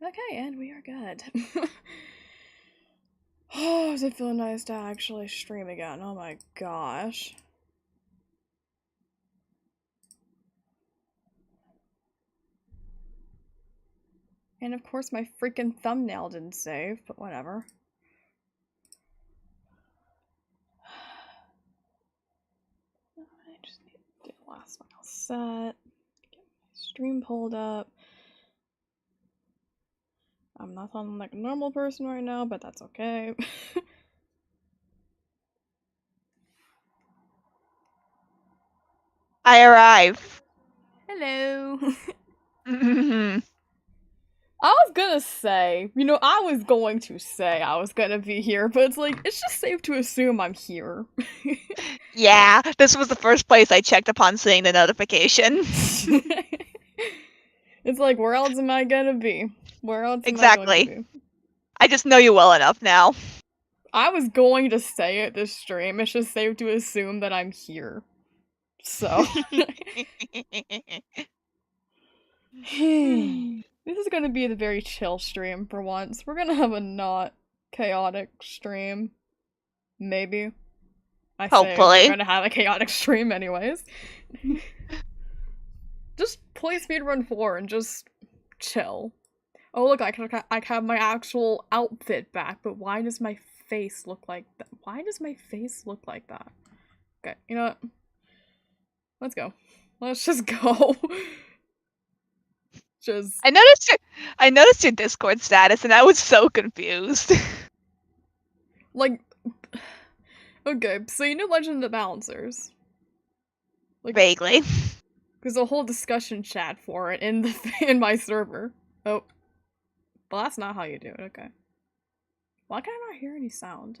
Okay, and we are good. Oh, does it feel nice to actually stream again? Oh my gosh. And of course my freaking thumbnail didn't save, but whatever. I just need to do the last file set. Get my stream pulled up. I'm not sounding like a normal person right now, but that's okay. I arrive. Hello. Mhm. I was gonna say, I was going to say I was gonna be here, but it's like, it's just safe to assume I'm here. Yeah, this was the first place I checked upon seeing the notification. It's like, where else am I gonna be? Where else am I going to Exactly. be? I just know you well enough now. I was going to say it this stream, it's just safe to assume that I'm here. So. This is gonna be a very chill stream for once. We're gonna have a not chaotic stream. Maybe. I say we're Hopefully. gonna have a chaotic stream anyways. Just play Speedrun 4 and just chill. Oh look, I have my actual outfit back, but why does my face look like that? Why does my face look like that? Okay, you know what? Let's go. Let's just go. Just I noticed your Discord status and I was so confused. like okay, so you know Legend of the Balancers? Like Vaguely. there's a whole discussion chat for it in the in my server. Oh. Well, that's not how you do it, okay. Why can I not hear any sound?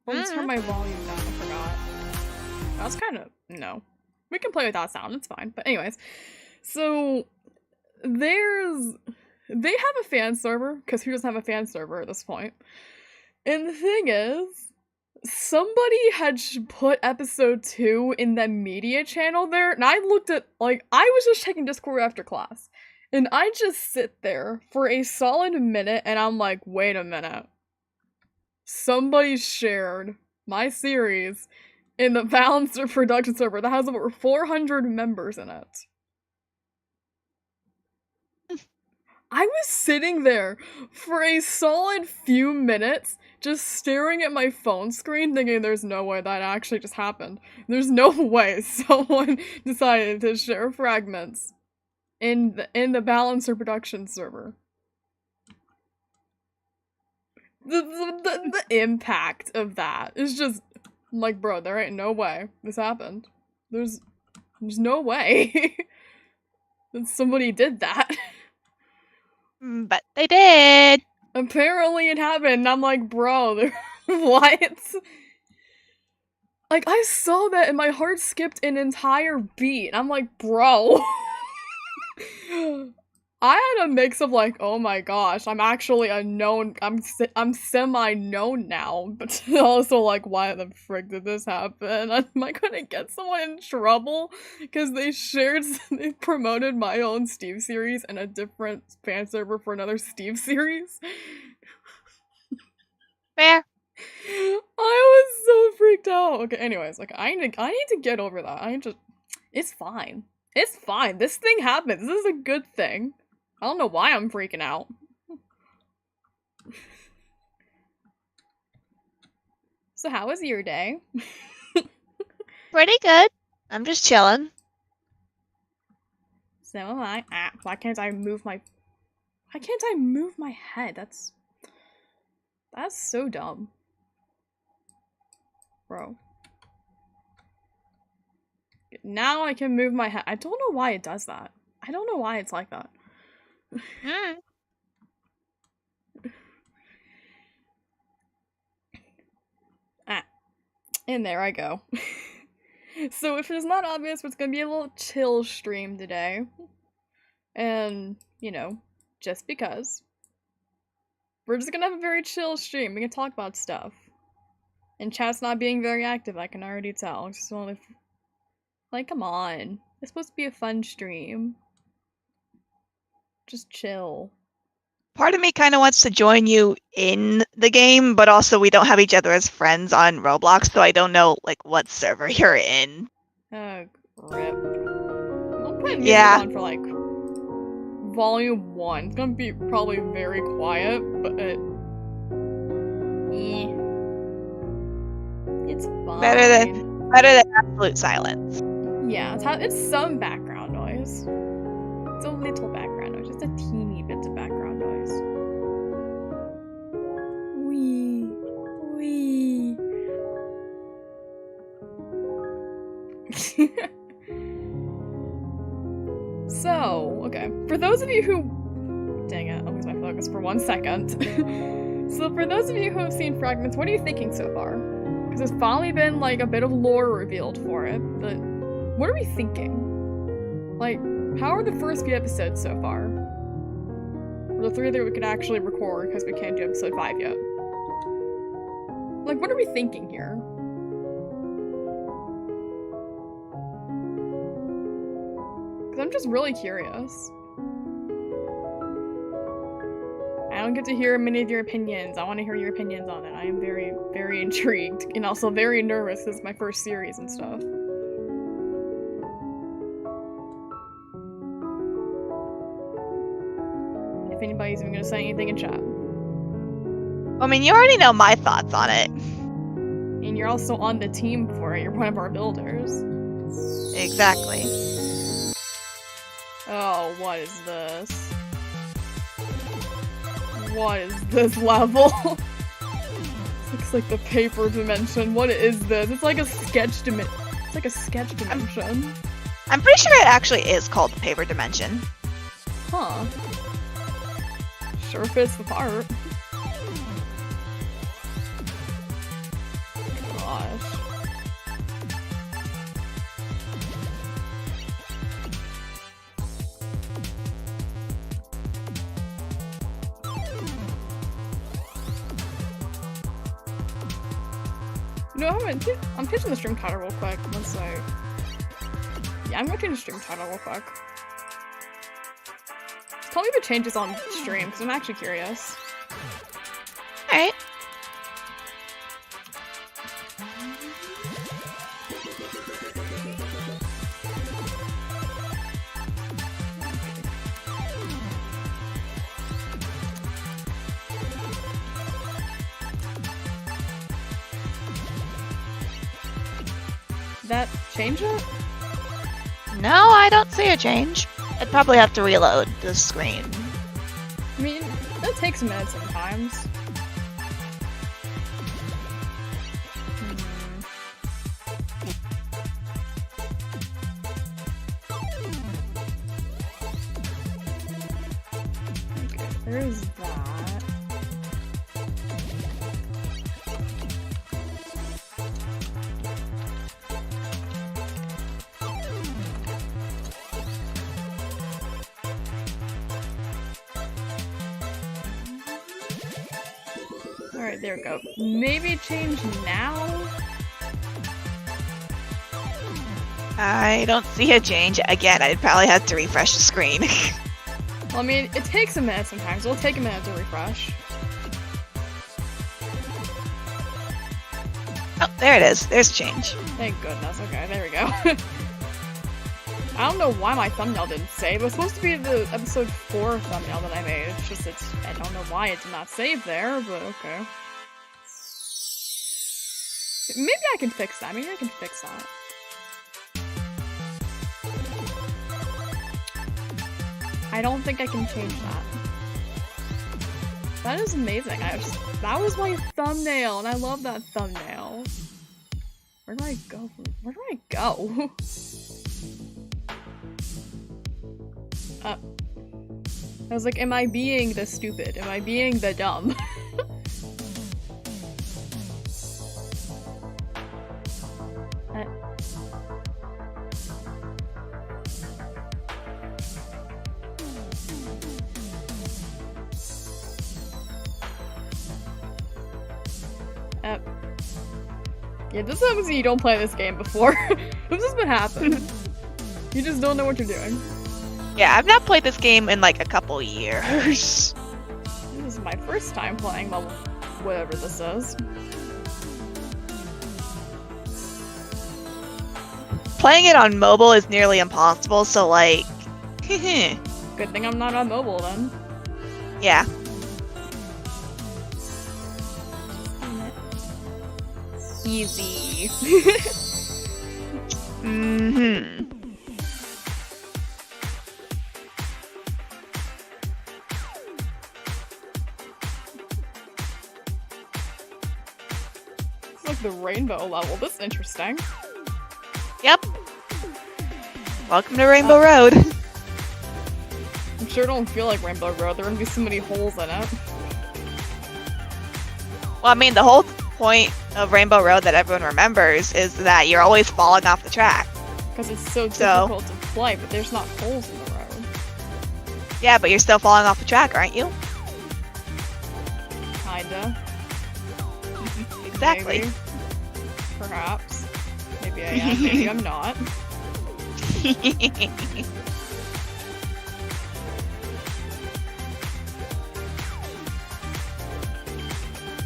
Let me turn my volume down, I forgot. That's kind of... no. We can play without sound, it's fine. But anyways, so there's... they have a fan server, because who doesn't have a fan server at this point? And the thing is, somebody had put episode 2 in the media channel there, and I looked at, like, I was just checking Discord after class. And I just sit there for a solid minute, and I'm like, wait a minute. Somebody shared my series in the Balancer production server that has over 400 members in it. I was sitting there for a solid few minutes just staring at my phone screen thinking there's no way that actually just happened. There's no way someone decided to share fragments in the Balancer production server. The impact of that is just I'm like, bro, there ain't no way this happened. There's no way that somebody did that. But they did. Apparently it happened. And I'm like, bro, what? Like, I saw that and my heart skipped an entire beat. I'm like, bro. I had a mix of like, oh my gosh, I'm actually a known, I'm semi-known now, but also like, why the frick did this happen? Am I gonna get someone in trouble? Because they promoted my own Steve series and a different fan server for another Steve series? Fair. I was so freaked out. Okay, anyways, like, I need to get over that. It's fine. It's fine. This thing happens. This is a good thing. I don't know why I'm freaking out. So how was your day? Pretty good. I'm just chilling. So am I. Ah, why can't I move my head? That's so dumb. Bro. Now I can move my head. I don't know why it does that. I don't know why it's like that. Mm. Ah. And there I go. So if it's not obvious, it's gonna be a little chill stream today. And, just because. We're just gonna have a very chill stream. We can talk about stuff. And chat's not being very active, I can already tell. It's just only... like, come on. It's supposed to be a fun stream. Just chill. Part of me kind of wants to join you in the game, but also we don't have each other as friends on Roblox, so I don't know like what server you're in. Oh, rip. I'll put music Yeah. on for like volume 1. It's gonna be probably very quiet, but it's fine. Better than absolute silence. Yeah, it's some background noise. It's a little background noise, just a teeny bit of background noise. Wee. So, okay. For those of you who... Dang it, I'll lose my focus for 1 second. So for those of you who have seen Fragments, what are you thinking so far? Because there's finally been, like, a bit of lore revealed for it, but what are we thinking? Like, how are the first few episodes so far? Or the 3 that we could actually record, because we can't do episode 5 yet. Like, what are we thinking here? Because I'm just really curious. I don't get to hear many of your opinions. I want to hear your opinions on it. I am very, very intrigued, and also very nervous because it's my first series and stuff. If anybody's even gonna say anything in chat. I mean, you already know my thoughts on it. And you're also on the team for it. You're one of our builders. Exactly. Oh, what is this? What is this level? Looks like the paper dimension. What is this? It's like a sketch dimension. It's like a sketch dimension. I'm pretty sure it actually is called the paper dimension. Huh. Sure fits the part. Gosh. No, I'm pitching the stream title real quick. One sec. Yeah, I'm going to change the stream title real quick. Tell me if it changes on stream, because I'm actually curious. Alright. That change it? No, I don't see a change. I'd probably have to reload the screen. I mean, that takes a minute sometimes. Okay, there's that. Alright, there we go. Maybe change now? I don't see a change. Again, I'd probably have to refresh the screen. Well, I mean, it takes a minute sometimes. It'll take a minute to refresh. Oh, there it is. There's change. Thank goodness. Okay, there we go. I don't know why my thumbnail didn't save. It was supposed to be the episode 4 thumbnail that I made. It's just, I don't know why it did not save there, but okay. Maybe I can fix that. Maybe I can fix that. I don't think I can change that. That is amazing. That was my thumbnail, and I love that thumbnail. Where do I go? Where do I go? I was like, am I being the stupid? Am I being the dumb? Yeah, this happens when you don't play this game before. This is what happens. You just don't know what you're doing. Yeah, I've not played this game in like a couple years. This is my first time playing level whatever this is. Playing it on mobile is nearly impossible, so like... Good thing I'm not on mobile then. Yeah. Easy. Mm-hmm. It's like the rainbow level. This is interesting. Yep. Welcome to Rainbow Road. I'm sure it don't feel like Rainbow Road. There are gonna be so many holes in it. Well, I mean, the whole point of Rainbow Road that everyone remembers is that you're always falling off the track. Because it's so difficult to play, but there's not holes in the road. Yeah, but you're still falling off the track, aren't you? Kinda. Exactly. Maybe. Perhaps. Maybe I am, maybe I'm not.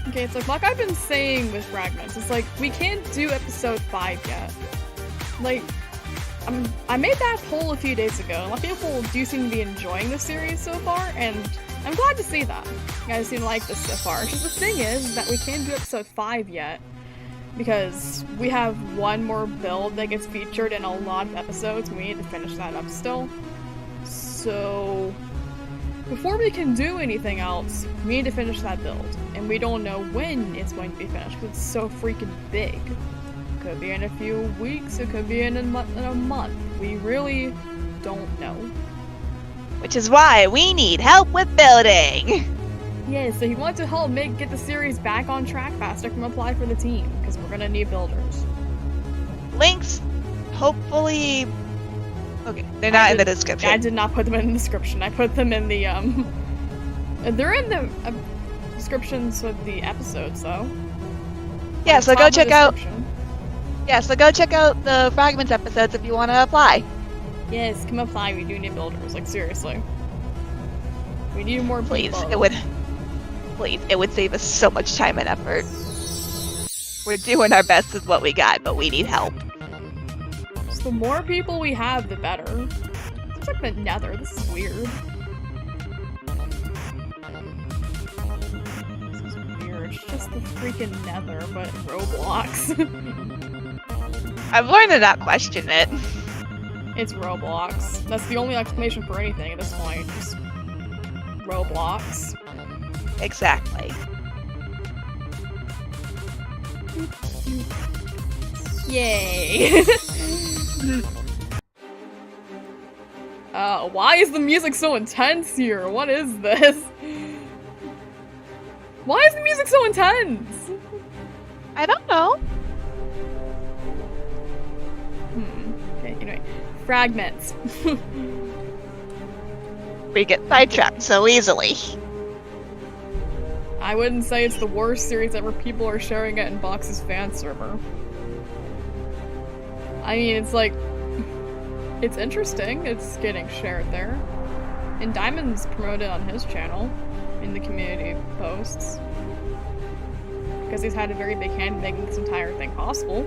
Okay, it's like I've been saying with Fragments, it's like, we can't do episode 5 yet. Like, I made that poll a few days ago, and a lot of people do seem to be enjoying the series so far, and I'm glad to see that. You guys seem to like this so far. It's just the thing is that we can't do episode 5 yet, because we have one more build that gets featured in a lot of episodes, and we need to finish that up still. So... before we can do anything else, we need to finish that build. And we don't know when it's going to be finished, because it's so freaking big. Could be in a few weeks, it could be in a month. We really don't know. Which is why we need help with building! Yeah, so if you want to help get the series back on track faster, come apply for the team, because we're gonna need builders. Links, hopefully... Okay, they're not in the description. I did not put them in the description. I put them in the, they're in the descriptions of the episodes, though. Yeah, so go check out... Yeah, so go check out the Fragments episodes if you want to apply. Yes, come apply. We do need builders. Like, seriously. We need more people. Please, it would save us so much time and effort. We're doing our best with what we got, but we need help. So the more people we have, the better. It's like the Nether. This is weird. This is weird. It's just the freaking Nether, but Roblox. I've learned to not question it. It's Roblox. That's the only explanation for anything at this point. Just Roblox. Exactly. Yay! Why is the music so intense here? What is this? Why is the music so intense? I don't know. Okay, anyway. Fragments. We get sidetracked so easily. I wouldn't say it's the worst series ever. People are sharing it in Box's fan server. I mean, it's like... it's interesting. It's getting shared there. And Diamond's promoted on his channel in the community posts. Because he's had a very big hand in making this entire thing possible.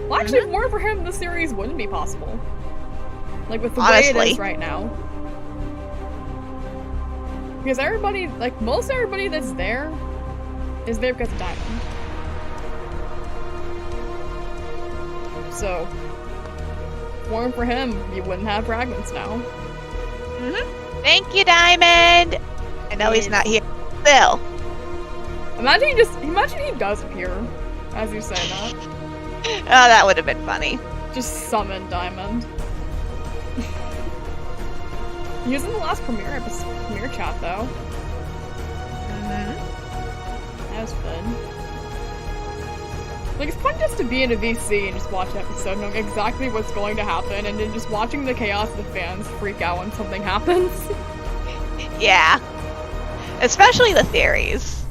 Well, actually, if more for him, the series wouldn't be possible. Like, with the way it is right now. Because everybody, like, most everybody that's there is there because of Diamond. So, if it weren't for him, you wouldn't have Fragments now. Thank you, Diamond! I know he's not here still. Imagine he does appear as you say that. Oh, that would have been funny. Just summon Diamond. He was in the last premiere chat, though. That was fun. Like, it's fun just to be in a VC and just watch an episode knowing exactly what's going to happen, and then just watching the chaos of the fans freak out when something happens. Yeah. Especially the theories.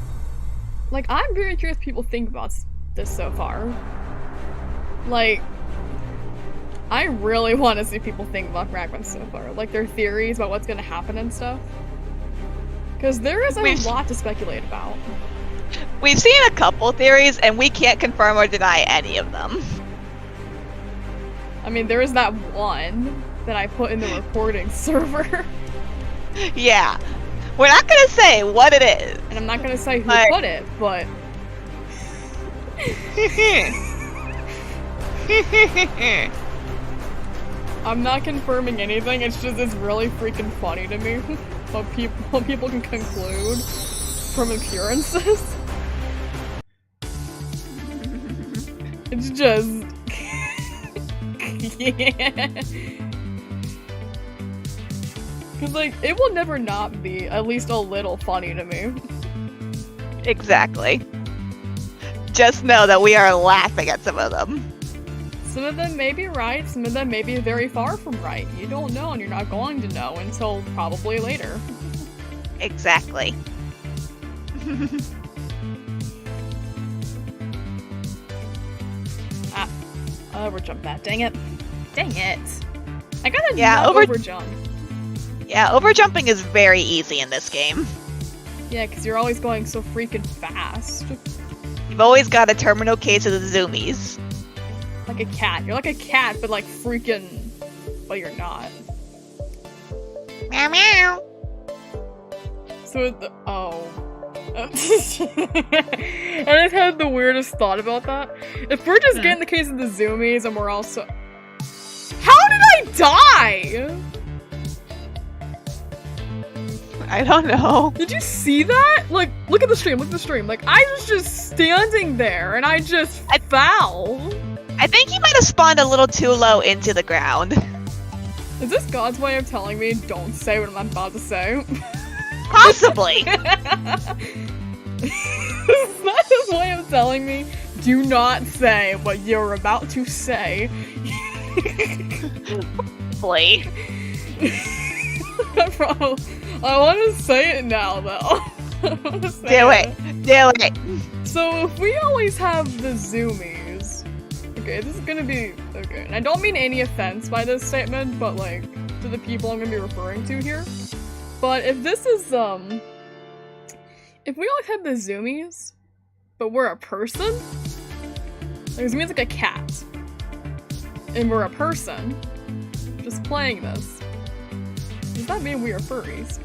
Like, I'm very curious what people think about this so far. Like, I really want to see people think about Fragment so far, like their theories about what's gonna happen and stuff. Because there is a lot to speculate about. We've seen a couple theories, and we can't confirm or deny any of them. I mean, there is that one that I put in the recording server. Yeah. We're not gonna say what it is. And I'm not gonna say who put it, but... I'm not confirming anything, it's just it's really freaking funny to me what people can conclude from appearances. It's just... yeah. Cause like, it will never not be at least a little funny to me. Exactly. Just know that we are laughing at some of them. Some of them may be right, some of them may be very far from right. You don't know, and you're not going to know until probably later. Exactly. Ah, I overjumped that. Dang it. Dang it. I gotta overjump. Yeah, overjumping is very easy in this game. Yeah, because you're always going so freaking fast. You've always got a terminal case of the zoomies. Like a cat. You're like a cat, but like freaking... But you're not. Meow meow. So oh. I just had the weirdest thought about that. If we're just getting the case of the zoomies and we're also... How did I die? I don't know. Did you see that? Like, look at the stream, Like, I was just standing there and I just fell. I think he might have spawned a little too low into the ground. Is this God's way of telling me don't say what I'm about to say? Possibly. Is that his way of telling me do not say what you're about to say? Probably. I want to say it now, though. Do it. So if we always have the zoomies... Okay, this is gonna be... Okay, and I don't mean any offense by this statement, but, like, to the people I'm gonna be referring to here. But if this is, if we always have the zoomies, but we're a person? Like, zoomies like a cat. And we're a person. Just playing this. Does that mean we are furries?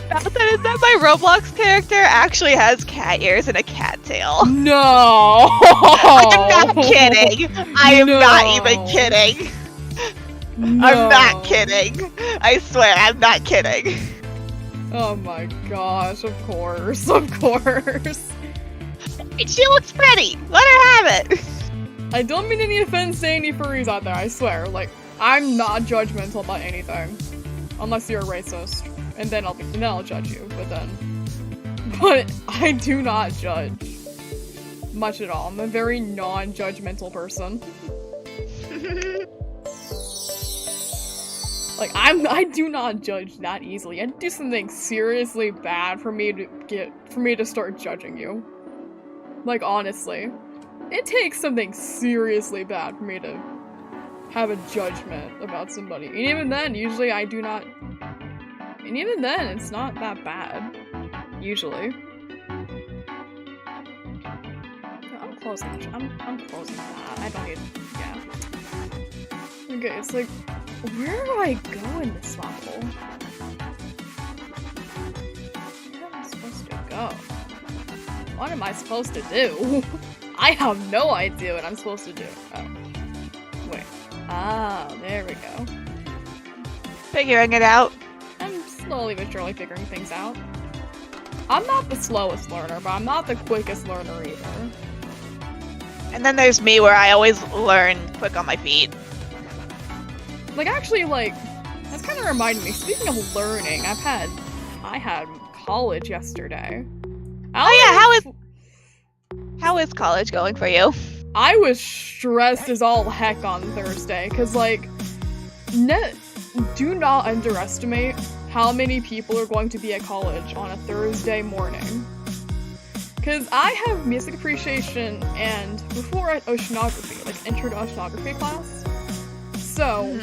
Is that my Roblox character actually has cat ears and a cat tail? No! I'm not kidding! I am not even kidding! No. I'm not kidding! I swear, I'm not kidding! Oh my gosh, of course, of course! She looks pretty! Let her have it! I don't mean any offense to any furries out there, I swear. Like, I'm not judgmental about anything. Unless you're a racist. And then I'll judge you, but I do not judge much at all. I'm a very non-judgmental person. Like, I do not judge that easily. I'd do something seriously bad for me to start judging you. Like, honestly. It takes something seriously bad for me to have a judgment about somebody. And even then, usually I do not... And even then, it's not that bad. Usually. I'm closing I'm closing that. I don't need... Yeah. Okay, it's like... Where do I go in this level? Where am I supposed to go? What am I supposed to do? I have no idea what I'm supposed to do. Oh. Wait. Ah, there we go. Figuring it out. I'm slowly but surely figuring things out. I'm not the slowest learner, but I'm not the quickest learner either. And then there's me, where I always learn quick on my feet. Like, actually, like, that's kind of reminded me, speaking of learning, I had college yesterday. Oh yeah, how is college going for you? I was stressed as all heck on Thursday, cause like, do not underestimate how many people are going to be at college on a Thursday morning. Because I have music appreciation and before I had oceanography, like intro to oceanography class. So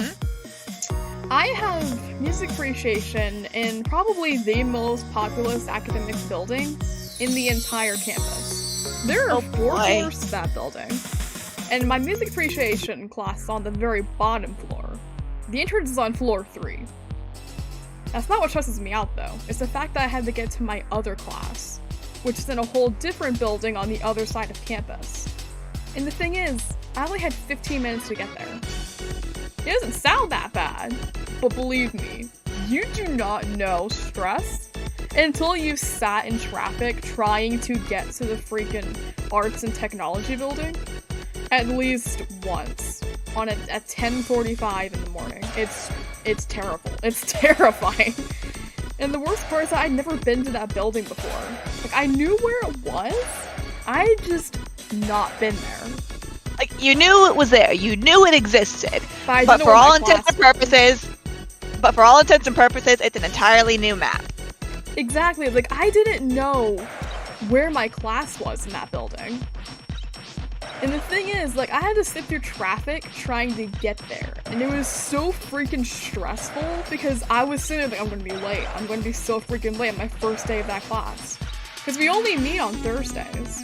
I have music appreciation in probably the most populous academic building in the entire campus. There are 4 floors to that building. And my music appreciation class is on the very bottom floor. The entrance is on floor 3. That's not what stresses me out though. It's the fact that I had to get to my other class, which is in a whole different building on the other side of campus. And the thing is, I only had 15 minutes to get there. It doesn't sound that bad, but believe me, you do not know stress until you sat in traffic trying to get to the freaking arts and technology building at least once at 10:45 in the morning. It's terrible. It's terrifying. And the worst part is that I'd never been to that building before. Like, I knew where it was, I'd just not been there. Like, you knew it was there, you knew it existed, but for all intents and purposes, it's an entirely new map. Exactly, like, I didn't know where my class was in that building. And the thing is, like, I had to sit through traffic trying to get there, and it was so freaking stressful because I was sitting there like, I'm gonna be late, I'm gonna be so freaking late on my first day of that class. Because we only meet on Thursdays,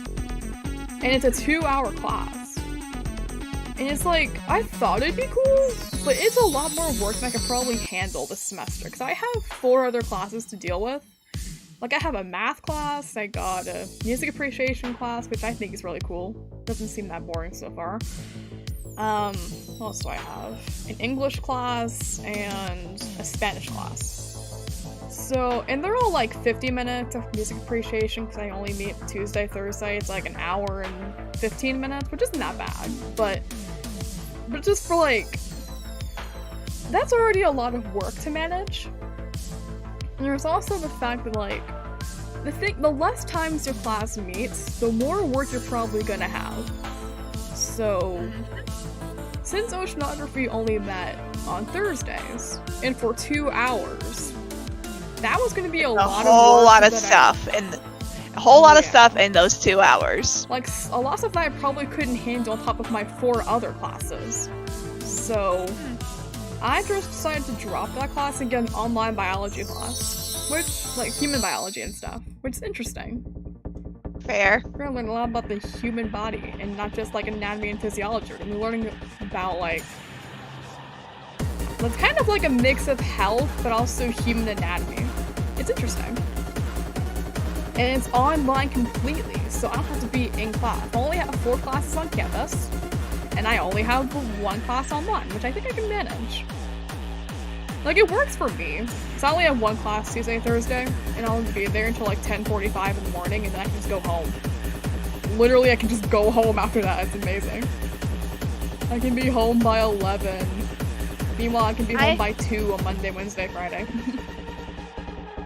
and it's a 2-hour class. And it's like, I thought it'd be cool, but it's a lot more work than I could probably handle this semester, because I have 4 other classes to deal with. Like, I have a math class, I got a music appreciation class, which I think is really cool. Doesn't seem that boring so far. What else do I have? An English class and a Spanish class. So, and they're all like 50 minutes of music appreciation, because I only meet Tuesday, Thursday. It's like an hour and 15 minutes, which isn't that bad, but just for like, that's already a lot of work to manage. And there's also the fact that, like, the less times your class meets, the more work you're probably gonna have. So, since oceanography only met on Thursdays, and for 2 hours, that was gonna be a lot of work. A whole lot of stuff in those 2 hours. Like, a lot of stuff that I probably couldn't handle on top of my 4 other classes. So, I just decided to drop that class and get an online biology class, which, like, human biology and stuff, which is interesting. Fair. We're gonna learn a lot about the human body, and not just, like, anatomy and physiology. We're gonna be learning about, like, it's kind of like a mix of health, but also human anatomy. It's interesting. And it's online completely, so I don't have to be in class. I only have 4 classes on campus, and I only have 1 class online, which I think I can manage. Like, it works for me. So I only have 1 class Tuesday, Thursday, and I'll be there until like 10:45 in the morning, and then I can just go home. Literally, I can just go home after that. It's amazing. I can be home by 11. Meanwhile, I can be home by 2 on Monday, Wednesday, Friday.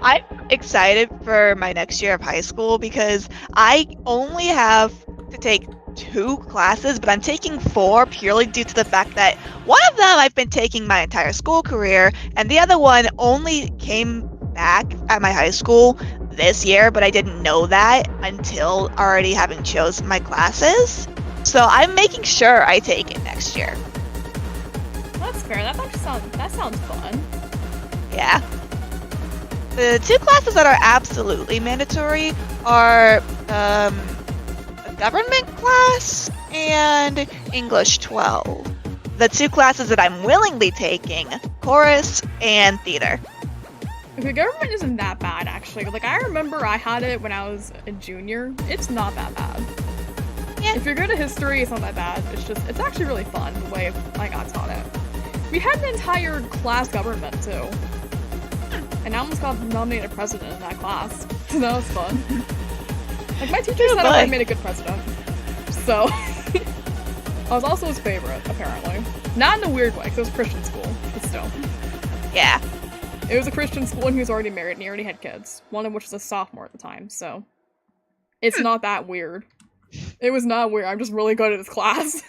I'm excited for my next year of high school because I only have to take 2 classes, but I'm taking 4 purely due to the fact that one of them I've been taking my entire school career, and the other one only came back at my high school this year, but I didn't know that until already having chosen my classes. So I'm making sure I take it next year. That's fair. That sounds fun. Yeah. The 2 classes that are absolutely mandatory are a government class and English 12. The 2 classes that I'm willingly taking, chorus and theater. Okay, government isn't that bad, actually. Like, I remember I had it when I was a junior. It's not that bad. Yeah. If you're good at history, it's not that bad. It's actually really fun, the way I got taught it. We had an entire class government, too. And I almost got nominated president in that class. So that was fun. Like, my teacher said I made a good president. So, I was also his favorite, apparently. Not in a weird way, because it was a Christian school, but still. Yeah. It was a Christian school, and he was already married, and he already had kids. One of which was a sophomore at the time, so. It's not that weird. It was not weird, I'm just really good at this class.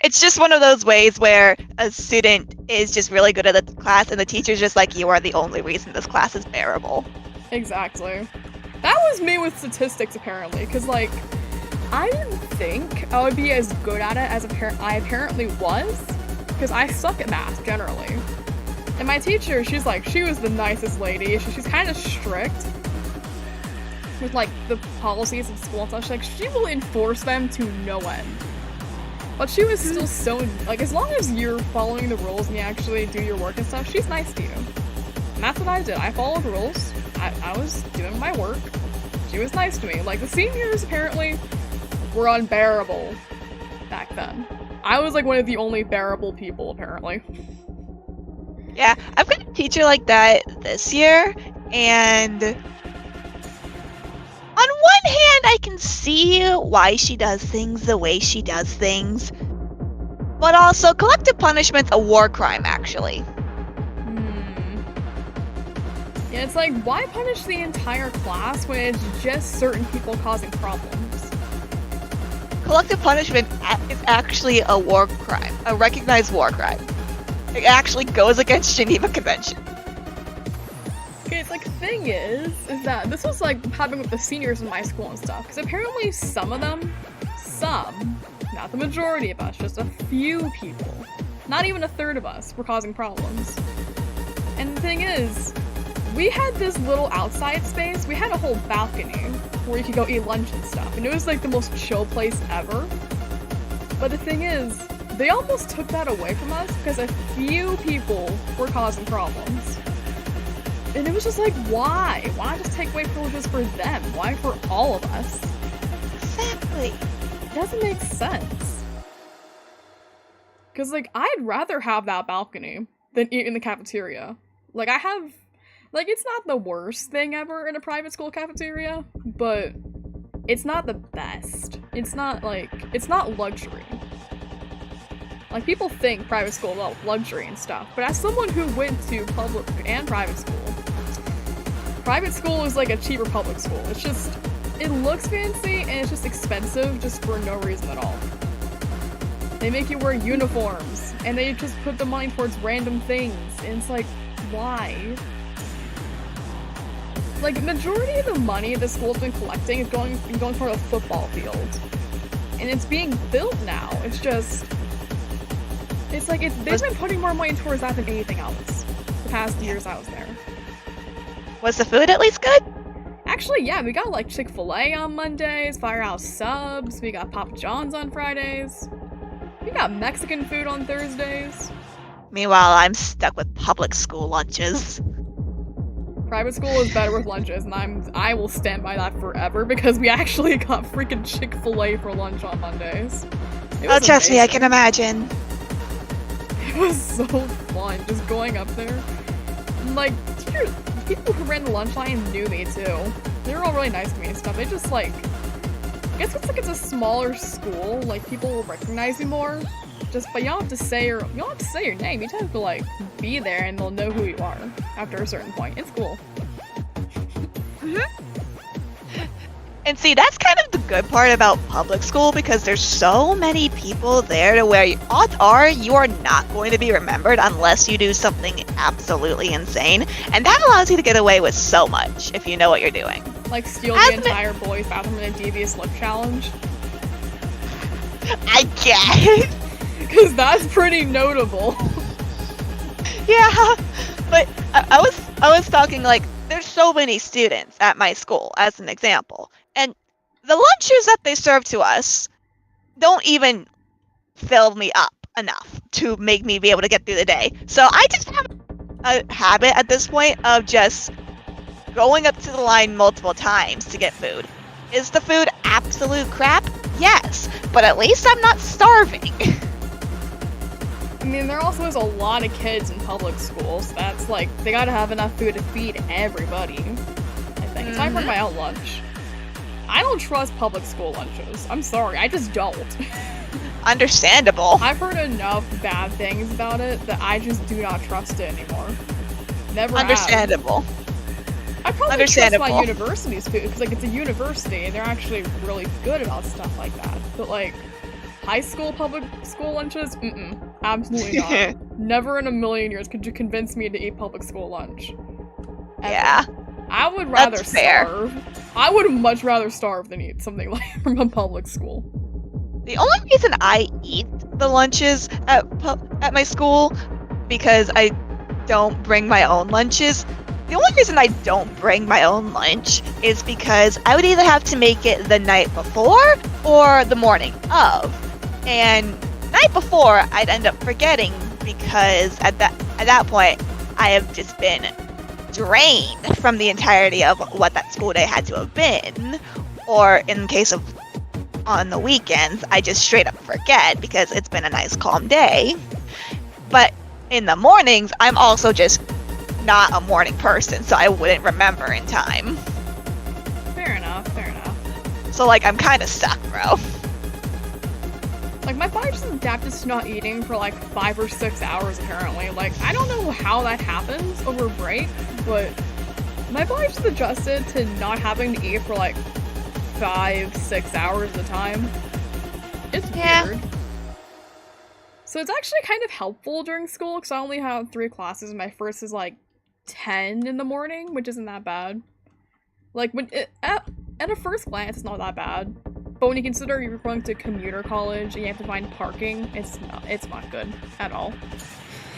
It's just one of those ways where a student is just really good at the class, and the teacher's just like, you are the only reason this class is bearable. Exactly. That was me with statistics, apparently, because, like, I didn't think I would be as good at it as I apparently was, because I suck at math, generally. And my teacher, she was the nicest lady. She's kind of strict with, like, the policies of school and stuff. She will enforce them to no end. But she was still so, like, as long as you're following the rules and you actually do your work and stuff, she's nice to you. And that's what I did. I followed the rules. I was doing my work. She was nice to me. Like, the seniors, apparently, were unbearable back then. I was, like, one of the only bearable people, apparently. Yeah, I've got a teacher like that this year, and on one hand, I can see why she does things the way she does things, but also collective punishment's a war crime, actually. Yeah, it's like, why punish the entire class when it's just certain people causing problems? Collective punishment is actually a war crime, a recognized war crime. It actually goes against Geneva Convention. Okay, it's like, the thing is that this was like happening with the seniors in my school and stuff, because apparently some of them, not the majority of us, just a few people, not even a third of us, were causing problems. And the thing is, we had this little outside space, we had a whole balcony where you could go eat lunch and stuff, and it was like the most chill place ever. But the thing is, they almost took that away from us because a few people were causing problems. And it was just like, why? Why just take away privileges for them? Why for all of us? Exactly. It doesn't make sense. Because, like, I'd rather have that balcony than eat in the cafeteria. Like, it's not the worst thing ever in a private school cafeteria, but it's not the best. It's not luxury. Like, people think private school is about luxury and stuff, but as someone who went to public and private school is like a cheaper public school. It's just, it looks fancy and it's just expensive just for no reason at all. They make you wear uniforms, and they just put the money towards random things, and it's like, why? Like, majority of the money the school's been collecting is going toward a football field. And it's being built now. It's just, it's like, they've been putting more money towards that than anything else the past years I was there. Was the food at least good? Actually, yeah, we got, like, Chick-fil-A on Mondays, Firehouse Subs, we got Papa John's on Fridays, we got Mexican food on Thursdays. Meanwhile, I'm stuck with public school lunches. Private school is better with lunches, and I will stand by that forever, because we actually got freaking Chick-fil-A for lunch on Mondays. Oh, trust me, I can imagine. It was so fun, just going up there. And, like, people who ran the lunch line knew me, too. They were all really nice to me and stuff. They just, like, I guess it's a smaller school, like, people will recognize you more. But you don't have to say your name. You just have to, like, be there and they'll know who you are after a certain point. It's cool. And see, that's kind of the good part about public school, because there's so many people there to where odds are you are not going to be remembered unless you do something absolutely insane. And that allows you to get away with so much if you know what you're doing. Like steal the entire boys' bathroom in a devious look challenge. I guess. Because that's pretty notable. Yeah, but I was talking, like, there's so many students at my school, as an example, and the lunches that they serve to us don't even fill me up enough to make me be able to get through the day. So I just have a habit at this point of just going up to the line multiple times to get food. Is the food absolute crap? Yes, but at least I'm not starving. I mean, there also is a lot of kids in public schools. That's like, they gotta have enough food to feed everybody, I think. So I bring my own lunch. I don't trust public school lunches. I'm sorry, I just don't. Understandable. I've heard enough bad things about it that I just do not trust it anymore. Never Understandable. I probably trust my university's food, because, like, it's a university, and they're actually really good about stuff like that. But, like, high school public school lunches? Absolutely not. Never in a million years could you convince me to eat public school lunch. Ever. Yeah. I would rather That's fair. starve. I would much rather starve than eat something like from a public school. The only reason I eat the lunches at my school, because I don't bring my own lunches. The only reason I don't bring my own lunch is because I would either have to make it the night before or the morning of. And night before, I'd end up forgetting because at that point, I have just been drained from the entirety of what that school day had to have been. Or in case of on the weekends, I just straight up forget because it's been a nice calm day. But in the mornings, I'm also just not a morning person, so I wouldn't remember in time. Fair enough, fair enough. So like, I'm kind of stuck, bro. Like, my body just adapted to not eating for like 5 or 6 hours apparently. Like, I don't know how that happens over break, but my body just adjusted to not having to eat for like 5-6 hours at a time. It's weird. So it's actually kind of helpful during school because I only have 3 classes. My first is like 10 in the morning, which isn't that bad. Like, when at a first glance, it's not that bad. But when you consider you're going to commuter college and you have to find parking, it's not good at all.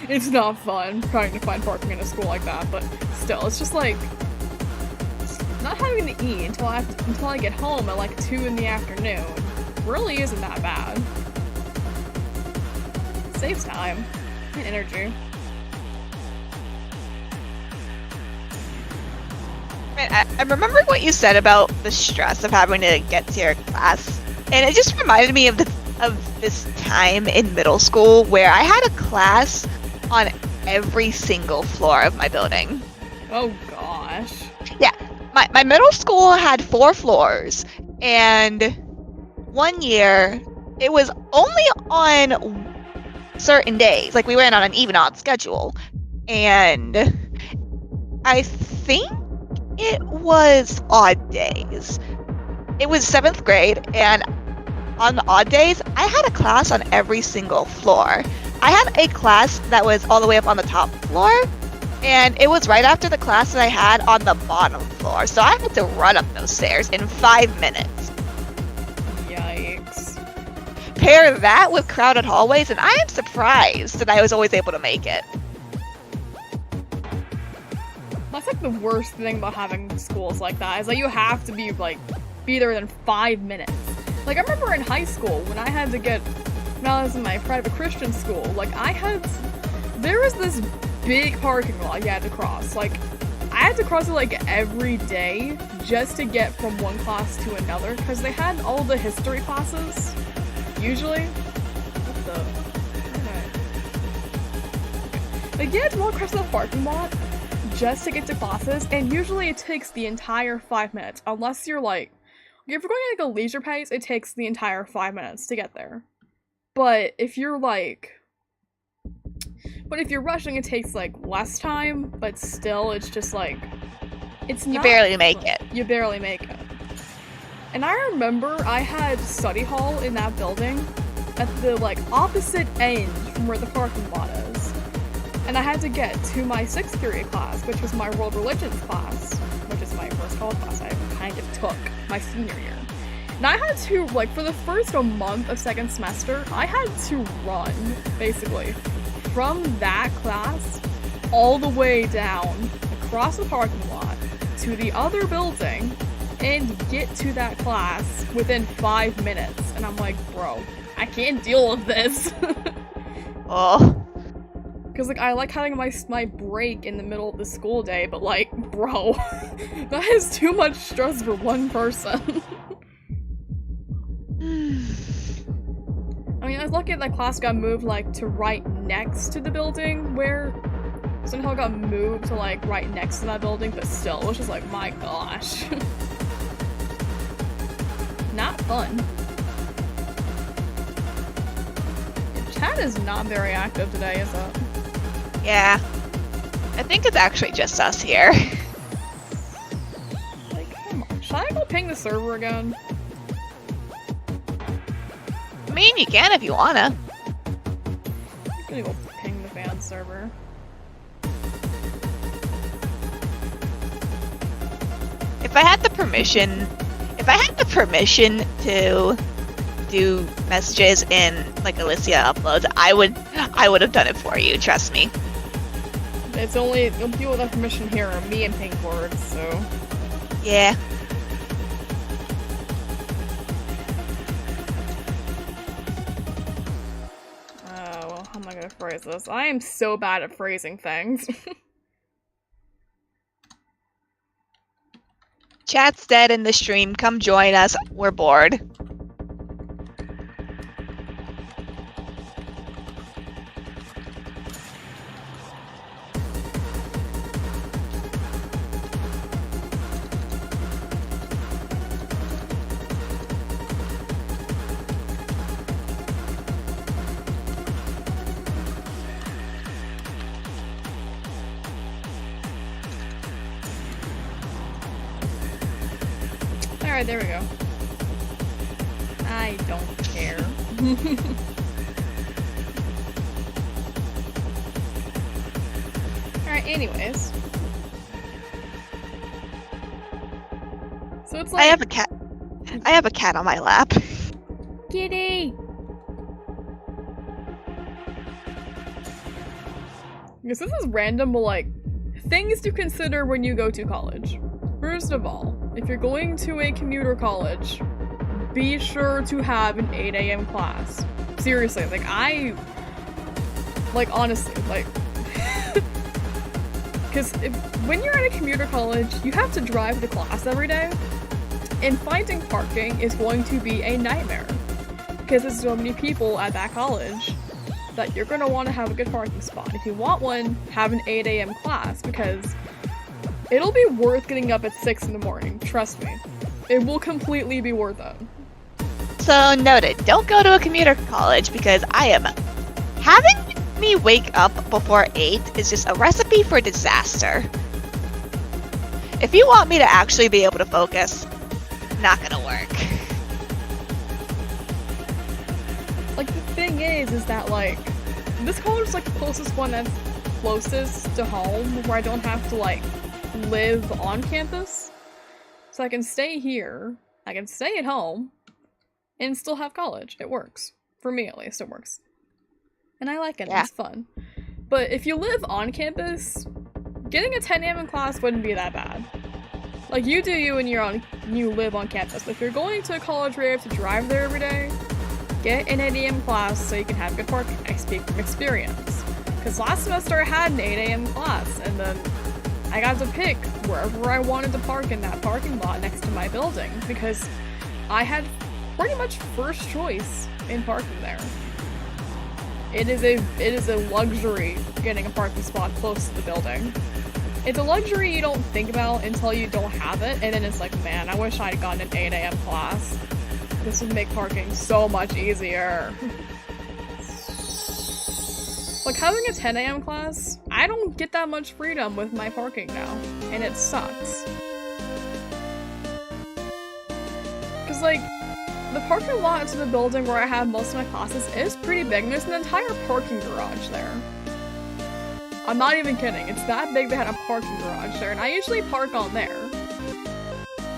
It's not fun trying to find parking in a school like that, but still, it's just like not having to eat until I get home at like 2 in the afternoon really isn't that bad. Saves time and energy. I remember what you said about the stress of having to get to your class, and it just reminded me of this time in middle school where I had a class on every single floor of my building. Oh gosh. Yeah, my middle school had 4 floors, and one year it was only on certain days, like we went on an even-odd schedule, and I think it was odd days. It was 7th grade, and on the odd days, I had a class on every single floor. I had a class that was all the way up on the top floor, and it was right after the class that I had on the bottom floor, so I had to run up those stairs in 5 minutes. Yikes. Pair that with crowded hallways, and I am surprised that I was always able to make it. That's like the worst thing about having schools like that, is that you have to be there in 5 minutes. Like, I remember in high school when I was in my private Christian school, there was this big parking lot you had to cross. Like, I had to cross it like every day just to get from one class to another, because they had all the history classes, usually. What the? Okay. Like, you had to walk across the parking lot just to get to classes, and usually it takes the entire 5 minutes, unless you're like, if you're going at like a leisure pace, it takes the entire 5 minutes to get there. But if you're rushing, it takes like less time, but still, it's just like, it's not. You barely make it. You barely make it. And I remember I had study hall in that building at the like opposite end from where the parking lot is. And I had to get to my 6th period class, which was my world religions class, which is my first college class I kind of took my senior year. And I had to, like, for the first month of 2nd semester, I had to run, basically, from that class all the way down, across the parking lot, to the other building, and get to that class within 5 minutes. And I'm like, bro, I can't deal with this. Oh. Because, like, I like having my break in the middle of the school day, but, like, bro, that is too much stress for one person. I mean, I was lucky that class got moved, like, to right next to the building where somehow it got moved to, like, right next to that building, but still, it was just like, my gosh. Not fun. Chat is not very active today, is it? Yeah. I think it's actually just us here. Like, come on. Should I go ping the server again? I mean, you can if you wanna. I'm gonna go ping the fan server. If I had the permission to do messages in like Alicia uploads, I would have done it for you. Trust me. It's only the people with that permission here are me and Pinkboard, so yeah. Well, how am I gonna phrase this? I am so bad at phrasing things. Chat's dead in the stream. Come join us. We're bored. Alright, there we go. I don't care. Alright, anyways. So it's like I have a cat. I have a cat on my lap. Kitty! Because this is random, but like, things to consider when you go to college. First of all, if you're going to a commuter college, be sure to have an 8 a.m. class. Seriously, honestly, because when you're at a commuter college, you have to drive to class every day, and finding parking is going to be a nightmare. Because there's so many people at that college that you're going to want to have a good parking spot. If you want one, have an 8 a.m. class, because it'll be worth getting up at 6 in the morning, trust me. It will completely be worth it. So noted, don't go to a commuter college because having me wake up before 8 is just a recipe for disaster. If you want me to actually be able to focus, not gonna work. Like, the thing is that, like, this college is, like, the closest one that's closest to home, where I don't have to, like, live on campus. So I can stay here, I can stay at home, and still have college. It works. For me, at least, it works. And I like it, Yeah. It's fun. But if you live on campus, getting a 10 a.m. class wouldn't be that bad. Like, you do you and you live on campus. But if you're going to a college where you have to drive there every day, get an 8 a.m. class so you can have good parking. I speak from experience. Because last semester I had an 8 a.m. class, and then I got to pick wherever I wanted to park in that parking lot next to my building, because I had pretty much first choice in parking there. It is a luxury getting a parking spot close to the building. It's a luxury you don't think about until you don't have it, and then it's like, man, I wish I'd gotten an 8 a.m. class. This would make parking so much easier. Like, having a 10 a.m. class, I don't get that much freedom with my parking now, and it sucks. Cause like, the parking lot to the building where I have most of my classes is pretty big, and there's an entire parking garage there. I'm not even kidding, it's that big they had a parking garage there, and I usually park on there.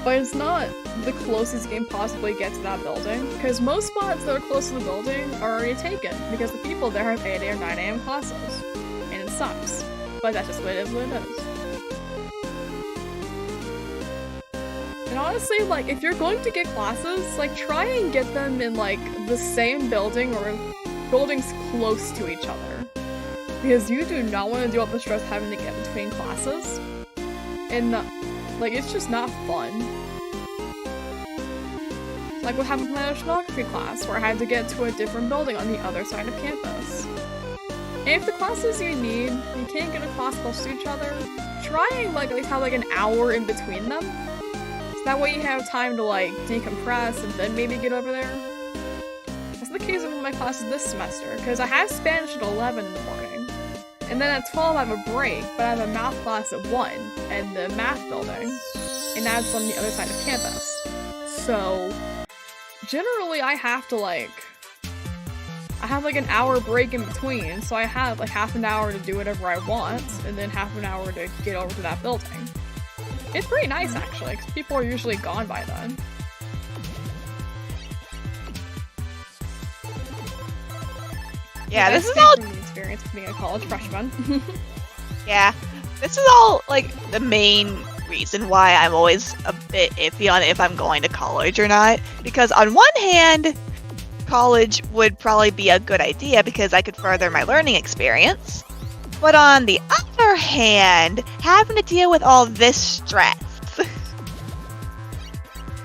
But it's not the closest you can possibly get to that building, because most spots that are close to the building are already taken, because the people there have 8 or 9 a.m. classes. And it sucks. But that's just what it is. And honestly, like, if you're going to get classes, like, try and get them in, like, the same building or buildings close to each other. Because you do not want to deal with the stress having to get between classes. And, like, it's just not fun. Like what happened with my oceanography class, where I had to get to a different building on the other side of campus. And if the classes you need, you can't get a class close to each other, try and, like, at least have, like, an hour in between them. So that way you have time to, like, decompress and then maybe get over there. That's the case with my classes this semester, because I have Spanish at 11 in the morning. And then at 12 I have a break, but I have a math class at 1 in the math building, and that's on the other side of campus. So, generally I have to, like, I have, like, an hour break in between, so I have, like, half an hour to do whatever I want, and then half an hour to get over to that building. It's pretty nice, actually, because people are usually gone by then. Yeah, Like, this is all. from the experience of being a college freshman. Yeah, this is all like the main reason why I'm always a bit iffy on if I'm going to college or not. Because on one hand, college would probably be a good idea because I could further my learning experience. But on the other hand, having to deal with all this stress.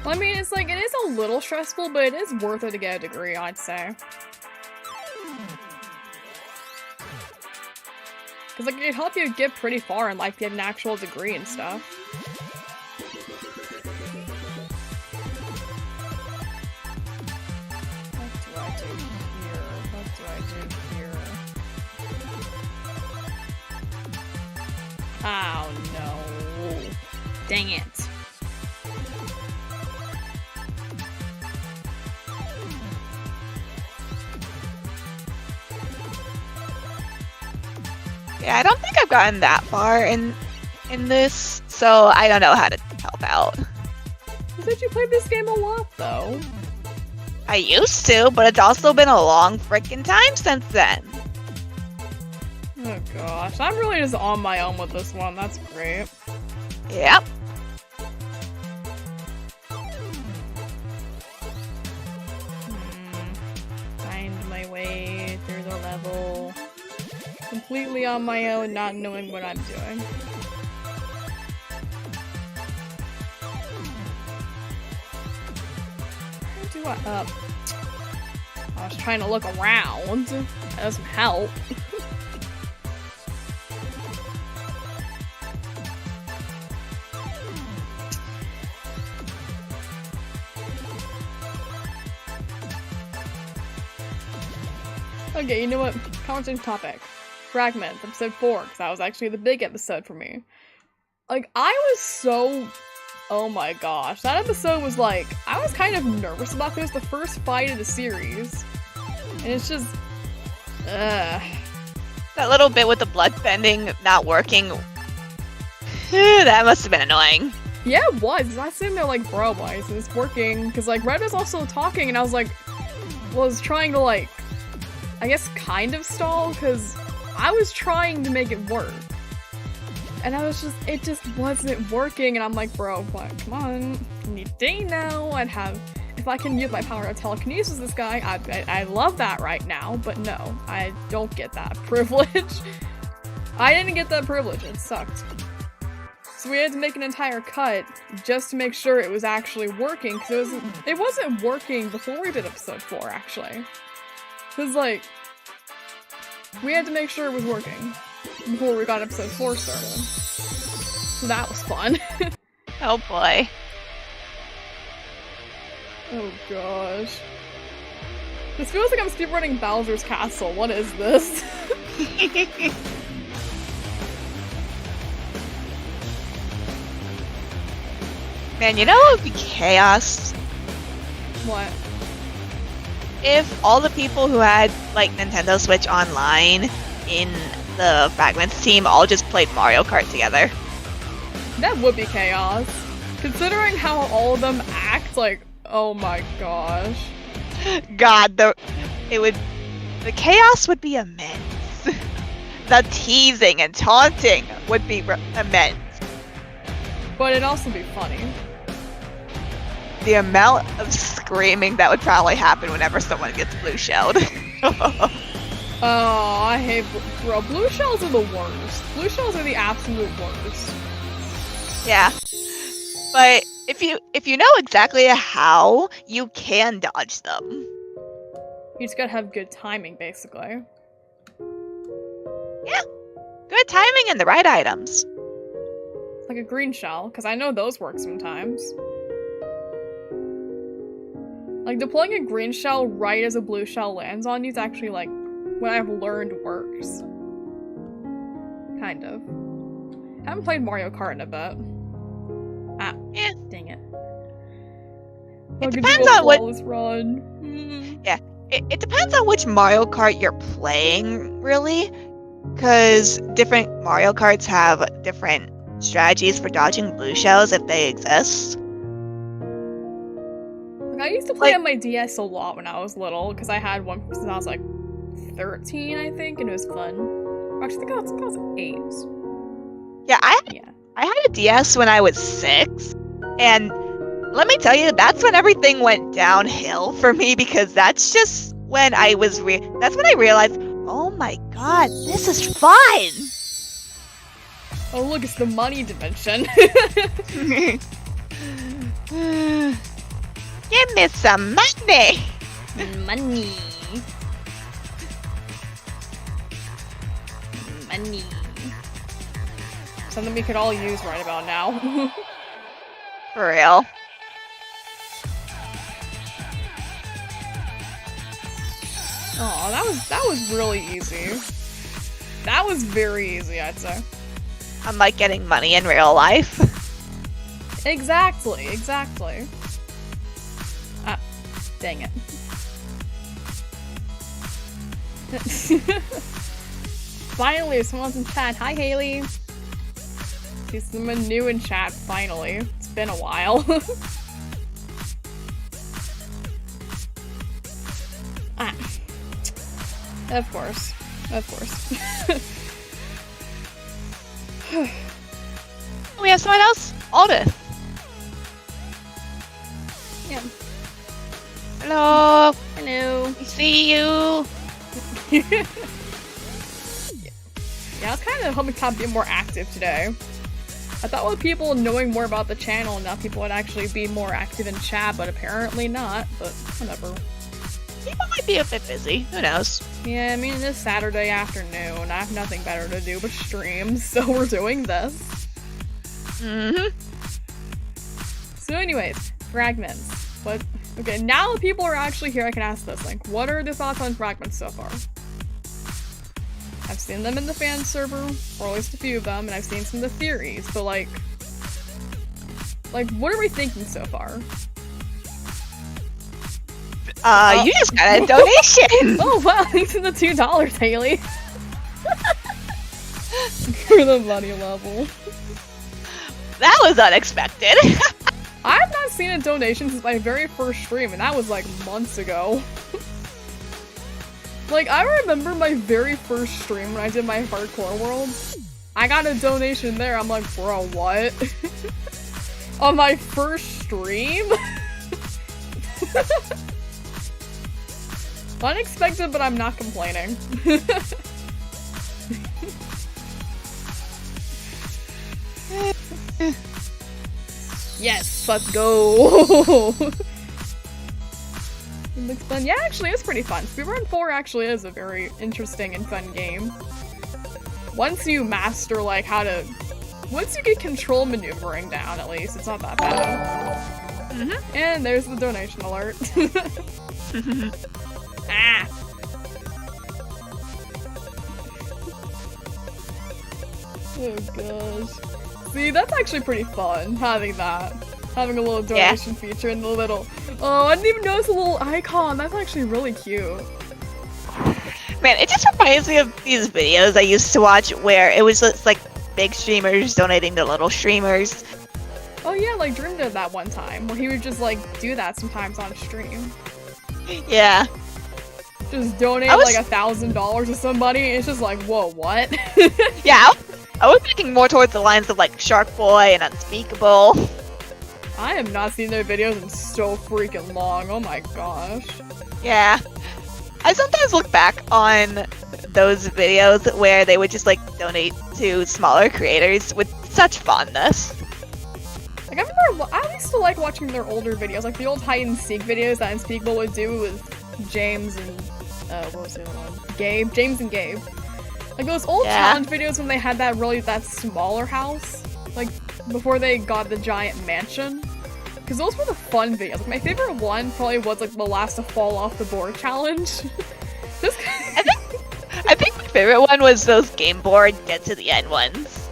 Well, I mean, it's like, it is a little stressful, but it is worth it to get a degree, I'd say. Because, like, it'd help you get pretty far in life, get an actual degree and stuff. What do I do here? What do I do here? Oh, no. Dang it. Yeah, I don't think I've gotten that far in this, so I don't know how to help out. You said you played this game a lot, though. I used to, but it's also been a long frickin' time since then. Oh gosh, I'm really just on my own with this one. That's great. Yep. Find my way through the level. Completely on my own, not knowing what I'm doing. How do I I was trying to look around. That doesn't help. Okay, you know what? Conversation topic. Fragments, episode 4, because that was actually the big episode for me. Like, I was so... Oh my gosh. That episode was like... I was kind of nervous about this. The first fight of the series. And it's just... Ugh. That little bit with the bloodbending not working... that must have been annoying. Yeah, it was. I was sitting there like, bro, why is this working? Because, like, Red was also talking, and I was like... Was trying to, like... I guess kind of stall, because I was trying to make it work. And I was just, it just wasn't working, and I'm like, bro, what, come on, any day now, I'd have, if I can use my power of telekinesis this guy, I love that right now, but no, I don't get that privilege. I didn't get that privilege, it sucked. So we had to make an entire cut just to make sure it was actually working, because it wasn't working before we did episode 4, actually. Because, like, we had to make sure it was working before we got episode 4 started. So that was fun. Oh boy. Oh gosh. This feels like I'm speedrunning Bowser's Castle. What is this? Man, you know it would be chaos? What? If all the people who had, like, Nintendo Switch Online in the Fragments team all just played Mario Kart together. That would be chaos. Considering how all of them act, like, oh my gosh. God, the chaos would be immense. The teasing and taunting would be immense. But it'd also be funny. The amount of screaming that would probably happen whenever someone gets blue shelled. Oh, I hate bro. Blue shells are the worst. Blue shells are the absolute worst. Yeah, but if you know exactly how, you can dodge them. You just gotta have good timing, basically. Yeah, good timing and the right items. Like a green shell, because I know those work sometimes. Like, deploying a green shell right as a blue shell lands on you is actually, like, what I've learned works. Kind of. Haven't played Mario Kart in a bit. Ah, yeah. Dang it. It depends on what... Run. Yeah, it depends on which Mario Kart you're playing, really. Because different Mario Karts have different strategies for dodging blue shells if they exist. Like, I used to play Like- on my DS a lot when I was little, because I had one since I was like 13, I think, and it was fun. Actually, I think I was 8. Yeah, I Yeah. had a DS when I was 6, and let me tell you, that's when everything went downhill for me, because that's just when I was that's when I realized, oh my god, this is fun! Oh, look, it's the money dimension. Give me some money! Money. Money. Something we could all use right about now. For real. Oh, that was really easy. That was very easy, I'd say. Unlike getting money in real life. Exactly. Ah, dang it. Finally, someone's in chat. Hi, Haley. See someone new in chat, finally. It's been a while. Ah. Of course. We have someone else? Aldith. Yeah. Hello. Hello. We see you. Yeah, I was kind of hoping to be more active today. I thought with people knowing more about the channel, now people would actually be more active in chat, but apparently not, but whatever. People might be a bit busy. Who knows? Yeah, I mean, it is Saturday afternoon. I have nothing better to do but stream, so we're doing this. Mm-hmm. So anyways, fragments. What? Okay, now that people are actually here, I can ask this. Like, what are the thoughts on fragments so far? I've seen them in the fan server, or at least a few of them, and I've seen some of the theories, but like, what are we thinking so far? You just got a donation! Oh wow, thanks for the $2, Haley. For the money level. That was unexpected. I have not seen a donation since my very first stream, and that was like months ago. Like, I remember my very first stream when I did my hardcore world. I got a donation there. I'm like, bro, what? On my first stream? Unexpected, but I'm not complaining. Yes, let's go. It looks fun. Yeah, actually, it's pretty fun. Speedrun 4 actually is a very interesting and fun game. Once you master, like, once you get control maneuvering down, at least, it's not that bad. Mm-hmm. And there's the donation alert. Ah! Oh gosh. See, that's actually pretty fun, having that. Having a little donation feature and the little... Oh, I didn't even notice a little icon. That's actually really cute. Man, it just reminds me of these videos I used to watch where it was just like big streamers donating to little streamers. Oh yeah, like Dream did that one time, where he would just like do that sometimes on stream. Yeah. Just donate like $1,000 to somebody, and it's just like, whoa, what? Yeah, I was thinking more towards the lines of like Shark Boy and Unspeakable. I have not seen their videos in so freaking long, oh my gosh. Yeah. I sometimes look back on those videos where they would just like donate to smaller creators with such fondness. Like, I used to like watching their older videos, like the old hide and seek videos that Unspeakable would do with James and, what was the other one? Gabe? James and Gabe. Like those old challenge videos when they had that smaller house, like before they got the giant mansion. Because those were the fun videos. Like, my favorite one probably was like the last to fall off the board challenge. I think my favorite one was those game board get to the end ones.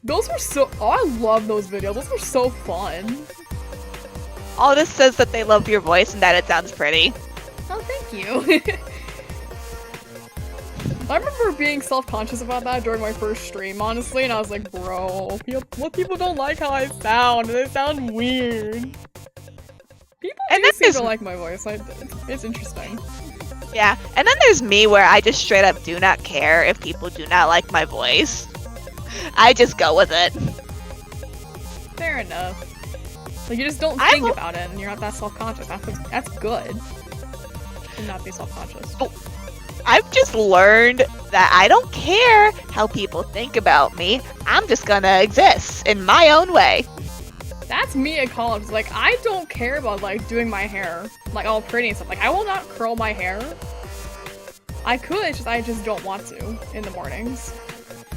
Those were so- oh, I love those videos. Those were so fun. All this says that they love your voice and that it sounds pretty. Oh, thank you. I remember being self-conscious about that during my first stream, honestly, and I was like, bro, what people don't like how I sound. They sound weird. People do seem to like my voice. It's interesting. Yeah, and then there's me where I just straight up do not care if people do not like my voice. I just go with it. Fair enough. Like, you just don't think about it, and you're not that self-conscious. That's good. To not be self-conscious. I've just learned that I don't care how people think about me. I'm just gonna exist in my own way. That's me at college. Like, I don't care about, like, doing my hair, like, all pretty and stuff. Like, I will not curl my hair. I could, I just don't want to in the mornings.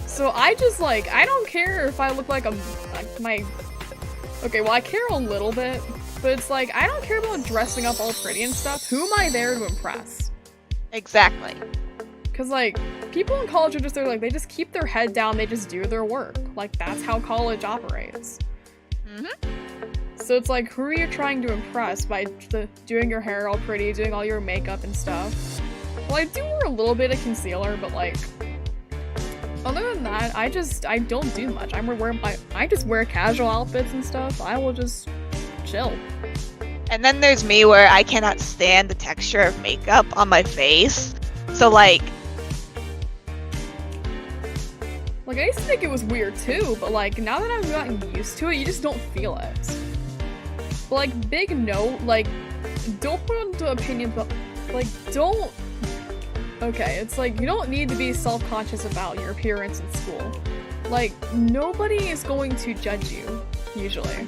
So I just, like, I don't care if I look like okay, well, I care a little bit, but it's like, I don't care about dressing up all pretty and stuff. Who am I there to impress? Exactly. Because, like, people in college are just there, like, they just keep their head down, they just do their work. Like, that's how college operates. So it's like, who are you trying to impress by doing your hair all pretty, doing all your makeup and stuff? Well, I do wear a little bit of concealer, but, like, other than that, I don't do much. I just wear casual outfits and stuff. I will just chill. And then there's me where I cannot stand the texture of makeup on my face. So, like, I used to think it was weird too, but, like, now that I've gotten used to it, you just don't feel it. But, like, big note, like, don't put into opinion, but, like, don't... Okay, it's like, you don't need to be self-conscious about your appearance in school. Like, nobody is going to judge you, usually.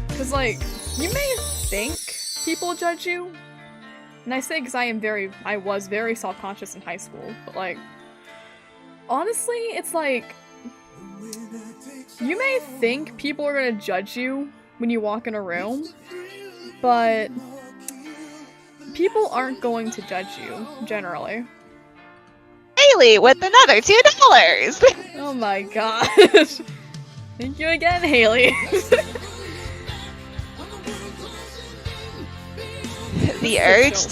Because, like, you may think people judge you, and I say because I was very self-conscious in high school, but, like, honestly, it's like, you may think people are gonna judge you when you walk in a room, but people aren't going to judge you, generally. Haley with another $2! Oh my gosh. Thank you again, Haley. The urge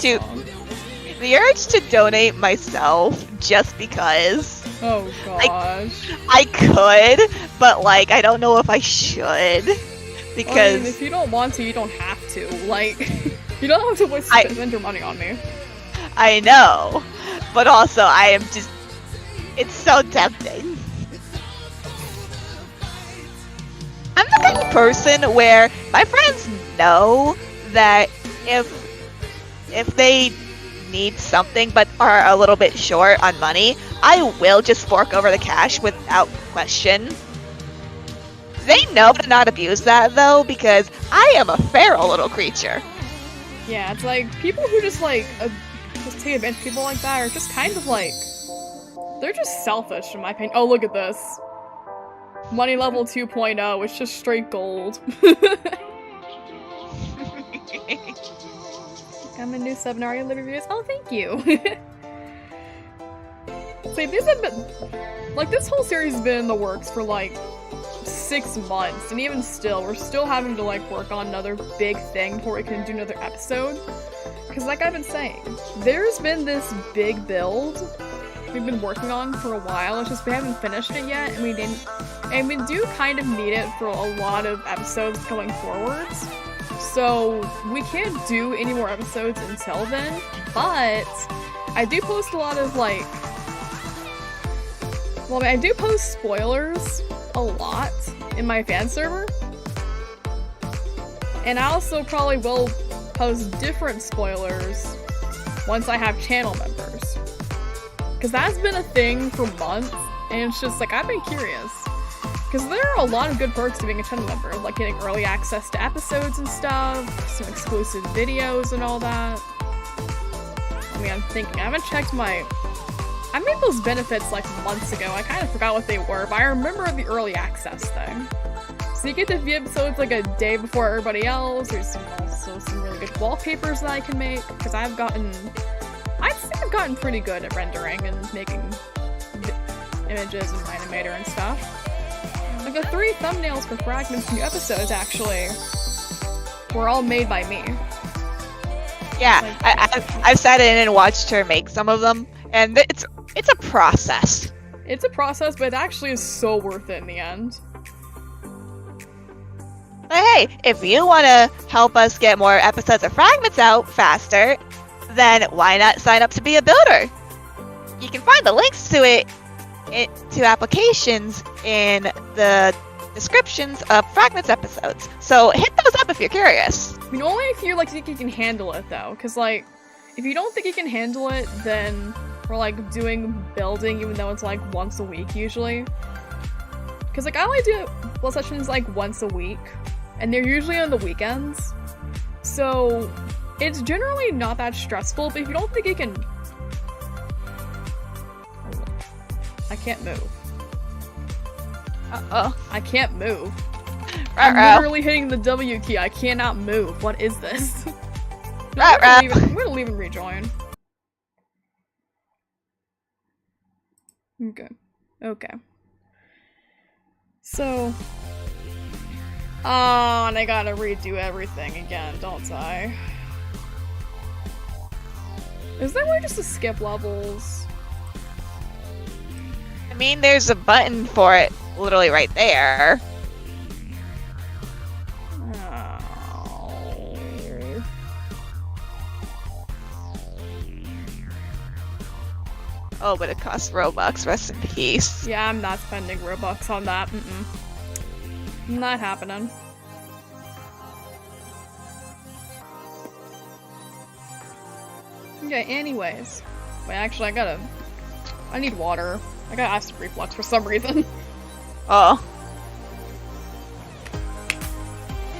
to donate myself just because. Oh gosh. I could, but, like, I don't know if I should. Because I mean, if you don't want to, you don't have to. Like, you don't have to spend your money on me. I know. But also, I am just... It's so tempting. I'm the kind of person where my friends know that if they need something but are a little bit short on money, I will just fork over the cash without question. They know to not abuse that, though, because I am a feral little creature. Yeah, it's like, people who just, like, just take advantage of people like that are just kind of, like, they're just selfish, in my opinion. Oh, look at this. Money level 2.0, it's just straight gold. I'm a new sub, are you reviews? Oh, thank you! See, these have been... Like, this whole series has been in the works for, like, 6 months, and even still, we're still having to, like, work on another big thing before we can do another episode. Because, like I've been saying, there's been this big build we've been working on for a while, it's just we haven't finished it yet, and we do kind of need it for a lot of episodes going forwards. So, we can't do any more episodes until then, but I do post a lot of, like... Well, I mean, I do post spoilers a lot in my fan server. And I also probably will post different spoilers once I have channel members. Because that's been a thing for months, and it's just like, I've been curious. Because there are a lot of good perks to being a channel member, like getting early access to episodes and stuff, some exclusive videos and all that. I mean, I'm thinking, I haven't checked I made those benefits like months ago, I kind of forgot what they were, but I remember the early access thing. So you get to view episodes like a day before everybody else, there's also some really good wallpapers that I can make, because I'd say I've gotten pretty good at rendering and making images and Animator and stuff. Like the 3 thumbnails for Fragments new episodes actually were all made by me. Yeah, I've sat in and watched her make some of them, And it's a process. It's a process, but it actually is so worth it in the end. But hey, if you want to help us get more episodes of Fragments out faster, then why not sign up to be a builder? You can find the links to it, to applications in the descriptions of Fragments episodes. So hit those up if you're curious. I mean, only if you think you can handle it though, because like, if you don't think you can handle it, then we're like doing building, even though it's like once a week usually. Because like I only do build sessions like once a week, and they're usually on the weekends. So it's generally not that stressful. But if you don't think you can, I can't move. I can't move. I'm literally hitting the W key. I cannot move. What is this? No, I'm gonna leave and rejoin. Okay. So... Oh, and I gotta redo everything again, don't I? Is there a way just to skip levels? I mean, there's a button for it literally right there. Oh, but it costs Robux. Rest in peace. Yeah, I'm not spending Robux on that. Not happening. Okay, anyways. Wait, actually, I need water. I got acid reflux for some reason. Oh.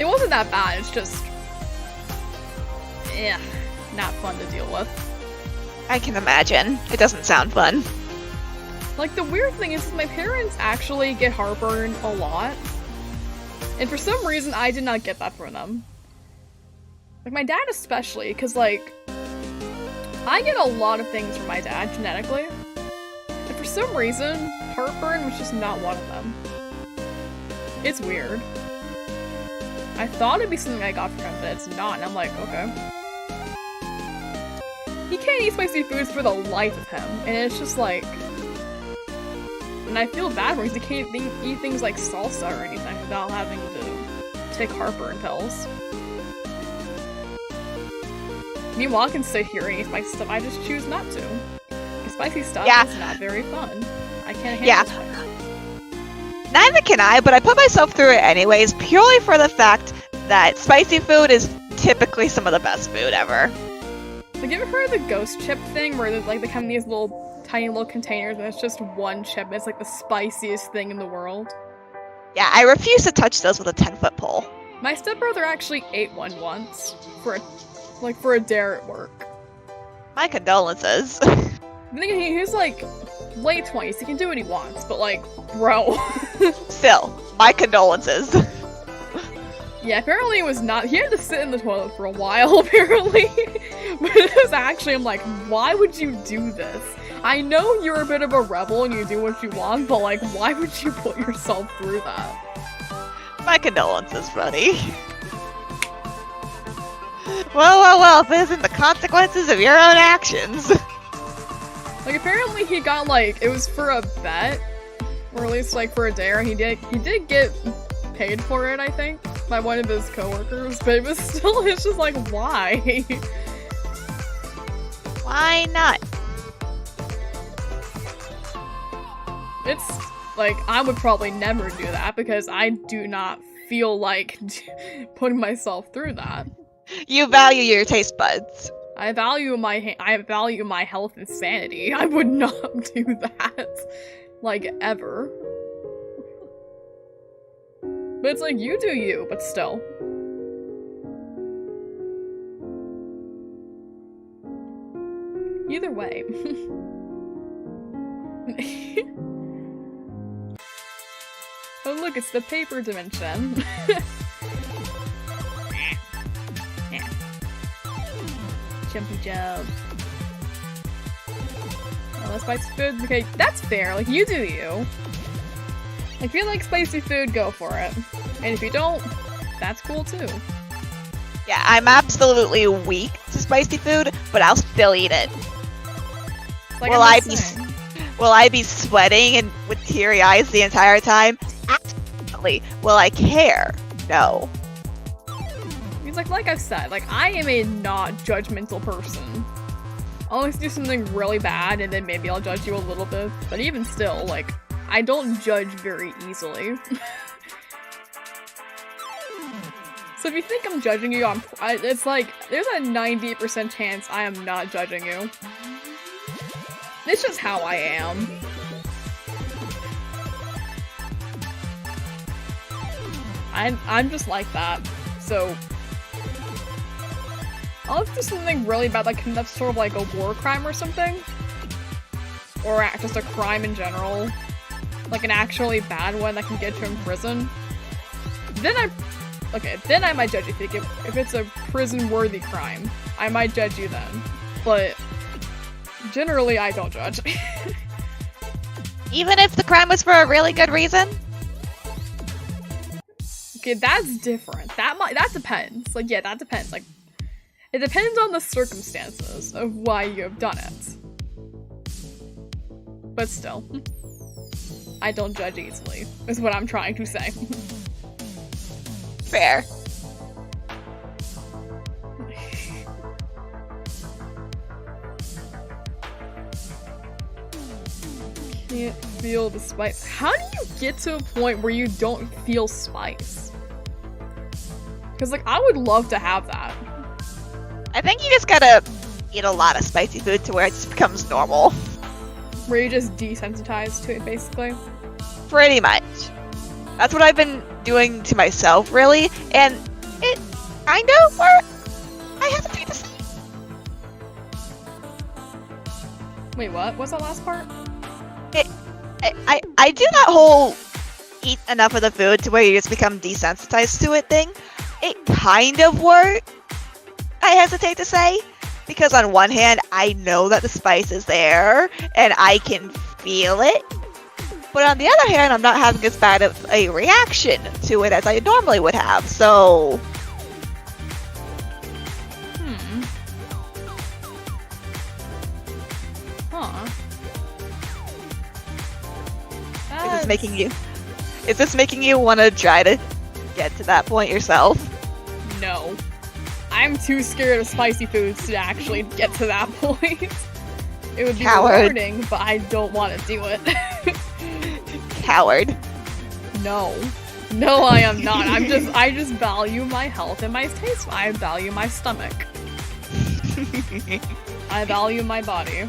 It wasn't that bad, it's just... yeah, not fun to deal with. I can imagine. It doesn't sound fun. Like, the weird thing is my parents actually get heartburn a lot. And for some reason, I did not get that from them. Like, my dad especially, because, like, I get a lot of things from my dad genetically. And for some reason, heartburn was just not one of them. It's weird. I thought it'd be something I got from him, but it's not, and I'm like, okay. He can't eat spicy foods for the life of him, and it's just like... And I feel bad for him because he can't eat things like salsa or anything without having to take heartburn pills. Meanwhile, I can sit here and eat spicy stuff, I just choose not to. Because spicy stuff is not very fun. I can't handle spice. Neither can I, but I put myself through it anyways, purely for the fact that spicy food is typically some of the best food ever. Have you ever heard of the ghost chip thing, where they come in these tiny little containers and it's just one chip and it's like the spiciest thing in the world? Yeah, I refuse to touch those with a 10-foot pole. My stepbrother actually ate one once for a dare at work. My condolences. He was like late 20s, he can do what he wants, but like, bro. Still, my condolences. Yeah, apparently it was not- he had to sit in the toilet for a while, apparently. But it was actually, I'm like, why would you do this? I know you're a bit of a rebel and you do what you want, but like, why would you put yourself through that? My condolences, buddy. Well, this isn't the consequences of your own actions. Like, apparently he got, like, it was for a bet, or at least, like, for a dare, and he did get paid for it, I think, by one of his coworkers, but it was still, it's just like, why? Why not? It's, like, I would probably never do that, because I do not feel like putting myself through that. You value your taste buds. I value my health and sanity. I would not do that, like, ever. But it's like, you do you, but still. Either way. Oh look, it's the paper dimension. Jumpy jump. Oh, that's spicy food? Okay, that's fair. Like, you do you. Like, if you like spicy food, go for it. And if you don't, that's cool too. Yeah, I'm absolutely weak to spicy food, but I'll still eat it. Like, Will I'm I just be saying. will I be sweating and with teary eyes the entire time? Absolutely. Will I care? No. He's like I've said, like, I am a not judgmental person. I'll always do something really bad and then maybe I'll judge you a little bit. But even still, like, I don't judge very easily. So if you think I'm judging you, it's like, there's a 98% chance I am not judging you. It's just how I am. I'm just like that. So I'll do something really bad, like that's sort of like a war crime or something. Or just a crime in general. Like an actually bad one that can get you in prison. Then I might judge you if it's a prison-worthy crime. I might judge you then. But generally, I don't judge. Even if the crime was for a really good reason? Okay, that's different. That depends. Like, yeah, that depends. Like, it depends on the circumstances of why you have done it. But still, I don't judge easily, is what I'm trying to say. Fair. Can't feel the spice. How do you get to a point where you don't feel spice? Because, like, I would love to have that. I think you just gotta eat a lot of spicy food to where it just becomes normal. Where you're just desensitized to it, basically. Pretty much. That's what I've been doing to myself, really, and it kind of worked. I hesitate to say. Wait, what? What's that last part? I do that whole eat enough of the food to where you just become desensitized to it thing. It kind of worked, I hesitate to say, because on one hand, I know that the spice is there, and I can feel it. But on the other hand, I'm not having as bad of a reaction to it as I normally would have, so... Huh. Is this making you want to try to get to that point yourself? No. I'm too scared of spicy foods to actually get to that point. It would be rewarding, but I don't want to do it. Coward. No. No, I am not. I just value my health and my taste. I value my stomach. I value my body.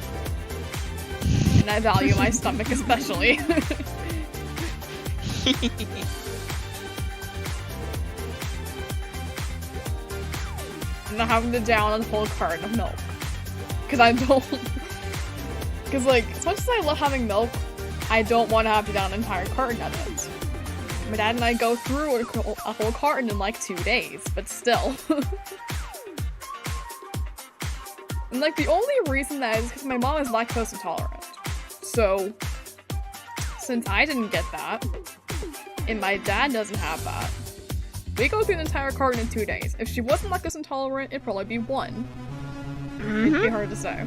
And I value my stomach especially. I'm not having to down a whole carton of milk. Because I don't... Because, like, as much as I love having milk, I don't want to have to down an entire carton of it. My dad and I go through a whole carton in, like, 2 days, but still. And, like, the only reason that is because my mom is lactose intolerant. So, since I didn't get that, and my dad doesn't have that, we go through the entire carton in 2 days. If she wasn't lactose intolerant, it'd probably be 1. It'd be hard to say.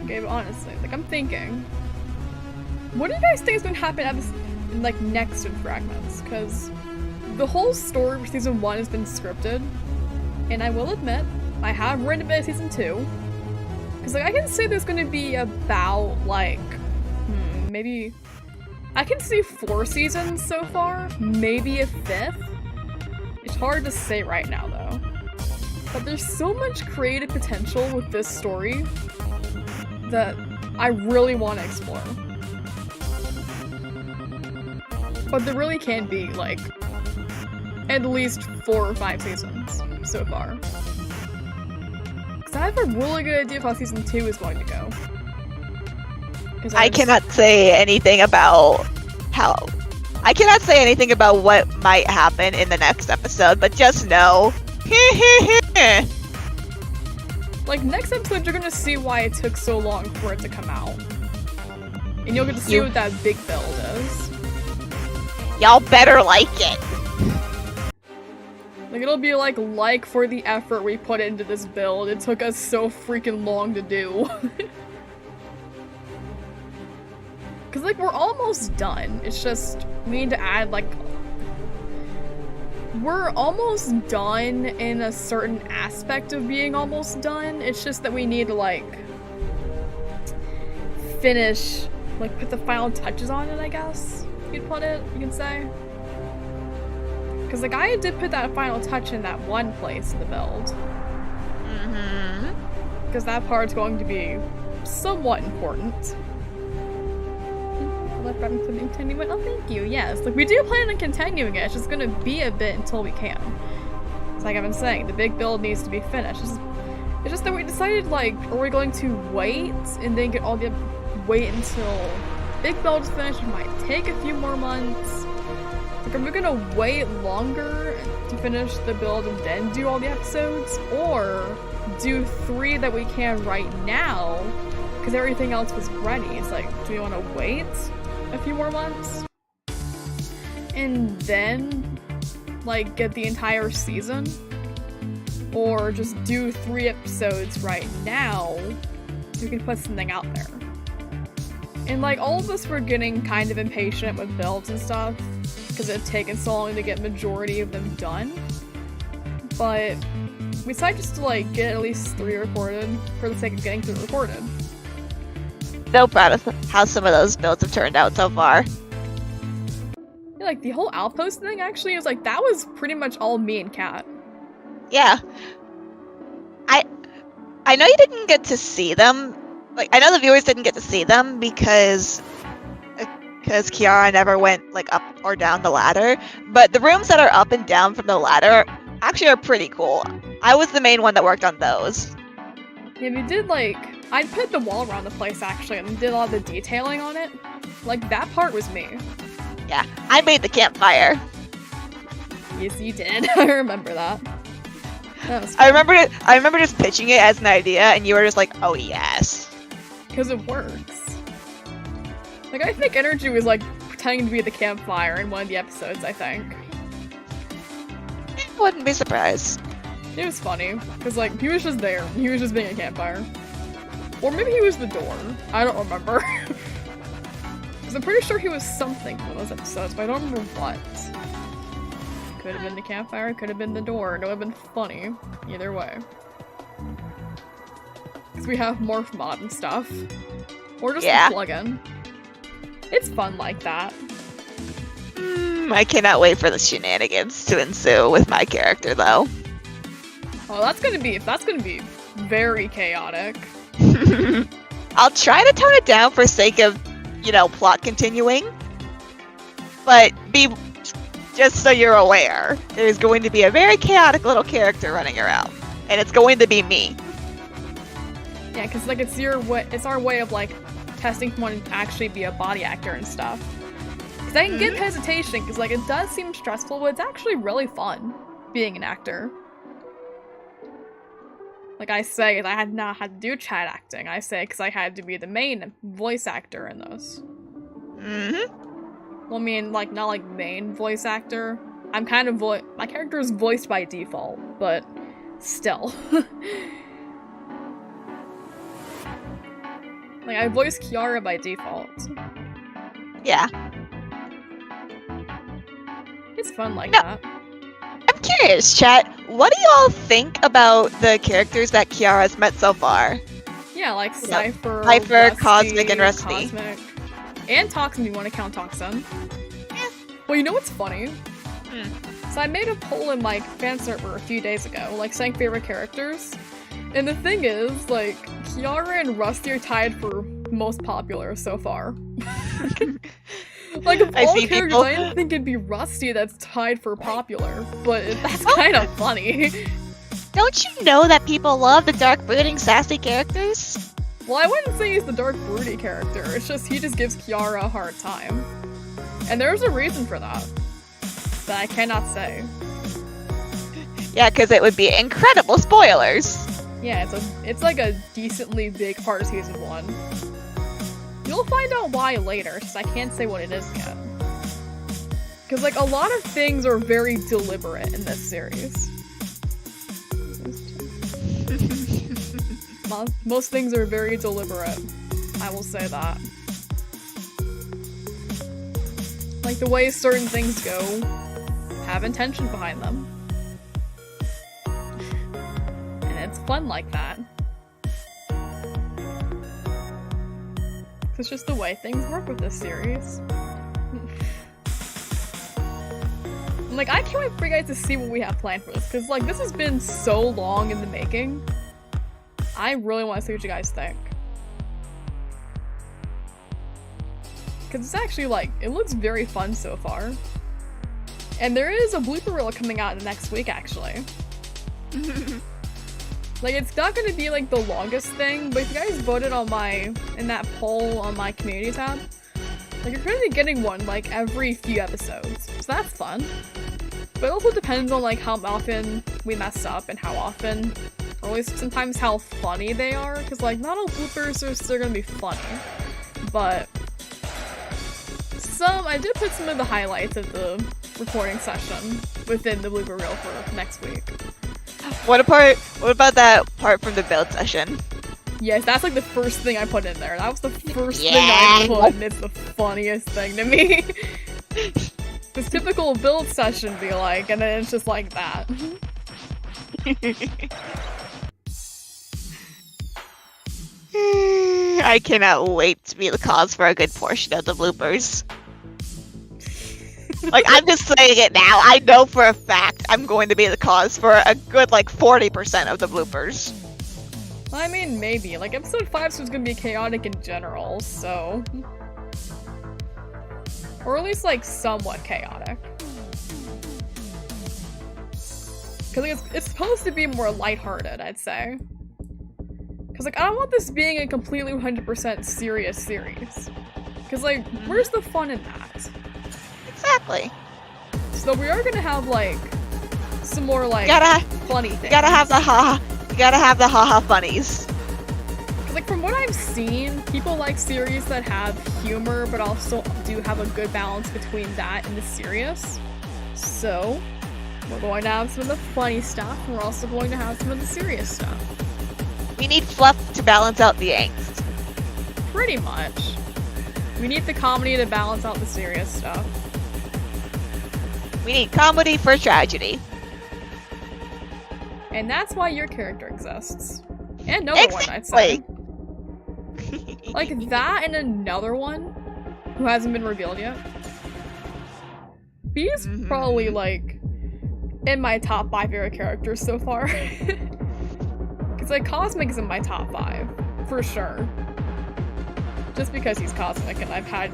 Okay, but honestly, like, I'm thinking, what do you guys think is going to happen in, like, next in Fragments? Because the whole story for Season 1 has been scripted, and I will admit, I have written a bit of Season 2. Because, like, I can say there's going to be about, like, maybe... I can see 4 seasons so far, maybe a 5th. It's hard to say right now, though. But there's so much creative potential with this story that I really want to explore. But there really can be, like, at least 4 or 5 seasons so far. Because I have a really good idea of how Season 2 is going to go. I cannot say anything about I cannot say anything about what might happen in the next episode, but just know. Like, next episode, you're gonna see why it took so long for it to come out. And you'll get to see what that big build is. Y'all better like it. Like, it'll be like for the effort we put into this build. It took us so freaking long to do. Cause, like, we're almost done. It's just, we need to add, like... We're almost done in a certain aspect of being almost done. It's just that we need to, like... finish... Like, put the final touches on it, I guess? You'd put it, you can say. Because the guy did put that final touch in that one place in the build. Mm-hmm. Because that part's going to be somewhat important. Let Bradman continue it? Oh, thank you. Yes, like we do plan on continuing it. It's just gonna be a bit until we can. It's like I've been saying, the big build needs to be finished. It's just that we decided, like, are we going to wait and then get all the wait until big build's finished? It might take a few more months. Like, are we gonna wait longer to finish the build and then do all the episodes? Or do 3 that we can right now, because everything else was ready? It's like, do we want to wait a few more months? And then, like, get the entire season? Or just do 3 episodes right now so we can put something out there? And, like, all of us were getting kind of impatient with builds and stuff, because it had taken so long to get majority of them done. But we decided just to, like, get at least 3 recorded for the sake of getting 3 recorded. So proud of how some of those builds have turned out so far. Yeah, like, the whole outpost thing actually was like, that was pretty much all me and Kat. Yeah. I know you didn't get to see them. Like, I know the viewers didn't get to see them because Kiara never went, like, up or down the ladder. But the rooms that are up and down from the ladder actually are pretty cool. I was the main one that worked on those. Yeah, we did, like, I put the wall around the place, actually, and did all the detailing on it. Like, that part was me. Yeah, I made the campfire. Yes, you did. I remember that. That was I remember just pitching it as an idea, and you were just like, oh yes. Because it works. Like, I think Energy was, like, pretending to be the campfire in one of the episodes, I think. I wouldn't be surprised. It was funny, because, like, he was just there. He was just being a campfire. Or maybe he was the door. I don't remember. Because I'm pretty sure he was something for those episodes, but I don't remember what. Could have been the campfire, could have been the door. It would have been funny. Either way. Because we have morph mod and stuff. Or just a plugin. It's fun like that. I cannot wait for the shenanigans to ensue with my character, though. Oh, that's gonna be very chaotic. I'll try to tone it down for sake of, you know, plot continuing. But just so you're aware, there's going to be a very chaotic little character running around. And it's going to be me. Yeah, because, like, it's our way of, like, testing someone to actually be a body actor and stuff. Because I can get hesitation, because, like, it does seem stressful, but it's actually really fun being an actor. Like I say, I had not had to do chat acting. I say because I had to be the main voice actor in those. Mm-hmm. Well, I mean, like, not like main voice actor. I'm kind of my character is voiced by default, but still. Like, I voice Kiara by default. Yeah. It's fun like that. I'm curious, chat. What do y'all think about the characters that Kiara's met so far? Yeah, like Cypher, Rusty, Cosmic, and Rusty. Cosmic. And Toxin, you want to count Toxin. Yeah. Well, you know what's funny? So I made a poll in, like, fan server a few days ago, like, saying favorite characters. And the thing is, like, Kiara and Rusty are tied for most popular so far. Like, of all characters, I didn't think it'd be Rusty that's tied for popular, but that's kind of funny. Don't you know that people love the dark, brooding, sassy characters? Well, I wouldn't say he's the dark, broody character. It's just he just gives Kiara a hard time. And there's a reason for that. That I cannot say. Yeah, because it would be incredible spoilers. Yeah, it's like a decently big part of season 1. You'll find out why later, since I can't say what it is yet. Because, like, a lot of things are very deliberate in this series. Most things are very deliberate. I will say that. Like, the way certain things go have intention behind them. And it's fun like that. It's just the way things work with this series. Like, I can't wait for you guys to see what we have planned for this, because, like, this has been so long in the making. I really want to see what you guys think. Because it's actually, like, it looks very fun so far. And there is a blooper reel coming out next week, actually. Like, it's not going to be, like, the longest thing, but if you guys voted on in that poll on my community tab, like, you're going to be getting one, like, every few episodes. So that's fun. But it also depends on, like, how often we mess up and how often, or at least sometimes how funny they are, because, like, not all bloopers are still going to be funny. But I did put some of the highlights of the recording session within the blooper reel for next week. What about that part from the build session? Yes, that's like the first thing I put in there. That was the first thing I put, and it's the funniest thing to me. This typical build session be like, and then it's just like that. I cannot wait to be the cause for a good portion of the bloopers. Like, I'm just saying it now. I know for a fact I'm going to be the cause for a good, like, 40% of the bloopers. I mean, maybe. Like, episode 5 was gonna be chaotic in general, so... Or at least, like, somewhat chaotic. Because, like, it's supposed to be more lighthearted, I'd say. Because, like, I don't want this being a completely 100% serious series. Because, like, where's the fun in that? Exactly. So we are gonna have, like, some more, like, funny things. You gotta have the haha funnies. Cause, like, from what I've seen, people like series that have humor, but also do have a good balance between that and the serious. So, we're going to have some of the funny stuff, and we're also going to have some of the serious stuff. We need fluff to balance out the angst. Pretty much. We need the comedy to balance out the serious stuff. We need comedy for tragedy. And that's why your character exists. And another one, I'd say. Like that and another one who hasn't been revealed yet. He's probably, like, in my top 5 favorite characters so far. Because, like, Cosmic is in my top 5. For sure. Just because he's Cosmic and I've had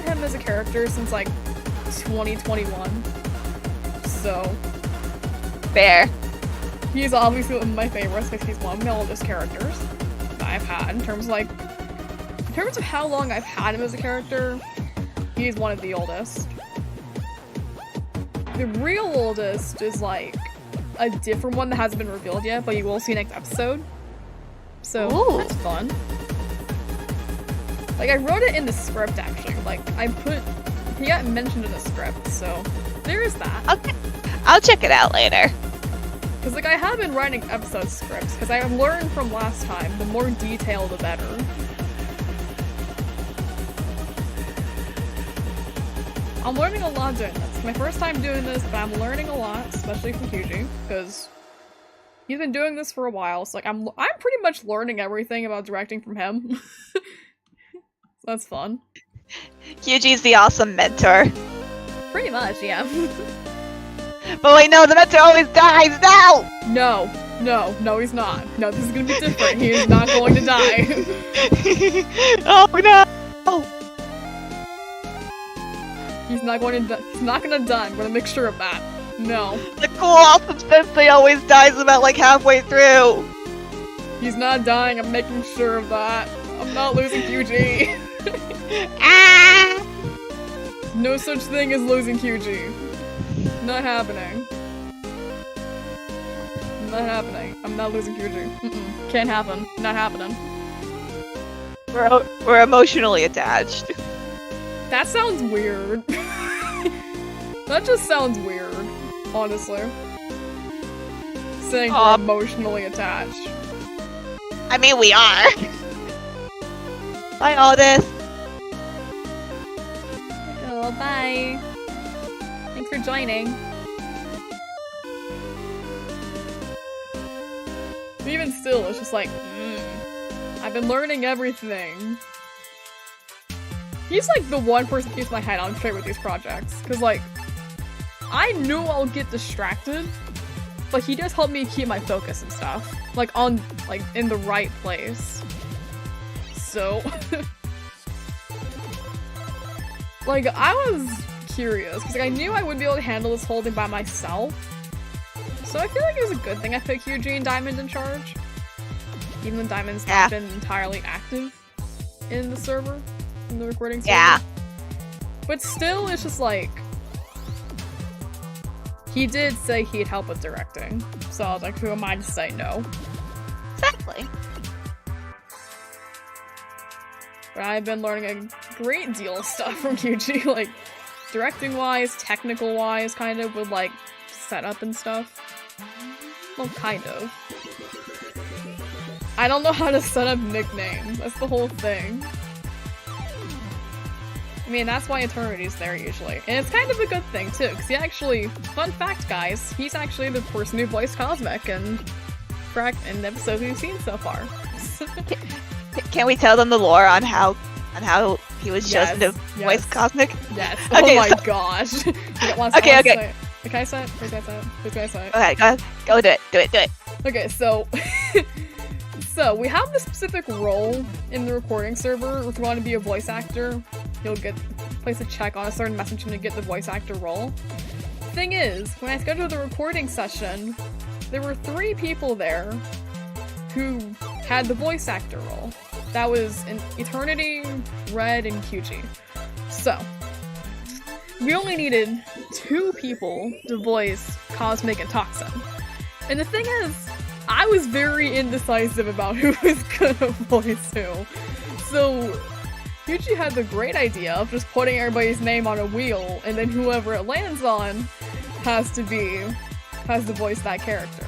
him as a character since, like, 2021. So fair. He's obviously one of my favorites because he's one of the oldest characters that I've had in terms of how long I've had him as a character. He's one of the oldest. The real oldest is, like, a different one that hasn't been revealed yet, but you will see next episode. So that's fun. Like, I wrote it in the script actually. Like, he got mentioned in the script, so there is that. Okay. I'll check it out later. Because, like, I have been writing episode scripts, because I learned from last time, the more detail, the better. I'm learning a lot doing this. It's my first time doing this, but I'm learning a lot, especially from QG, because he's been doing this for a while, so, like, I'm pretty much learning everything about directing from him. So that's fun. QG's the awesome mentor. Pretty much, yeah. But wait, no, the mentor always dies! No! No, he's not. No, this is gonna be different. He is not going to die. Oh no! He's not gonna die. I'm gonna make sure of that. No. The cool, awesome sensei always dies about, like, halfway through. He's not dying. I'm making sure of that. I'm not losing QG. Ah! No such thing as losing QG. Not happening. Not happening. I'm not losing QG. Can't happen. Not happening. We're emotionally attached. That sounds weird. That just sounds weird, honestly. Saying Aw. we're emotionally attached. I mean, we are. Bye, Aldous. Oh, bye. Thanks for joining. Even still, it's just like, I've been learning everything. He's like the one person who keeps my head on straight with these projects. Cause like, I know I'll get distracted, but he does help me keep my focus and stuff. Like in the right place. So, like I was curious, cause like, I knew I wouldn't be able to handle this whole thing by myself. So I feel like it was a good thing I picked Eugene and Diamond in charge. Even though Diamond's not been entirely active in the server, in the recording server. Yeah. But still, it's just like, he did say he'd help with directing. So I was like, who am I to say no? Exactly. But I've been learning a great deal of stuff from Yuji, like, directing-wise, technical-wise, kind of, with, like, setup and stuff. Well, kind of. I don't know how to set up nicknames, that's the whole thing. I mean, that's why Eternity's there, usually. And it's kind of a good thing, too, because he actually, fun fact, guys, he's actually the person who voiced Cosmic in the episodes we've seen so far. Can we tell them the lore on how he was chosen to voice Cosmic? Yes. Okay, Oh my so gosh. Okay. Can I say it? Who's gonna say it? Who's gonna say it? Okay, go do it. Okay, so so we have the specific role in the recording server. If you want to be a voice actor, you'll place a check on a certain message to get the voice actor role. Thing is, when I scheduled the recording session, there were 3 people there who had the voice actor role. That was in Eternity, Red, and QG. So, we only needed 2 people to voice Cosmic and Toxin. And the thing is, I was very indecisive about who was gonna voice who. So, Yuji had the great idea of just putting everybody's name on a wheel, and then whoever it lands on has to voice that character.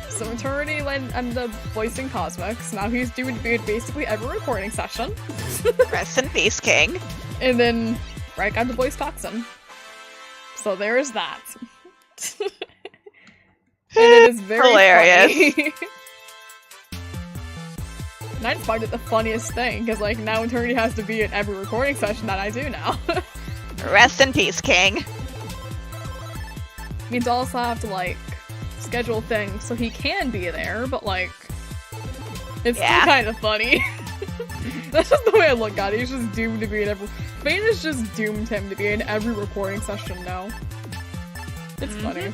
So Eternity ended up voicing Cosmic, so now he's due to be in basically every recording session. Rest in peace, King. And then Red got to voice Toxin. So there's that. And it is very hilarious. funny. And I just find it the funniest thing, because like now Eternity has to be in every recording session that I do now. Rest in peace, King. Means I also have to like schedule things so he can be there, but like it's still kind of funny. That's just the way I look at it. He's just doomed to be in every. Fate has just doomed him to be in every recording session now. It's funny.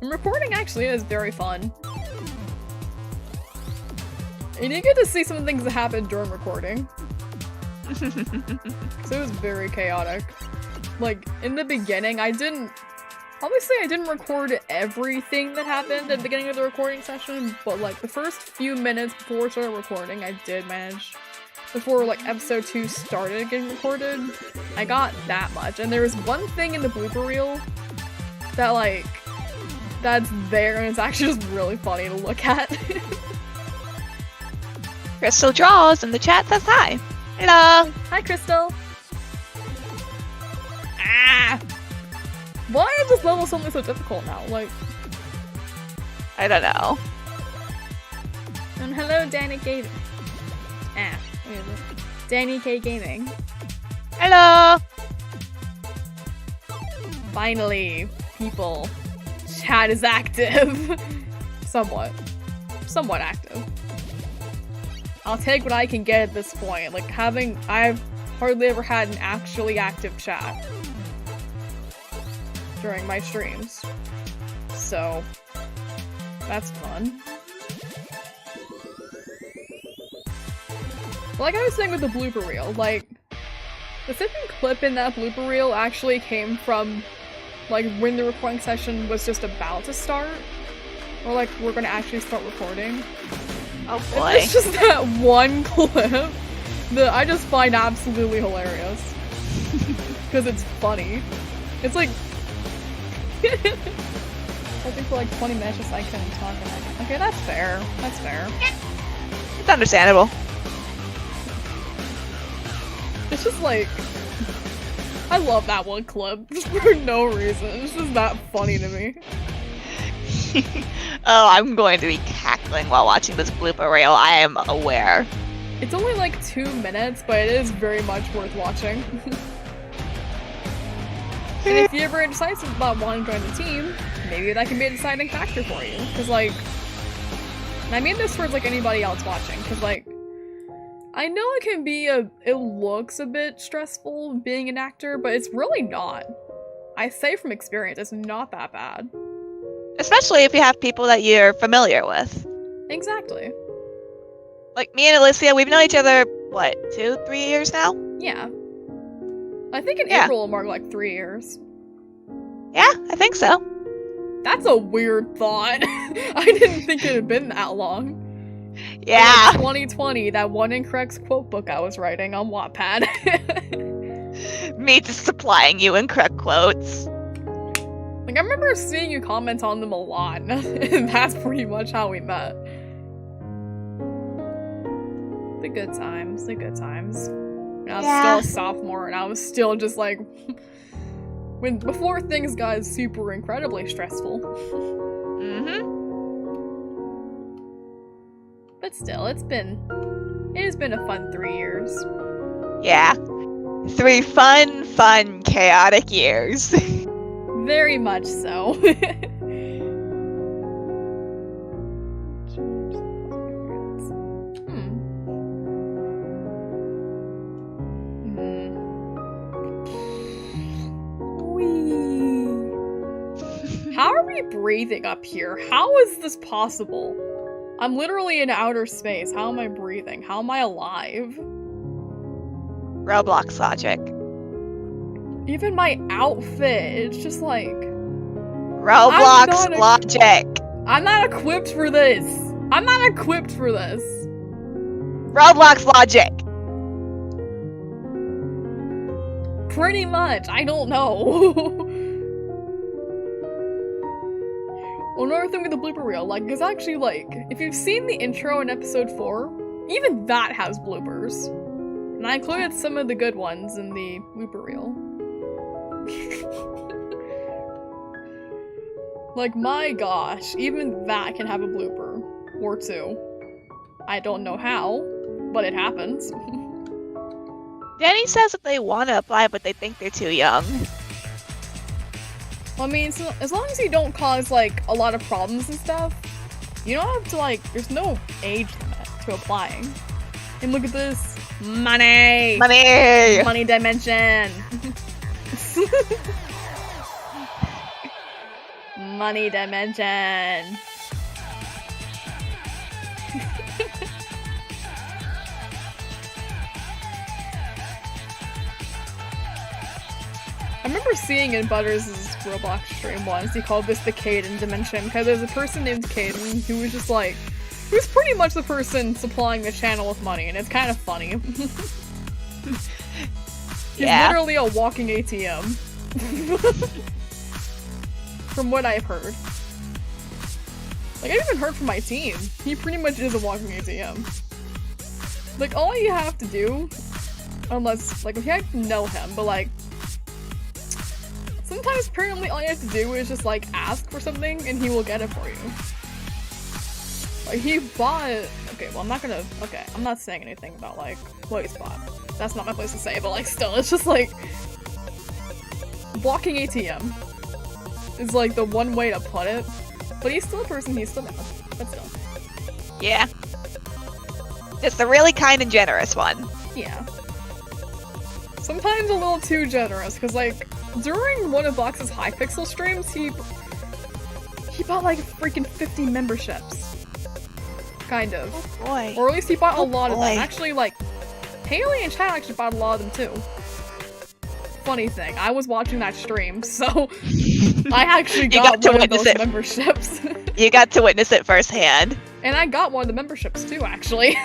And recording actually is very fun. And you get to see some things that happen during recording. So it was very chaotic. Like, in the beginning, I didn't record everything that happened at the beginning of the recording session, but like the first few minutes before we started recording, I did manage, before like episode 2 started getting recorded, I got that much. And there was one thing in the blooper reel that like, that's there and it's actually just really funny to look at. Crystal Draws in the chat says hi. Hello! Hi, Crystal! Ah! Why is this level suddenly so difficult now? Like, I don't know. and hello, Danny Gaming. Ah, wait a minute. Danny K Gaming. Hello! Finally, people. Chat is active. Somewhat active. I'll take what I can get at this point. Like, I've hardly ever had an actually active chat during my streams. So, that's fun. Like I was saying with the blooper reel, like, the second clip in that blooper reel actually came from, like, when the recording session was just about to start. Or, like, we're gonna actually start recording. Oh boy. It's just that one clip that I just find absolutely hilarious. Because it's funny. It's like... I think for like 20 minutes just I couldn't talk and okay, that's fair. That's fair. It's understandable. It's just like... I love that one clip, just for no reason. It's just that funny to me. Oh, I'm going to be cackling while watching this blooper reel, I am aware. It's only like 2 minutes, but it is very much worth watching. And if you ever decide about wanting to join the team, maybe that can be a deciding factor for you. Because, like, and I mean this towards, like, anybody else watching. Because, like, I know it can be it looks a bit stressful being an actor, but it's really not. I say from experience, it's not that bad. Especially if you have people that you're familiar with. Exactly. Like, me and Alicia, we've known each other, what, 2-3 years now? Yeah. I think in April it'll mark like 3 years. Yeah, I think so. That's a weird thought. I didn't think it had been that long. Yeah. Like 2020, that one incorrect quote book I was writing on Wattpad. Me just supplying you incorrect quotes. Like, I remember seeing you comment on them a lot, and that's pretty much how we met. The good times, the good times. And I was still a sophomore, and I was still just like... before things got super incredibly stressful. Mm-hmm. But still, it has been a fun 3 years. Yeah. 3 fun, chaotic years. Very much so. How are we breathing up here? How is this possible? I'm literally in outer space. How am I breathing? How am I alive? Roblox logic. Even my outfit, it's just like... Roblox logic. I'm not equipped for this. I'm not equipped for this. Roblox logic. Pretty much. I don't know. Well, another thing with the blooper reel, like, is actually, like, if you've seen the intro in episode 4, even that has bloopers. And I included some of the good ones in the blooper reel. Like, my gosh, even that can have a blooper. Or 2. I don't know how, but it happens. Danny says that they want to apply, but they think they're too young. Well, I mean, so, as long as you don't cause, like, a lot of problems and stuff, you don't have to, like, there's no age limit to applying. And look at this. Money! Money! Money dimension! Money dimension! I remember seeing in Butters' Roblox stream once, he called this the Caden dimension, because there's a person named Caden who was just like, who's pretty much the person supplying the channel with money, and it's kind of funny. He's literally a walking ATM. From what I've heard. Like, I even heard from my team. He pretty much is a walking ATM. Like, all you have to do, unless, like, if you have to know him, but like, sometimes apparently all you have to do is just like ask for something and he will get it for you. Like he bought, okay, well I'm not saying anything about like what he's bought. That's not my place to say, but like still, it's just like walking ATM is like the one way to put it. But he's still a person, he's still mad, but still. Yeah. It's the really kind and generous one. Yeah. Sometimes a little too generous, because like, during one of Box's Hypixel streams, he bought like freaking 50 memberships. Kind of. Oh boy. Or at least he bought a lot of them. Actually, like, Haley and Chad actually bought a lot of them too. Funny thing, I was watching that stream, so I actually got one of those memberships. You got to witness it firsthand. And I got one of the memberships too, actually.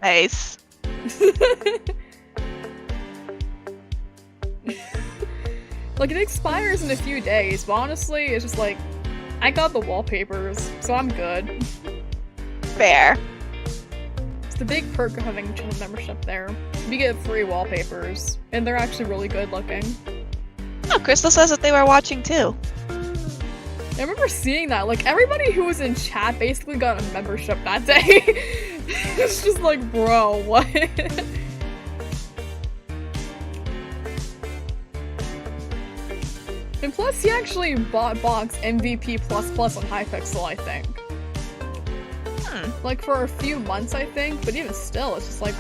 Nice. Like, it expires in a few days, but honestly, it's just like, I got the wallpapers, so I'm good. Fair. It's the big perk of having a channel membership there. You get free wallpapers, and they're actually really good looking. Oh, Crystal says that they were watching too. I remember seeing that. Like, everybody who was in chat basically got a membership that day. It's just like, bro, what? And plus, he actually bought box MVP++ on Hypixel, I think. Like, for a few months, I think, but even still, it's just like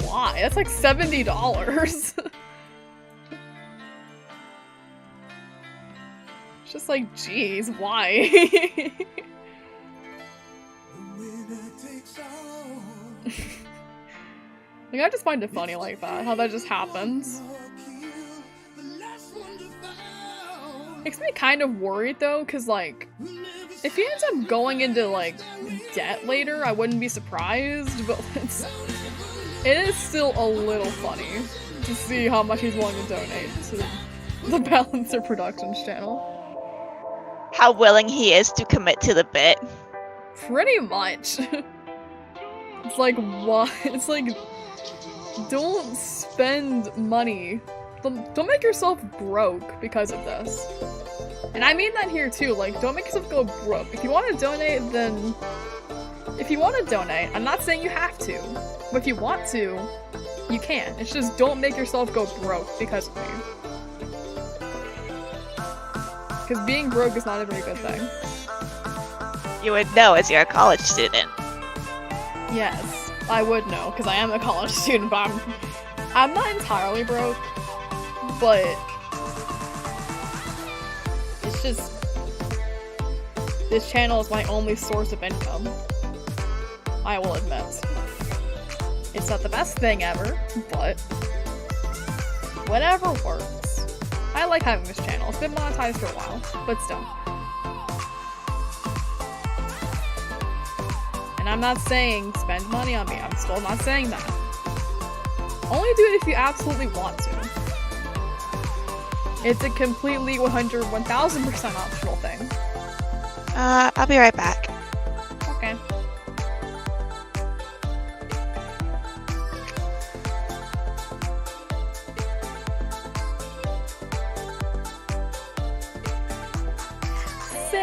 why? That's like $70. It's just like, geez, why? Like, I just find it funny like that, how that just happens. Makes me kind of worried though, cause like, if he ends up going into like debt later, I wouldn't be surprised, but it is still a little funny to see how much he's willing to donate to the Balancer Productions channel. How willing he is to commit to the bit. Pretty much. It's like, what? It's like, don't spend money. Don't make yourself broke because of this. And I mean that here too, like, don't make yourself go broke. If you want to donate, then... If you want to donate, I'm not saying you have to, but if you want to, you can. It's just don't make yourself go broke because of me. Because being broke is not a very good thing. You would know as you're a college student. Yes, I would know, because I am a college student, but I'm not entirely broke. But it's just, this channel is my only source of income. I will admit. It's not the best thing ever, but whatever works. I like having this channel. It's been monetized for a while, but still. And I'm not saying spend money on me. I'm still not saying that. Only do it if you absolutely want to. It's a completely 1000% optional thing. I'll be right back. Okay. So,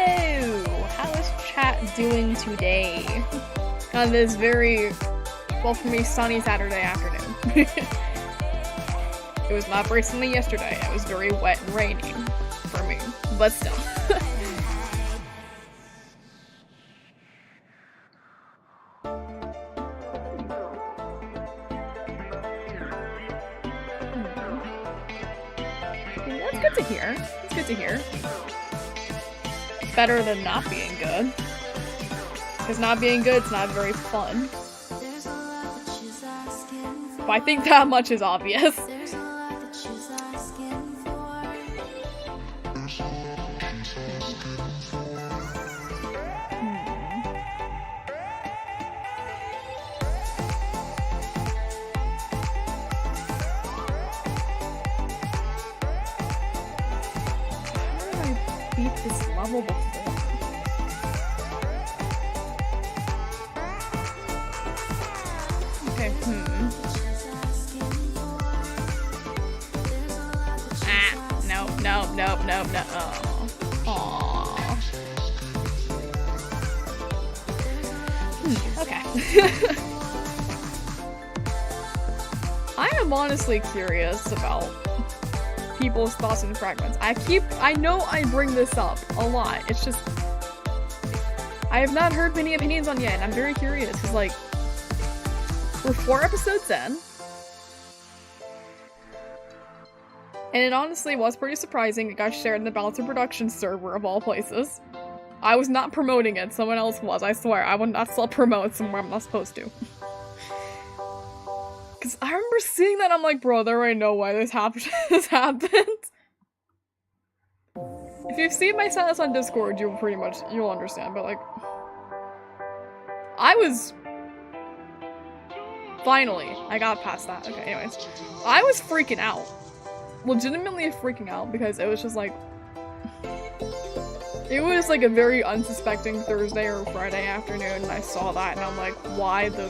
how is chat doing today? On this very, well for me, sunny Saturday afternoon. It was not very sunny yesterday. It was very wet and rainy for me, but still. That's good to hear. That's good to hear. Better than not being good. Because not being good is not very fun. But I think that much is obvious. This level before. Okay, no. Aww. Okay. I am honestly curious about people's thoughts and fragments. I know I bring this up a lot. It's just, I have not heard many opinions on it yet, and I'm very curious, because, like, we're 4 episodes in, and it honestly was pretty surprising it got shared in the Balancer Productions server, of all places. I was not promoting it, someone else was, I swear. I would not self-promote somewhere I'm not supposed to. Because I remember seeing that, I'm like, bro, there ain't no way this happened. If you've seen my status on Discord, you'll understand, but like, I was Finally, I got past that. Okay, anyways. I was freaking out. Legitimately freaking out because it was just like... It was like a very unsuspecting Thursday or Friday afternoon, and I saw that, and I'm like, why the... I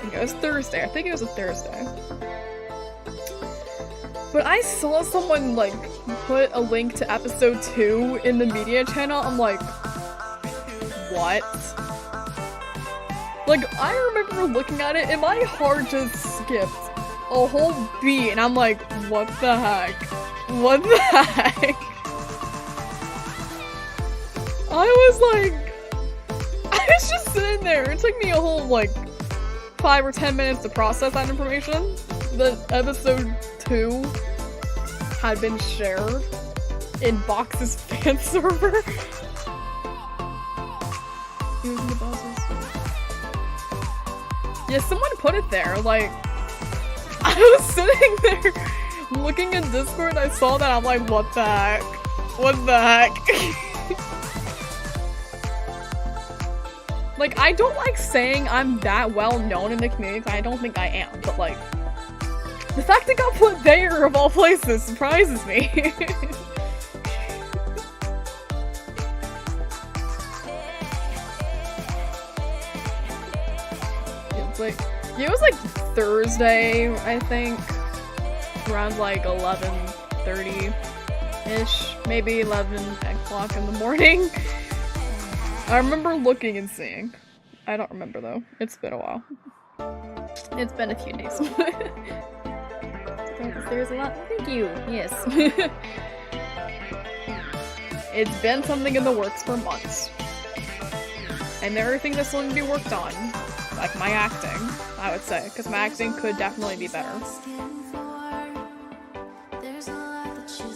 think it was Thursday. I think it was a Thursday. But I saw someone, like, put a link to episode 2 in the media channel. I'm like, what? Like, I remember looking at it, and my heart just skipped a whole beat, and I'm like, what the heck? What the heck? I was like, I was just sitting there. It took me a whole, like, 5 or 10 minutes to process that information. That episode 2 had been shared in Box's fan server. Using the buzzes. Yeah, someone put it there. Like, I was sitting there looking at Discord and I saw that. I'm like, what the heck? What the heck? Like, I don't like saying I'm that well known in the community, because I don't think I am, but like, the fact it got put there of all places surprises me. It was like Thursday, I think, around like 11:30-ish, maybe 11 o'clock in the morning. I remember looking and seeing. I don't remember though. It's been a while. It's been a few days. There's a lot. Thank you. Yes. It's been something in the works for months. And there are things that still need to be worked on. Like my acting, I would say. Because my acting could definitely be better.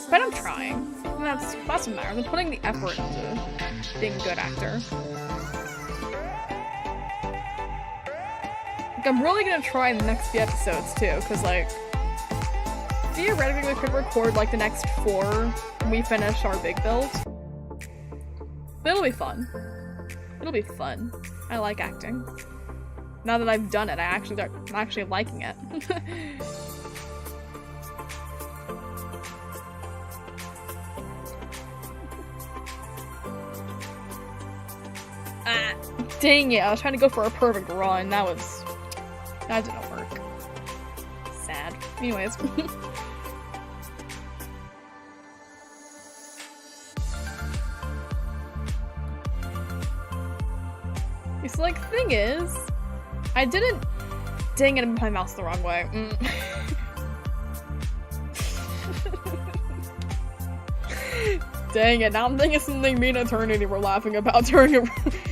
But I'm trying. And that's what matters. I'm putting the effort into being a good actor. Like, I'm really gonna try in the next few episodes too, because like, theoretically we could record like the next 4 when we finish our big build. But it'll be fun. It'll be fun. I like acting. Now that I've done it, I'm actually liking it. Ah, dang it, I was trying to go for a perfect run. That didn't work. Sad. Anyways. It's like, thing is, I didn't... Dang it, I moved my mouse the wrong way. Dang it, now I'm thinking something me and Eternity were laughing about during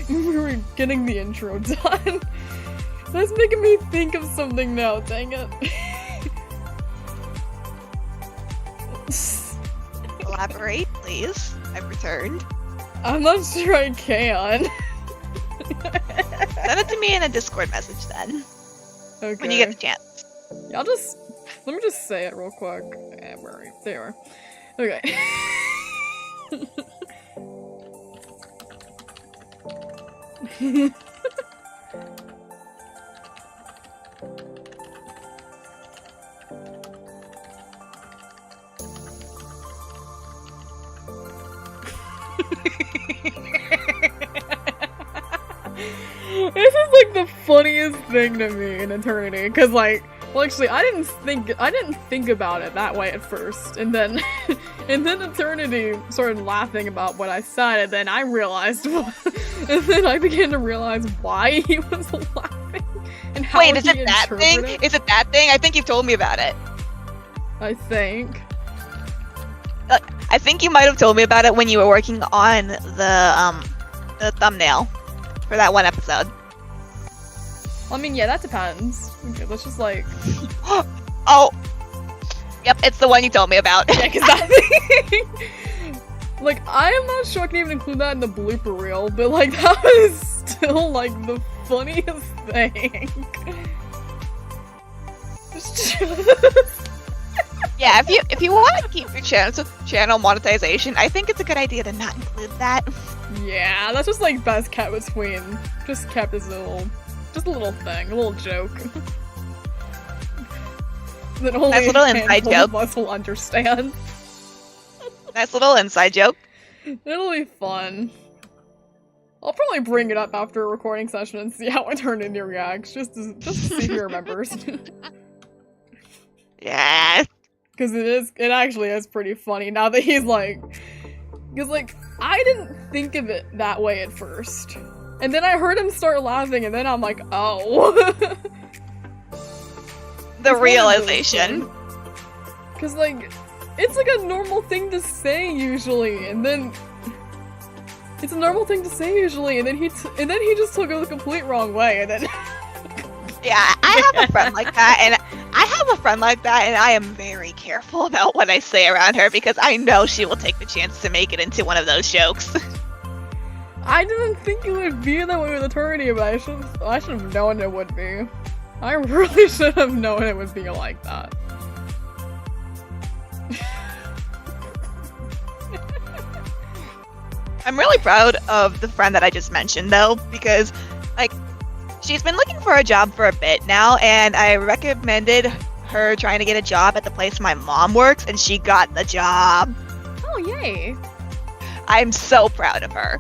we were getting the intro done. That's making me think of something now, dang it. Elaborate, please. I've returned. I'm not sure I can. Send it to me in a Discord message then. Okay. When you get the chance. Yeah, let me just say it real quick. Yeah, where are you? There you are. Okay. This is like the funniest thing to me in Eternity, because like, well actually I didn't think about it that way at first, and then Eternity started laughing about what I said, and then I realized and then I began to realize why he was laughing and how Wait, is he it that thing? interpreted. Is it that thing? I think you've told me about it. I think. I think you might have told me about it when you were working on the thumbnail for that one episode. I mean, yeah, that depends. Okay, let's just like... Oh! Yep, it's the one you told me about. Yeah, because that thing... Like, I am not sure I can even include that in the blooper reel, but like, that was still like the funniest thing. Yeah, if you want to keep your channel monetization, I think it's a good idea to not include that. Yeah, that's just like best kept between. Just kept as a little thing, a little joke. that only Nice little a inside handful joke. of us will understand. Nice little inside joke. It'll be fun. I'll probably bring it up after a recording session and see how Eternity reacts, just to see if he remembers. Yeah. Because it actually is pretty funny now that he's like, because like, I didn't think of it that way at first. And then I heard him start laughing and then I'm like, oh. The realization. Because like, it's like a normal thing to say usually, and then it's a normal thing to say usually, and then he just took it the complete wrong way, and then Yeah, I have a friend like that, and I am very careful about what I say around her because I know she will take the chance to make it into one of those jokes. I didn't think it would be that way with Eternity, but I should have known it would be. I really should have known it would be like that. I'm really proud of the friend that I just mentioned, though, because, like, she's been looking for a job for a bit now, and I recommended her trying to get a job at the place my mom works, and she got the job. Oh, yay. I'm so proud of her.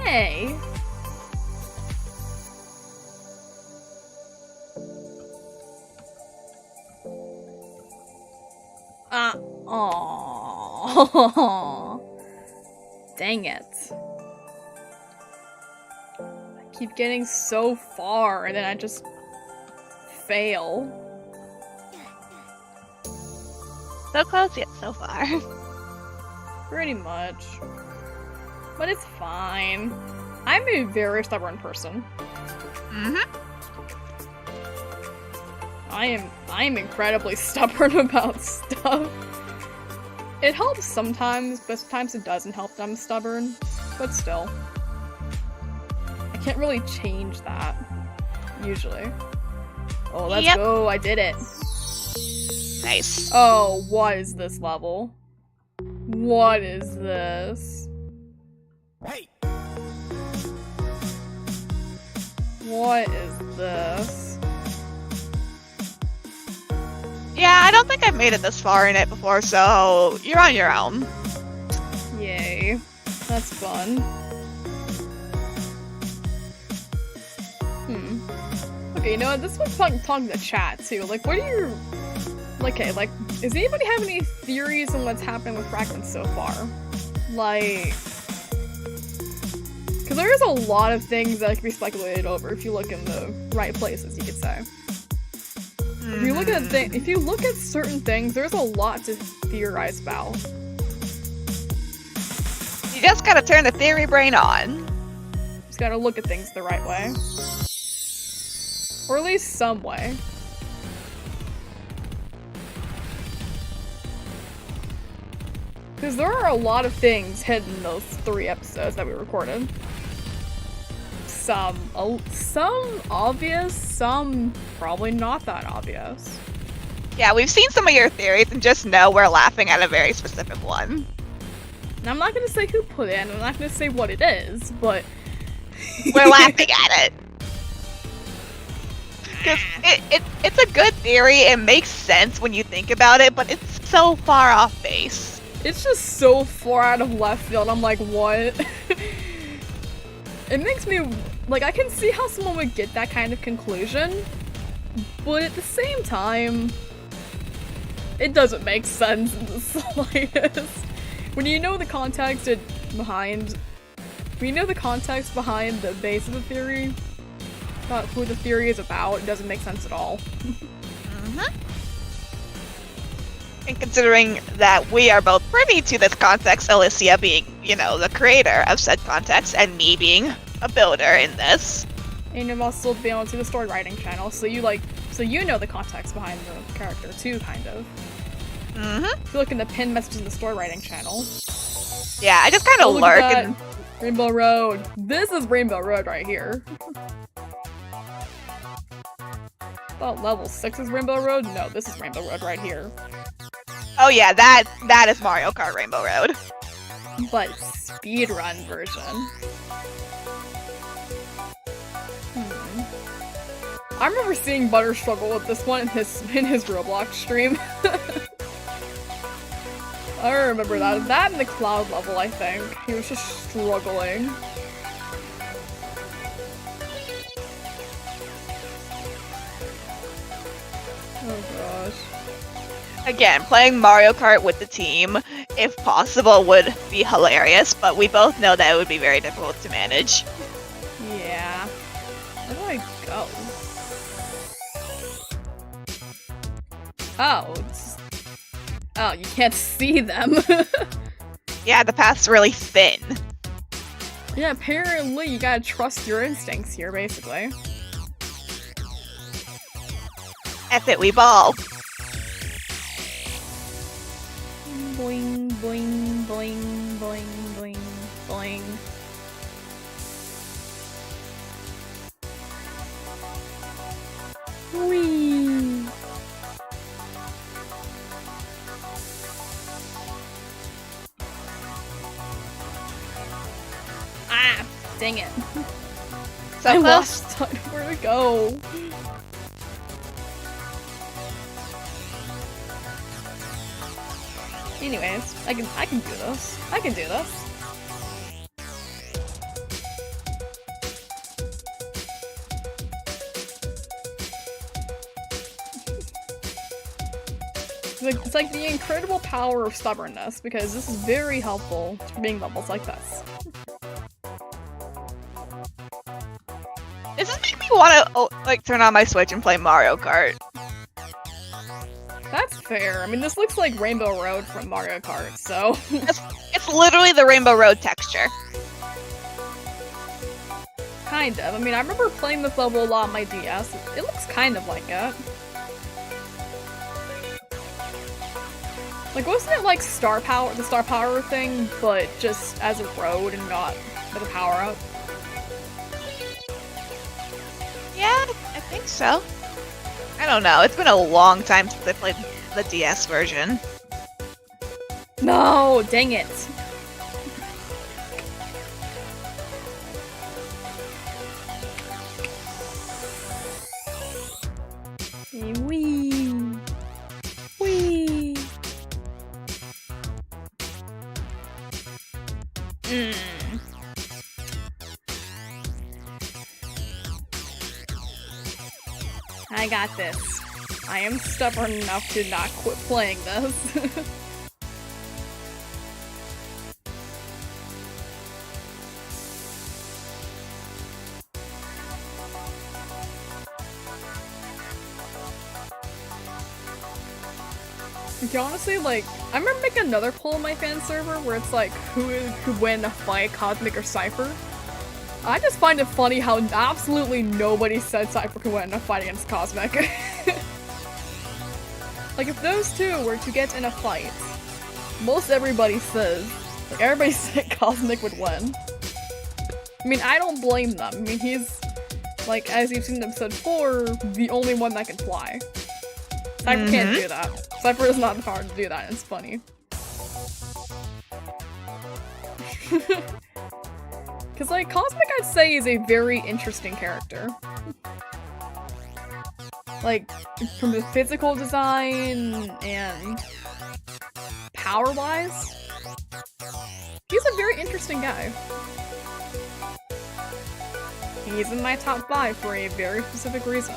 Yay. Aww. Dang it. I keep getting so far and then I just fail. So close yet so far. Pretty much. But it's fine. I'm a very stubborn person. Mm-hmm. I am incredibly stubborn about stuff. It helps sometimes, but sometimes it doesn't help that I'm stubborn. But still. I can't really change that. Usually. Oh, let's go. I did it. Nice. Oh, what is this level? What is this? Hey. What is this? Yeah, I don't think I've made it this far in it before, so you're on your own. Yay. That's fun. Okay, you know what? This one's talking to chat, too. Like, what are your... Like, okay, like, does anybody have any theories on what's happening with fragments so far? Like... Because there is a lot of things that can be speculated over if you look in the right places, you could say. If you look at certain things, there's a lot to theorize about. You just gotta turn the theory brain on. Just gotta look at things the right way. Or at least some way. Because there are a lot of things hidden in those 3 episodes that we recorded. Some obvious, some probably not that obvious. Yeah, we've seen some of your theories and just know we're laughing at a very specific one. And I'm not gonna say who put it in, I'm not gonna say what it is, but... We're laughing at it. Because it's a good theory, it makes sense when you think about it, but it's so far off base. It's just so far out of left field, I'm like, what? It makes me, like, I can see how someone would get that kind of conclusion, but at the same time, it doesn't make sense in the slightest. When you know the context behind the base of the theory, about who the theory is about, it doesn't make sense at all. And considering that we are both privy to this context, Alicia being, you know, the creator of said context, and me being a builder in this. And you've also been onto the story writing channel, so you know the context behind the character too, kind of. If you look in the pinned messages in the story writing channel. Yeah, I just kind of lurk and... Rainbow Road. This is Rainbow Road right here. I thought level 6 is Rainbow Road? No, this is Rainbow Road right here. Oh yeah, that is Mario Kart Rainbow Road. But speedrun version. I remember seeing Butter struggle with this one in his Roblox stream. I remember that. That and the cloud level, I think. He was just struggling. Oh gosh. Again, playing Mario Kart with the team, if possible, would be hilarious, but we both know that it would be very difficult to manage. Yeah. Where do I go? Oh, oh, you can't see them. Yeah, the path's really thin. Yeah, apparently you gotta trust your instincts here, basically. F it, we ball. Boing, boing, boing, boing, boing, boing. Whee! Ah! Dang it. So I close. lost where to go. Anyways, I can do this. I can do this. It's like the incredible power of stubbornness, because this is very helpful to being levels like this. This is making me want to like turn on my Switch and play Mario Kart. That's fair. I mean, this looks like Rainbow Road from Mario Kart, so... It's literally the Rainbow Road texture. Kind of. I mean, I remember playing this level a lot on my DS. It looks kind of like it. Like, wasn't it like Star Power, the Star Power thing, but just as a road and not with a power-up? Yeah, I think so. I don't know. It's been a long time since I played the DS version. No! Dang it! Wee! Wee! I got this. I am stubborn enough to not quit playing this. Like, honestly, like, I remember making another poll on my fan server where it's like, who could win a fight, Cosmic or Cypher? I just find it funny how absolutely nobody said Cypher could win a fight against Cosmic. Like, if those two were to get in a fight, most everybody says, like, everybody said Cosmic would win. I mean, I don't blame them. I mean, he's, like, as you've seen in episode 4, the only one that can fly. Cypher can't do that. Cypher is not hard to do that, it's funny. Because, like, Cosmic, I'd say, is a very interesting character. Like, from the physical design and power-wise, he's a very interesting guy. He's in my top 5 for a very specific reason.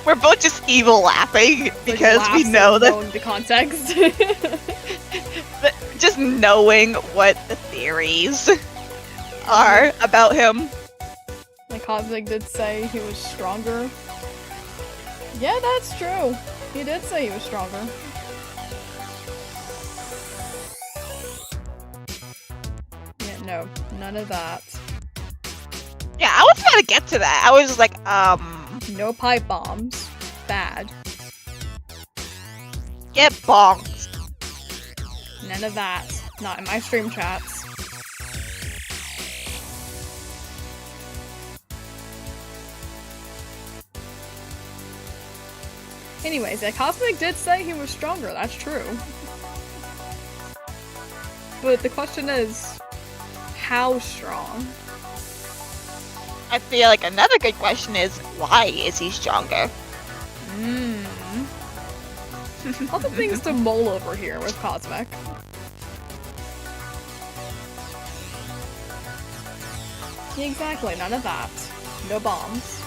We're both just evil laughing because like, we know that knowing the context. just knowing what the theories are about him. Like Cosmic did say he was stronger. Yeah, that's true. He did say he was stronger. Yeah, no, none of that. Yeah, I was about to get to that. I was just like, No pipe bombs. Bad. get bonked. None of that. Not in my stream chats. Anyways, yeah, Cosmic did say he was stronger, that's true. But the question is, how strong? I feel like another good question is, why is he stronger? Lots of things to mull over here with Cosmic. Exactly, none of that. No bombs.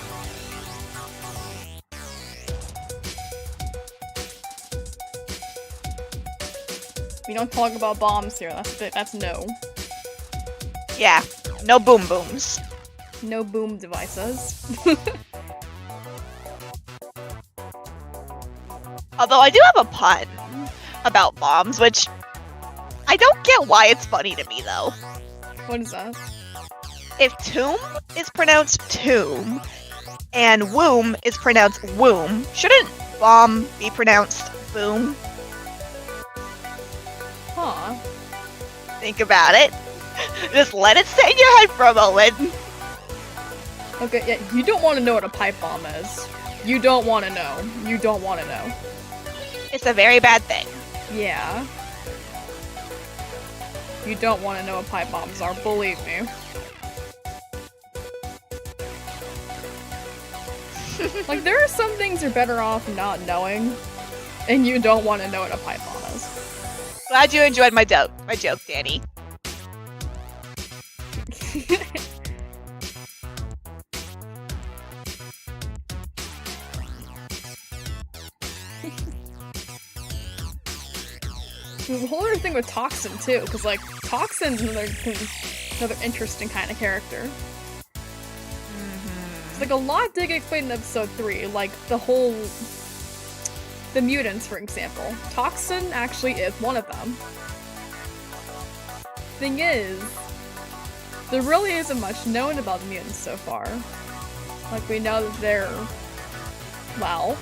We don't talk about bombs here, that's no. Yeah, no boom booms. No boom devices. Although I do have a pun about bombs, which I don't get why it's funny to me though. What is that? If tomb is pronounced tomb and womb is pronounced womb, shouldn't bomb be pronounced boom? Huh. Think about it. Just let it sit in your head for a moment. Okay, yeah, you don't want to know what a pipe bomb is. You don't want to know. You don't want to know. It's a very bad thing. Yeah. You don't want to know what pipe bombs are, believe me. Like, there are some things you're better off not knowing, and you don't want to know what a pipe bomb is. Glad you enjoyed my joke, Danny. There's a whole other thing with Toxin too, because like Toxin's another interesting kind of character. It's like a lot did get explained in episode 3, like the mutants, for example. Toxin actually is one of them. Thing is, there really isn't much known about the mutants so far. Like, we know that they're, well,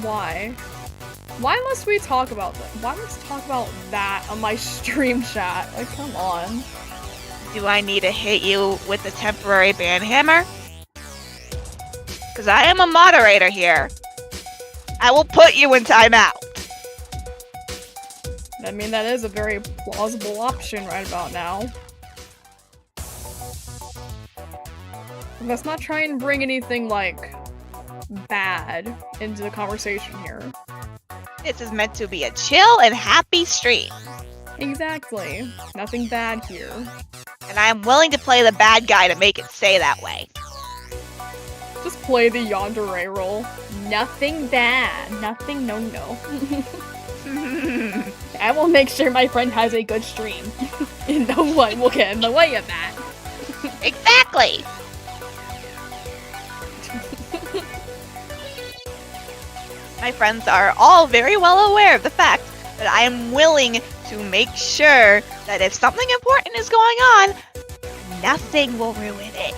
why? Why must we talk about that? Why must we talk about that on my stream chat? Like, come on. Do I need to hit you with the temporary ban hammer? Because I am a moderator here. I will put you in timeout. I mean, that is a very plausible option right about now. Let's not try and bring anything, like, bad into the conversation here. This is meant to be a chill and happy stream. Exactly. Nothing bad here. And I am willing to play the bad guy to make it say that way. Just play the yandere role. Nothing bad. Nothing no. I will make sure my friend has a good stream. And no one will get in the way of that. Exactly! My friends are all very well aware of the fact that I am willing to make sure that if something important is going on, nothing will ruin it.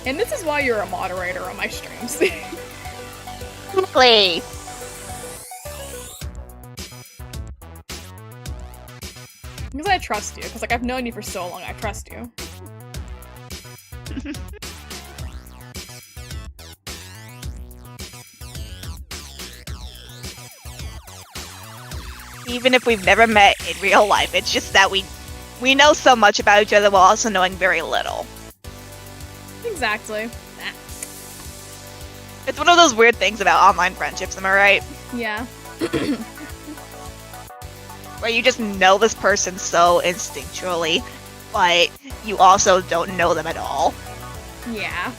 And this is why you're a moderator on my streams. Exactly. Because I trust you. Because, like, I've known you for so long, I trust you. Even if we've never met in real life, it's just that we know so much about each other while also knowing very little. Exactly. It's one of those weird things about online friendships, am I right? Yeah. Where you just know this person so instinctually, but you also don't know them at all. Yeah.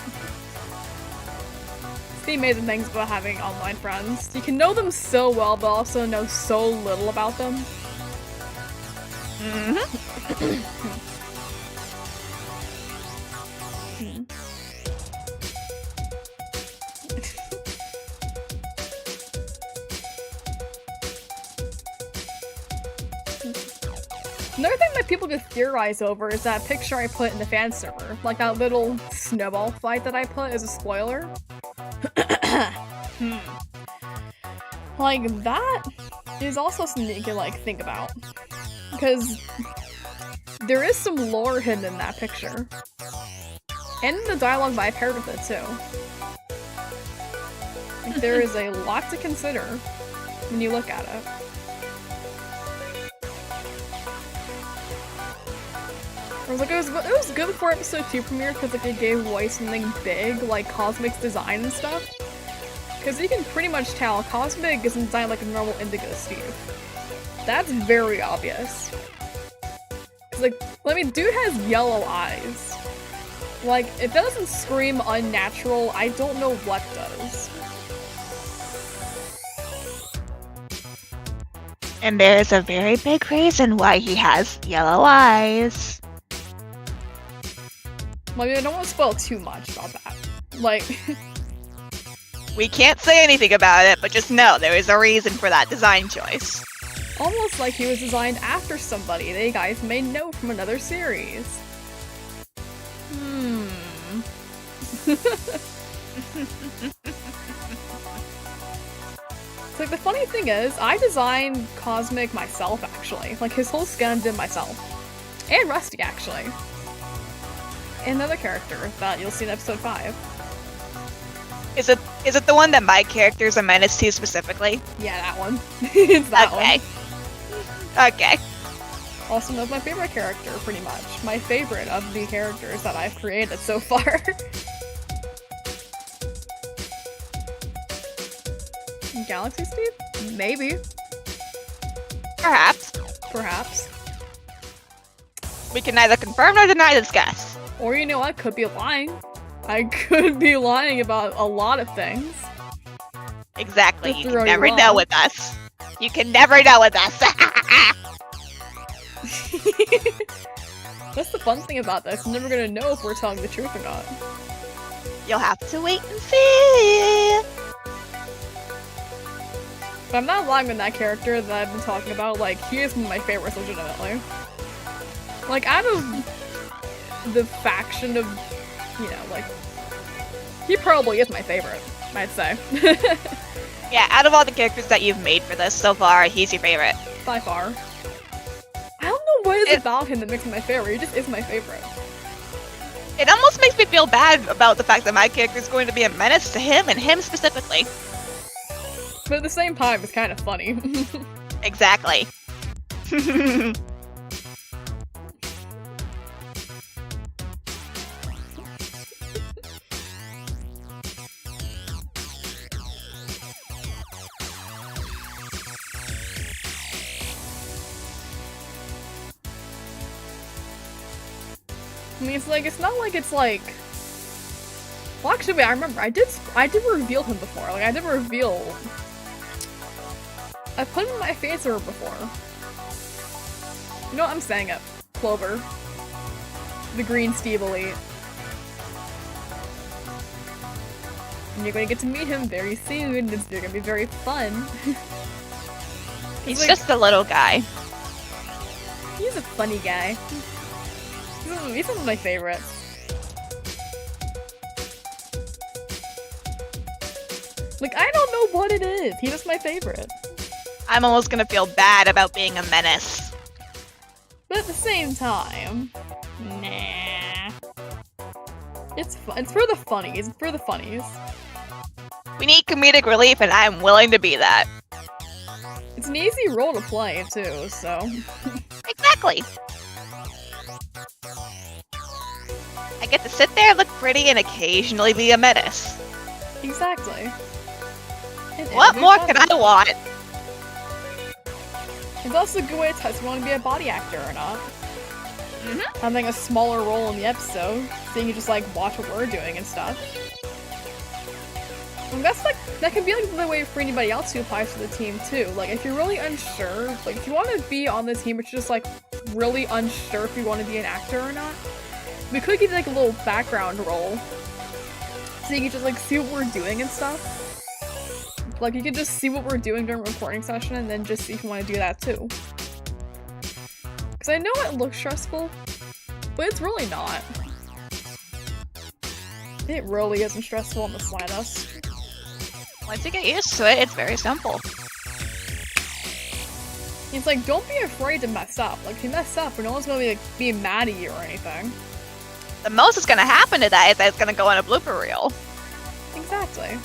It's the amazing things about having online friends. You can know them so well, but also know so little about them. Another thing that people could theorize over is that picture I put in the fan server. Like that little snowball fight that I put as a spoiler. Like, that is also something you can, like, think about. Because there is some lore hidden in that picture. And in the dialogue that I paired with it, too. Like, there is a lot to consider when you look at it. I was like, it was good before episode 2 premiere because like it gave away something big like Cosmic's design and stuff. Because you can pretty much tell Cosmic isn't designed like a normal Indigo Steve. That's very obvious. Cause like, I mean, dude has yellow eyes. Like, if that doesn't scream unnatural, I don't know what does. And there's a very big reason why he has yellow eyes. Well, I mean, I don't want to spoil too much about that. Like, we can't say anything about it, but just know there is a reason for that design choice. almost like he was designed after somebody that you guys may know from another series. It's like, the funny thing is, I designed Cosmic myself, actually. Like, his whole skin I did myself. And Rusty, actually. And another character that you'll see in episode 5. Is it the one that my character's a menace to specifically? Yeah, that one. It's that Okay. one. Okay. Also, that's my favorite character, pretty much. My favorite of the characters that I've created so far. Galaxy Steve? Maybe. Perhaps. Perhaps. We can neither confirm nor deny this guess. Or you know, I could be lying. I could be lying about a lot of things. Exactly. Just You throw can you never off. know with us. You can never know with us. That's the fun thing about this. I'm never gonna know if we're telling the truth or not. You'll have to wait and see. But I'm not lying on that character that I've been talking about. Like, he is one of my favorites, legitimately. Like, out of the faction of, you know, like, he probably is my favorite, I'd say. Yeah, out of all the characters that you've made for this so far, he's your favorite. By far. I don't know what it is about him that makes him my favorite. He just is my favorite. It almost makes me feel bad about the fact that my character is going to be a menace to him, and him specifically. But at the same time, it's kind of funny. Exactly. I mean, it's not like it's like... Well, actually, wait, I remember, I did reveal him before. Like, I did reveal... I put him in my phaser before. You know what? I'm saying it. Clover. The Green Steve Elite. And you're gonna get to meet him very soon. It's gonna be very fun. He's like, just a little guy. He's a funny guy. He's one of my favorites. Like, I don't know what it is. He's just my favorite. I'm almost gonna feel bad about being a menace. But at the same time, nah. It's fun. It's for the funnies. It's for the funnies. We need comedic relief, and I'm willing to be that. It's an easy role to play, too, so... Exactly. I get to sit there, look pretty, and occasionally be a menace. Exactly. And What more could I want? It's also a good way to test if you want to be a body actor or not. Mm-hmm. Having a smaller role in the episode, so you can just like watch what we're doing and stuff. And that's like, that can be like the way for anybody else who applies to the team too. Like if you're really unsure, like if you want to be on the team but you're just like really unsure if you want to be an actor or not, we could give you like a little background role. So you can just like see what we're doing and stuff. Like you can just see what we're doing during a recording session and then just see if you want to do that too. Because I know it looks stressful, but it's really not. It really isn't stressful in the slightest. Once you get used to it, it's very simple. It's like, don't be afraid to mess up. Like, if you mess up, no one's gonna be mad at you or anything. The most that's gonna happen to that is that it's gonna go on a blooper reel. Exactly.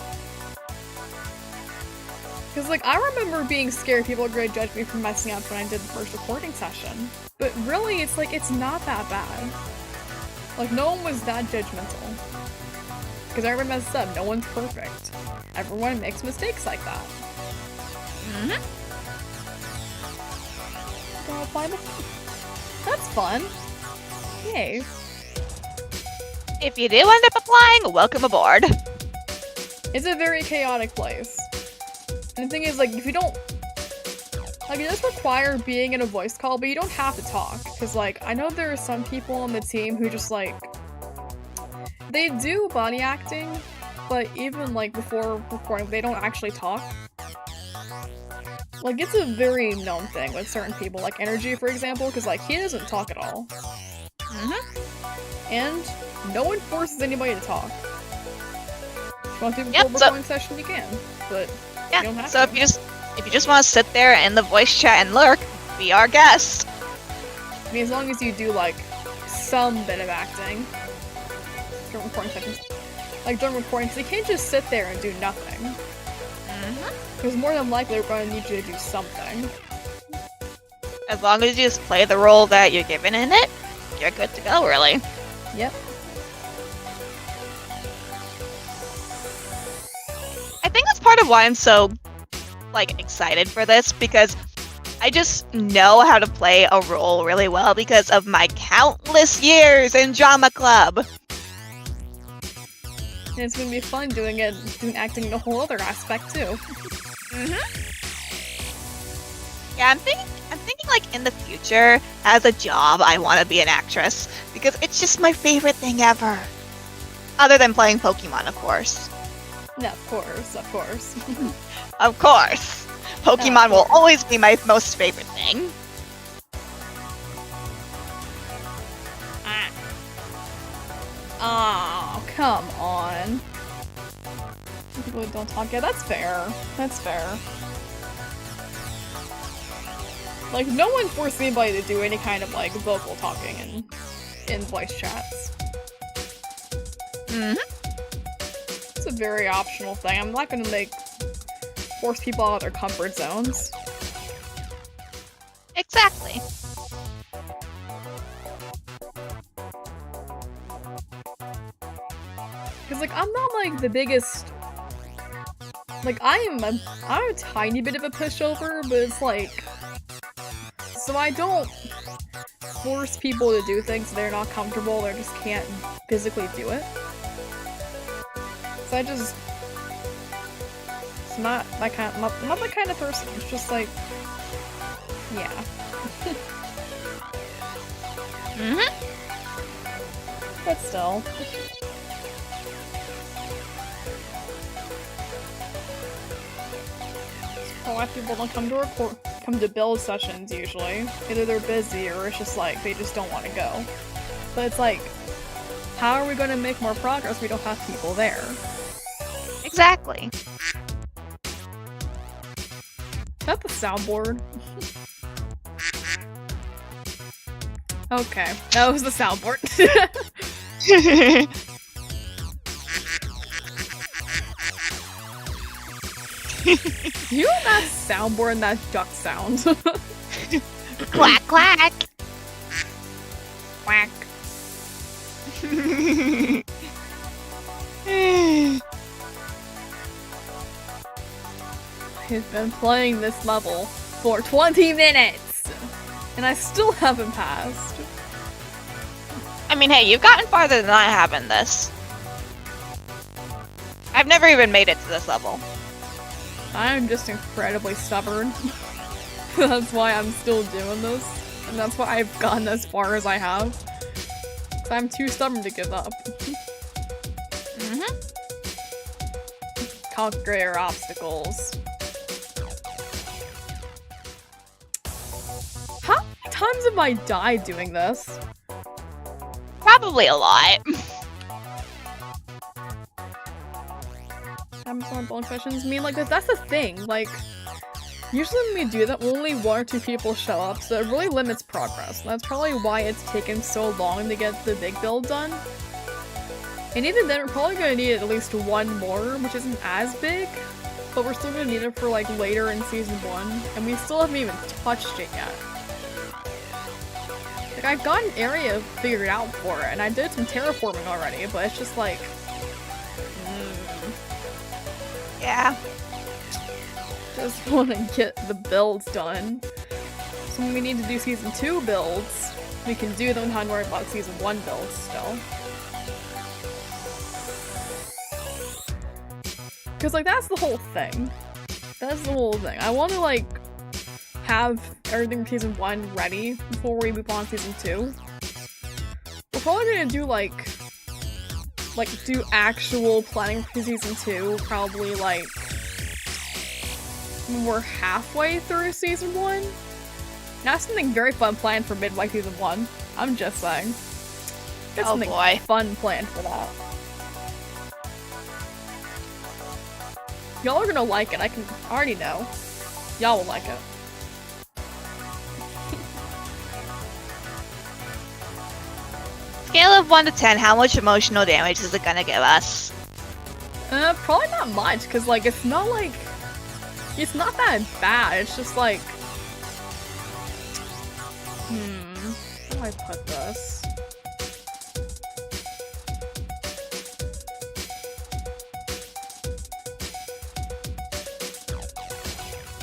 Because, like, I remember being scared people were going to judge me for messing up when I did the first recording session. But really, it's like, it's not that bad. Like, no one was that judgmental. Because I remember messed up, no one's perfect. Everyone makes mistakes like that. Mm-hmm. That's fun. Yay. If you do end up applying, welcome aboard. It's a very chaotic place. And the thing is, like, if you don't... Like, it does require being in a voice call, but you don't have to talk. Because, like, I know there are some people on the team who just, like... They do body acting, but even, like, before recording, they don't actually talk. Like, it's a very known thing with certain people, like Energy, for example, because, like, he doesn't talk at all. Mm-hmm. And no one forces anybody to talk. If you want to do a Yep, full recording session, you can, but you don't Yeah, have so to. if you just want to sit there in the voice chat and lurk, be our guest. I mean, as long as you do, like, some bit of acting during recording sessions. Like, during recordings, you can't just sit there and do nothing. Mm-hmm. Because more than likely, we're going to need you to do something. As long as you just play the role that you're given in it, you're good to go, really. Yep. I think that's part of why I'm so, like, excited for this, because I just know how to play a role really well because of my countless years in drama club. And it's gonna be fun doing acting in a whole other aspect too. Mm-hmm. Yeah, I'm thinking like in the future, as a job, I want to be an actress because it's just my favorite thing ever. Other than playing Pokemon, of course. No, of course, of course. Of course. Pokemon will always be my most favorite thing. Oh, come on. People who don't talk. Yeah, that's fair. That's fair. Like, no one forced anybody to do any kind of, like, vocal talking in voice chats. Mm-hmm. It's a very optional thing. I'm not gonna, force people out of their comfort zones. Exactly. Cause, like, I'm not, like, the biggest... Like, I'm a tiny bit of a pushover, but it's, like... So I don't force people to do things they're not comfortable or just can't physically do it. So I just... It's not that kind of, not that kind of person. It's just like... Yeah. Mm-hmm. But still. A lot of people don't come to build sessions usually. Either they're busy or it's just like they just don't want to go. But it's like, how are we going to make more progress if we don't have people there? Exactly. Is that the soundboard? Okay, that was the soundboard. You know that soundboard and that duck sound? Quack, quack. Quack. I've been playing this level for 20 minutes! And I still haven't passed. I mean, hey, you've gotten farther than I have in this. I've never even made it to this level. I'm just incredibly stubborn. That's why I'm still doing this. And that's why I've gotten as far as I have. 'Cause I'm too stubborn to give up. Mm-hmm. Conquer your obstacles. How many times have I died doing this? Probably a lot. Amazon building questions. I mean, like, that's the thing. Like, usually when we do that, only one or two people show up, so it really limits progress. And that's probably why it's taken so long to get the big build done. And even then, we're probably gonna need at least one more, which isn't as big. but we're still gonna need it for like later in season 1, and we still haven't even touched it yet. Like, I've got an area figured out for it, and I did some terraforming already, but it's just like... Yeah. Just want to get the builds done. So when we need to do season 2 builds, we can do them without worrying about season 1 builds still. Because, like, that's the whole thing. That's the whole thing. I want to, like, have everything for season 1 ready before we move on to season 2. We're probably gonna do, like, do actual planning for season 2, probably, like, when we're halfway through season 1. Not something very fun planned for midway season 1. I'm just saying. Got something fun planned for that. Y'all are gonna like it, I already know. Y'all will like it. Scale of 1 to 10, how much emotional damage is it gonna give us? Probably not much, because, like, it's not that bad, it's just like... How do I put this?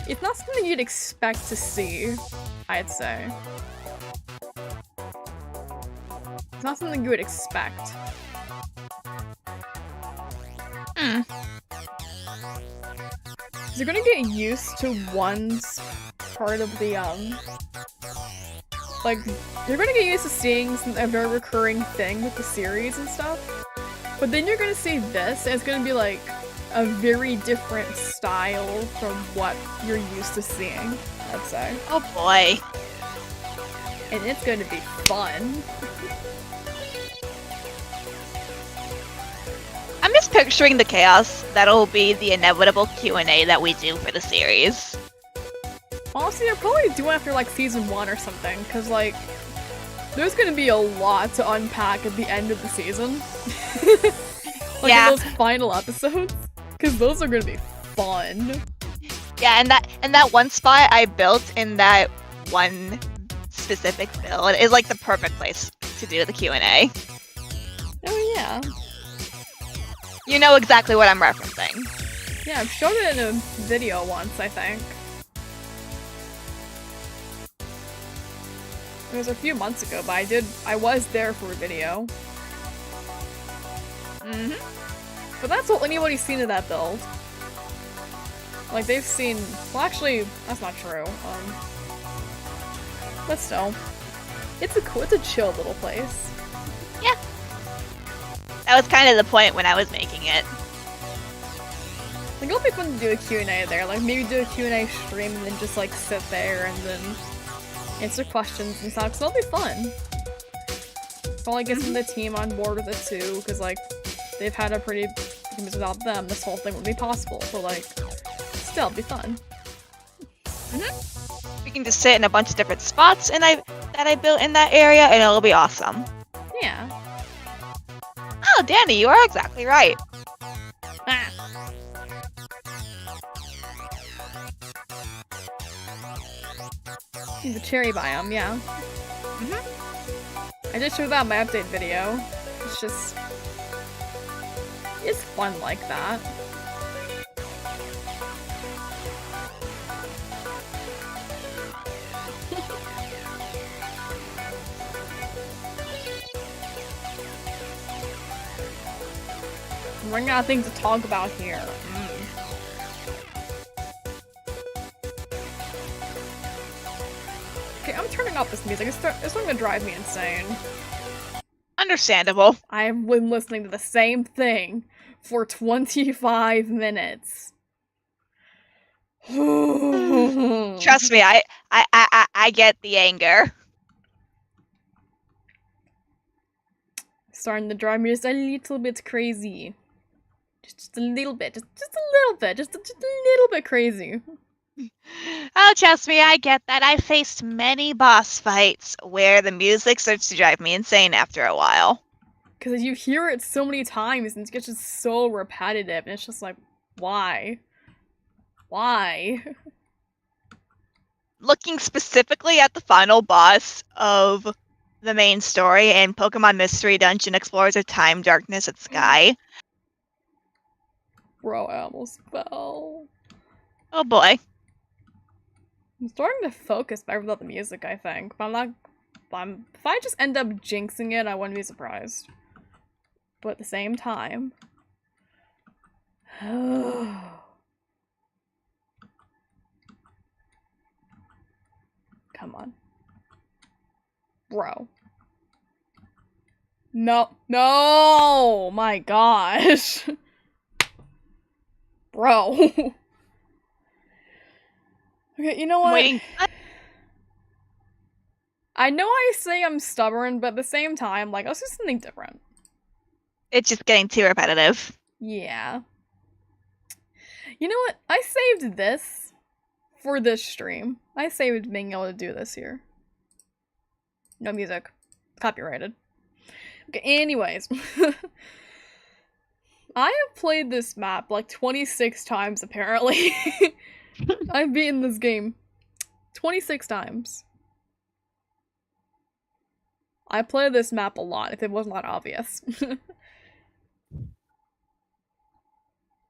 It's not something you'd expect to see, I'd say. It's not something you would expect. You're gonna get used to one part of the, like, you're gonna get used to seeing a very recurring thing with the series and stuff. But then you're gonna see this, and it's gonna be, like, a very different style from what you're used to seeing, I'd say. Oh boy. And it's gonna be fun. I'm just picturing the chaos that'll be the inevitable Q&A that we do for the series. Honestly, I'll probably do it after, like, season 1 or something, because, like, there's gonna be a lot to unpack at the end of the season. Like, in those final episodes. Because those are gonna be fun. Yeah, and that one spot I built in that one specific build is, like, the perfect place to do the Q&A. Oh, yeah. You know exactly what I'm referencing. Yeah, I've showed it in a video once, I think. It was a few months ago, but I was there for a video. But that's all anybody's seen of that build. Like, they've seen... Well, actually, that's not true. But still. It's a chill little place. Yeah. That was kind of the point when I was making it. Like, it'll be fun to do a Q&A there. Like, maybe do a Q&A stream and then just, like, sit there and then answer questions and stuff, because that'll be fun. Probably get some of the team on board with it, too, because, like, they've had a pretty... Without them, this whole thing wouldn't be possible, so, like, still, it'd be fun. We can just sit in a bunch of different spots that I built in that area, and it'll be awesome. Yeah. Oh, Danny, you are exactly right. Ah. The cherry biome, yeah. I did show that in my update video. It's just... It's fun like that. I'm running out of things to talk about here. Okay, I'm turning off this music. It's starting to drive me insane. Understandable. I've been listening to the same thing for 25 minutes. Trust me, I get the anger. Starting to drive me just a little bit crazy. Just a little bit. Just a little bit. Just a little bit crazy. Oh, trust me, I get that. I faced many boss fights where the music starts to drive me insane after a while. Because you hear it so many times and it gets just so repetitive and it's just like, why? Why? Looking specifically at the final boss of the main story in Pokemon Mystery Dungeon Explorers of Time, Darkness, and Sky. Bro, I almost fell. Oh boy. I'm starting to focus better without the music, I think. But I'm not... if I just end up jinxing it, I wouldn't be surprised. But at the same time... Come on. Bro. No. No! My gosh. Bro. Okay, you know what? Waiting. I know I say I'm stubborn, but at the same time, like, let's do something different. It's just getting too repetitive. Yeah. You know what? I saved this for this stream. I saved being able to do this here. No music. Copyrighted. Okay, anyways. I have played this map like 26 times, apparently. I've beaten this game 26 times. I play this map a lot, if it was not obvious.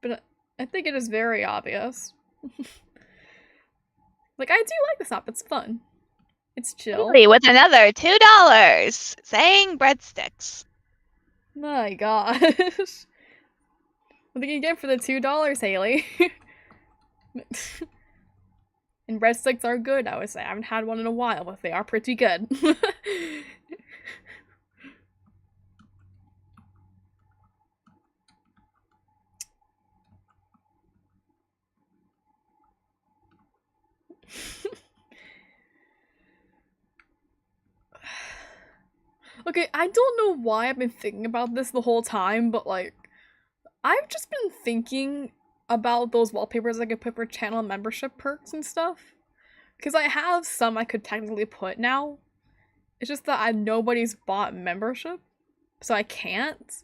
But I think it is very obvious. Like, I do like this map, it's fun. It's chill. With another $2, saying breadsticks. My gosh. What do you get for the $2, Haley? And breadsticks are good, I would say. I haven't had one in a while, but they are pretty good. Okay, I don't know why I've been thinking about this the whole time, but like, I've just been thinking about those wallpapers I could put for channel membership perks and stuff. Because I have some I could technically put now. It's just that nobody's bought membership, so I can't.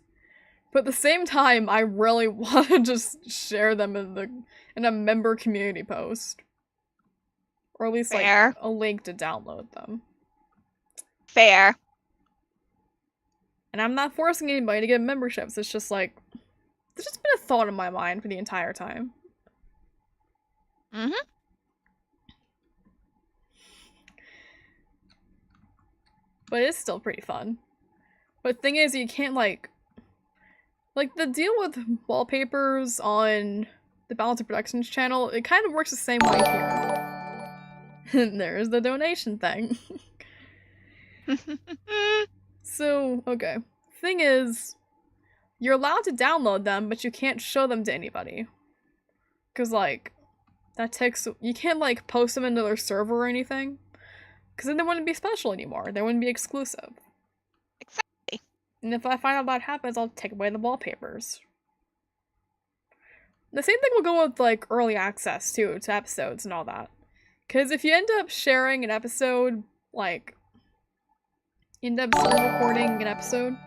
But at the same time, I really want to just share them in a member community post. Or at least Fair. like a link to download them. Fair. And I'm not forcing anybody to get memberships, it's just like, there's just been a thought in my mind for the entire time. Mm-hmm. But it's still pretty fun. But the thing is, you can't like the deal with wallpapers on the Balance of Productions channel, it kind of works the same way here. And there's the donation thing. So, okay. Thing is, you're allowed to download them, but you can't show them to anybody. Because, like, that takes... You can't, like, post them into their server or anything. Because then they wouldn't be special anymore. They wouldn't be exclusive. Exactly. And if I find out that happens, I'll take away the wallpapers. The same thing will go with, like, early access, too, to episodes and all that. Because if you end up sharing an episode, like... You end up recording an episode.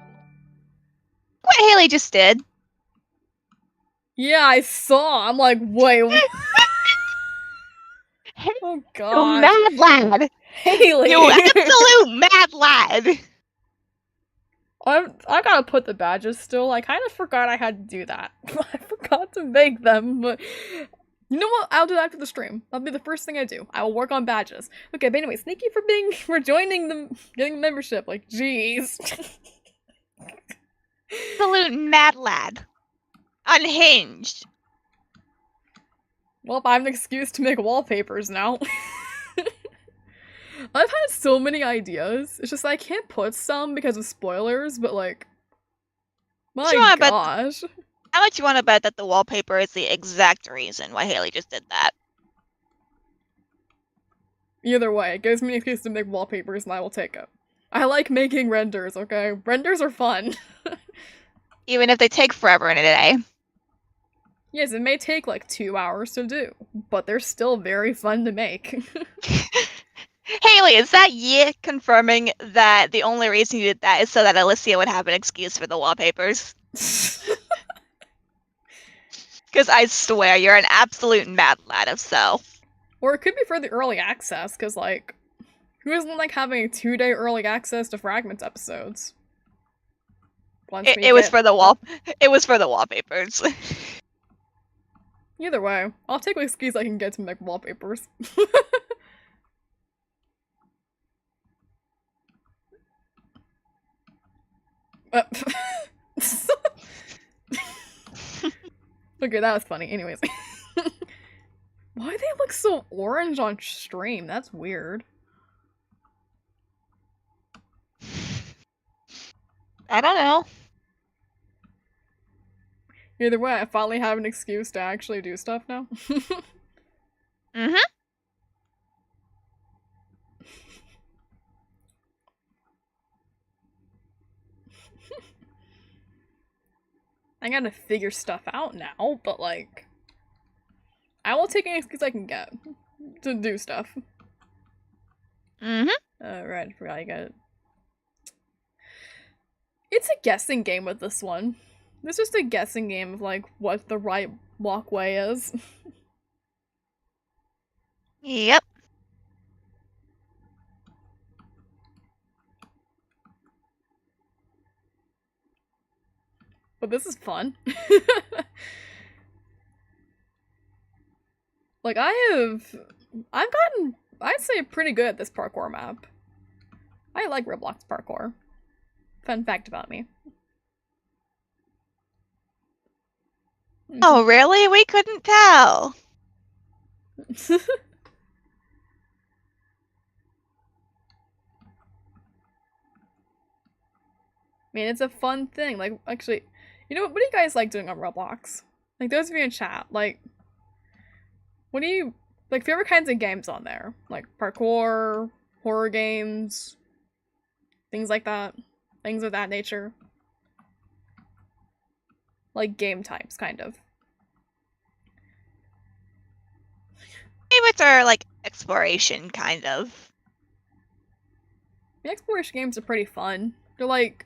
What Haley just did. Yeah, I saw. I'm like, wait. Oh god. You mad lad. Haley. You absolute mad lad. I gotta put the badges still. I kind of forgot I had to do that. I forgot to make them, but you know what? I'll do that after the stream. That'll be the first thing I do. I will work on badges. Okay, but anyways, thank you for joining them, getting a membership. Like, jeez. Absolute mad lad. Unhinged. Well, I have an excuse to make wallpapers now. I've had so many ideas. It's just I can't put some because of spoilers, but like, my gosh. How much you want to bet that the wallpaper is the exact reason why Haley just did that? Either way, it gives me an excuse to make wallpapers and I will take it. I like making renders, okay? Renders are fun. Even if they take forever in a day. Yes, it may take like 2 hours to do, but they're still very fun to make. Haley, is that you confirming that the only reason you did that is so that Alicia would have an excuse for the wallpapers? Because I swear, you're an absolute mad lad if so. Or it could be for the early access, because, like, who doesn't like having a 2-day early access to Fragments episodes? It was for the It was for the wallpapers. Either way, I'll take what skis I can get to make wallpapers. Okay, that was funny. Anyways. Why do they look so orange on stream? That's weird. I don't know. Either way, I finally have an excuse to actually do stuff now. Mm-hmm. I gotta figure stuff out now, but like, I will take any excuse I can get to do stuff. Mm-hmm. Right, I forgot I got it. It's a guessing game with this one. It's just a guessing game of like what the right walkway is. Yep. But this is fun. Like, I've gotten, I'd say, pretty good at this parkour map. I like Roblox parkour. Fun fact about me. Oh, really? We couldn't tell. I mean, it's a fun thing. Like, actually, you know, what do you guys like doing on Roblox? Like, those of you in chat, like, what do you, like, favorite kinds of games on there? Like, parkour, horror games, things like that? Things of that nature? Like, game types, kind of. Favorites are like exploration, kind of. The exploration games are pretty fun. They're like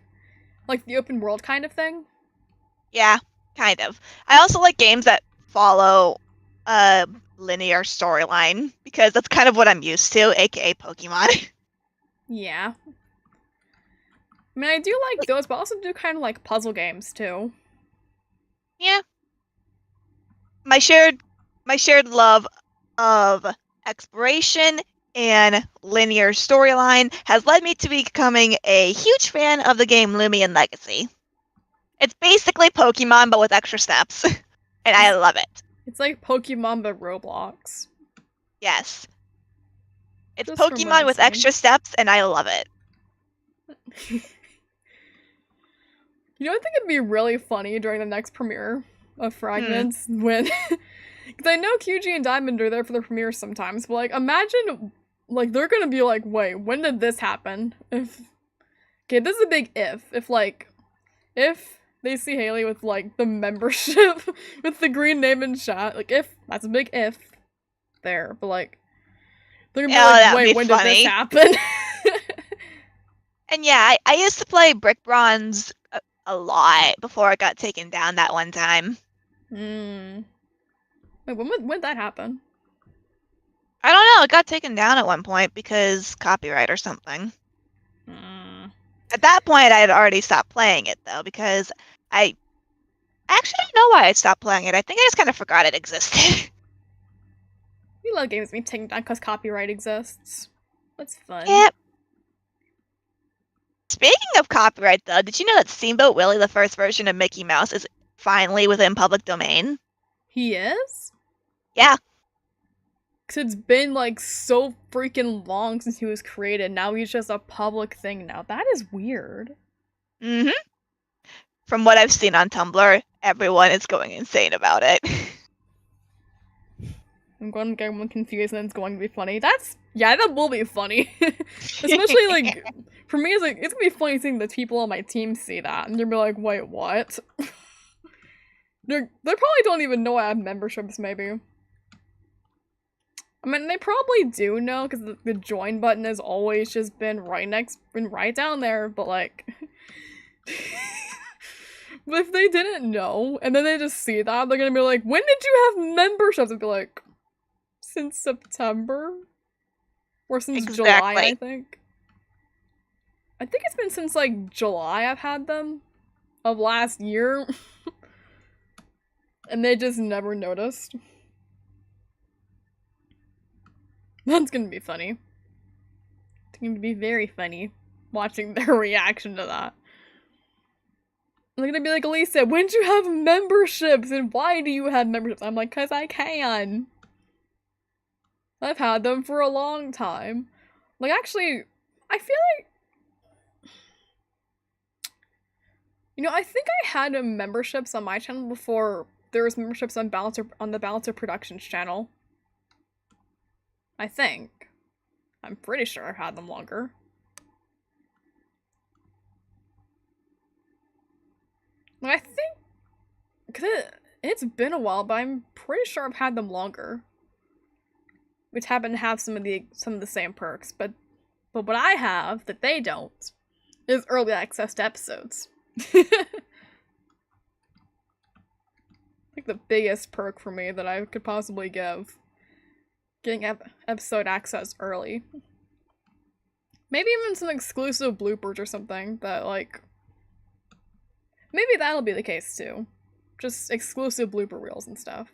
the open world kind of thing. Yeah, kind of. I also like games that follow a linear storyline because that's kind of what I'm used to, aka Pokemon. Yeah. I mean, I do like those, but I also do kind of like puzzle games too. Yeah. My shared love of exploration and linear storyline has led me to becoming a huge fan of the game Lumion Legacy. It's basically Pokemon, but with extra steps, and I love it. It's like Pokemon but Roblox. Yes. It's Just from what Pokemon I've with seen. extra steps, and I love it. You know, I think it'd be really funny during the next premiere of Fragments when, because I know QG and Diamond are there for the premiere sometimes, but like, imagine, like, they're gonna be like, wait, when did this happen? If, okay, this is a big if they see Haley with like the membership with the green name in chat, like, if that's a big if there, but like, they're gonna be like, wait, when did this happen? And yeah, I used to play Brick Bronze a lot before it got taken down that one time. Wait, when did that happen? I don't know, it got taken down at one point because copyright or something. At that point, I had already stopped playing it, though, because I actually don't know why I stopped playing it. I think I just kind of forgot it existed. We love games being taken down because copyright exists. That's fun. Yep. Speaking of copyright, though, did you know that Steamboat Willie, the first version of Mickey Mouse, is finally within public domain? He is? Yeah. Because it's been, like, so freaking long since he was created. Now he's just a public thing now. That is weird. Mm-hmm. From what I've seen on Tumblr, everyone is going insane about it. I'm going to get everyone confused and it's going to be funny. Yeah, that will be funny. Especially, like, for me, it's going to be funny seeing the people on my team see that. And they'll be like, wait, what? They probably don't even know I have memberships, maybe. I mean, they probably do know, because the join button has always just been right down there, but like... But if they didn't know, and then they just see that, they're gonna be like, when did you have memberships? I'd be like, since September? Or since July, I think. I think it's been since, like, July I've had them. Of last year. And they just never noticed. That's gonna be funny. It's gonna be very funny watching their reaction to that. They're gonna be like, Elisa, when did you have memberships? And why do you have memberships? I'm like, cause I can. I've had them for a long time. Like, actually, I feel like... You know, I think I had memberships on my channel before there was memberships on the Balancer Productions channel. I think. I'm pretty sure I've had them longer. Like, I think... Cause it's been a while, but I'm pretty sure I've had them longer. Which happen to have some of the same perks, but what I have that they don't is early access to episodes. Like the biggest perk for me that I could possibly give. Getting episode access early. Maybe even some exclusive bloopers or something that, like... Maybe that'll be the case too. Just exclusive blooper reels and stuff.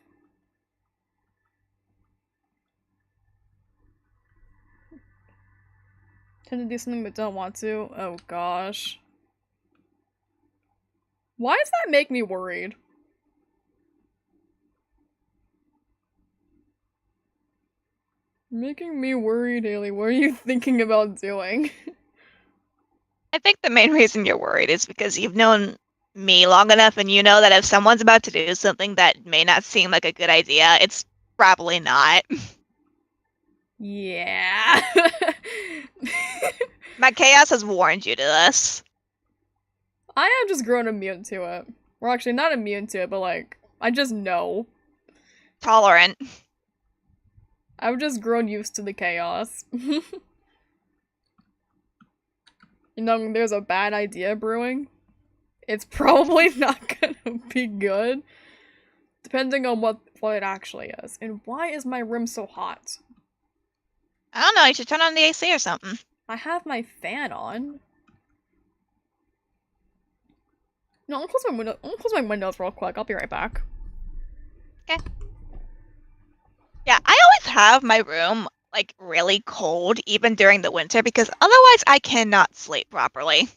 Tend to do something but don't want to. Oh gosh. Why does that make me worried? Making me worried, Haley. What are you thinking about doing? I think the main reason you're worried is because you've known me long enough and you know that if someone's about to do something that may not seem like a good idea, it's probably not. Yeah. My chaos has warned you to this. I have just grown immune to it. Well, actually, not immune to it, but like, I just know. Tolerant. I've just grown used to the chaos. You know, there's a bad idea brewing. It's probably not gonna be good. Depending on what it actually is. And why is my room so hot? I don't know, you should turn on the AC or something. I have my fan on. No, I'll close my windows real quick. I'll be right back. Okay. Yeah, I always have my room, like, really cold, even during the winter, because otherwise I cannot sleep properly.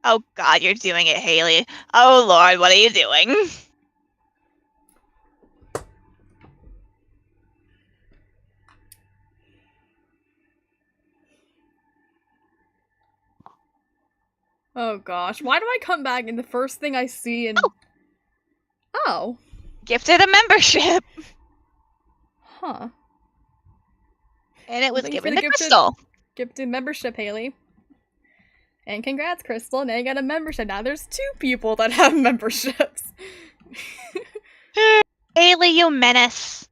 Oh god, you're doing it, Haley. Oh lord, what are you doing? Oh gosh, why do I come back and the first thing I see and... Oh. Gifted a membership! Huh. And it was Thank you given for to the Crystal. Gifted membership, Haley. And congrats, Crystal. Now you got a membership. Now there's 2 people that have memberships. Haley, you menace.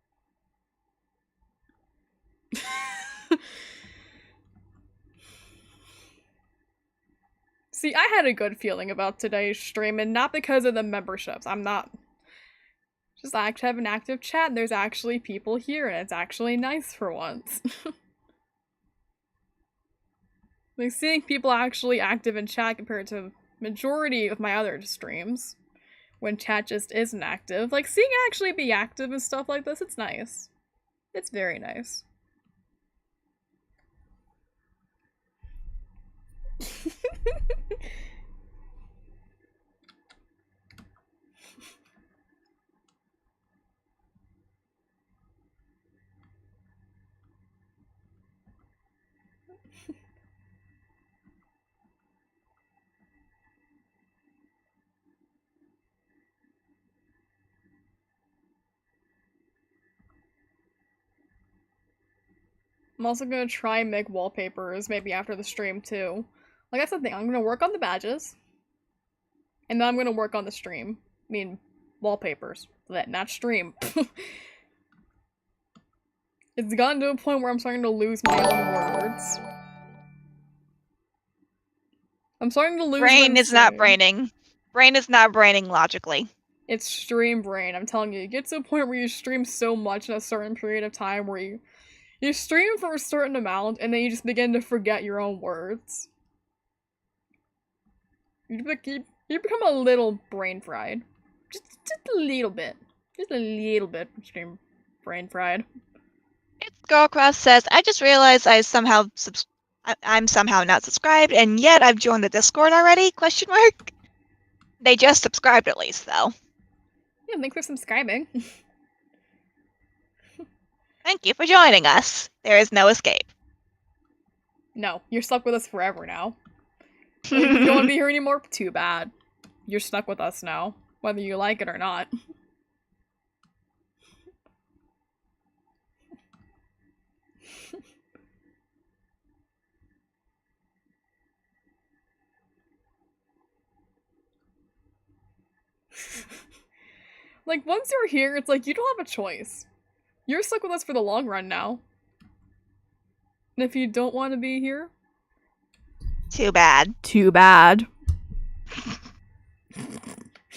See, I had a good feeling about today's stream, and not because of the memberships. I'm not... Just I have an active chat, and there's actually people here, and it's actually nice for once. Like, seeing people actually active in chat compared to majority of my other streams, when chat just isn't active. Like, seeing it actually be active and stuff like this, it's nice. It's very nice. I'm also gonna try and make wallpapers maybe after the stream too. Like that's the thing, I'm gonna work on the badges. And then I'm gonna work on the stream. I mean, wallpapers. Not stream. It's gotten to a point where I'm starting to lose my own words. I'm starting to lose Brain is not braining. Brain is not braining logically. It's stream brain, I'm telling you. You get to a point where you stream so much in a certain period of time where you stream for a certain amount and then you just begin to forget your own words. You become a little brain fried. Just a little bit. Just a little bit stream brain fried. It's Girlcross says, I just realized I'm somehow not subscribed, and yet I've joined the Discord already? Question mark. They just subscribed at least, though. Yeah, thanks for subscribing. Thank you for joining us. There is no escape. No, you're stuck with us forever now. Like, you don't want to be here anymore? Too bad. You're stuck with us now, whether you like it or not. Like, once you're here, it's like, you don't have a choice. You're stuck with us for the long run now. And if you don't want to be here... Too bad. Too bad.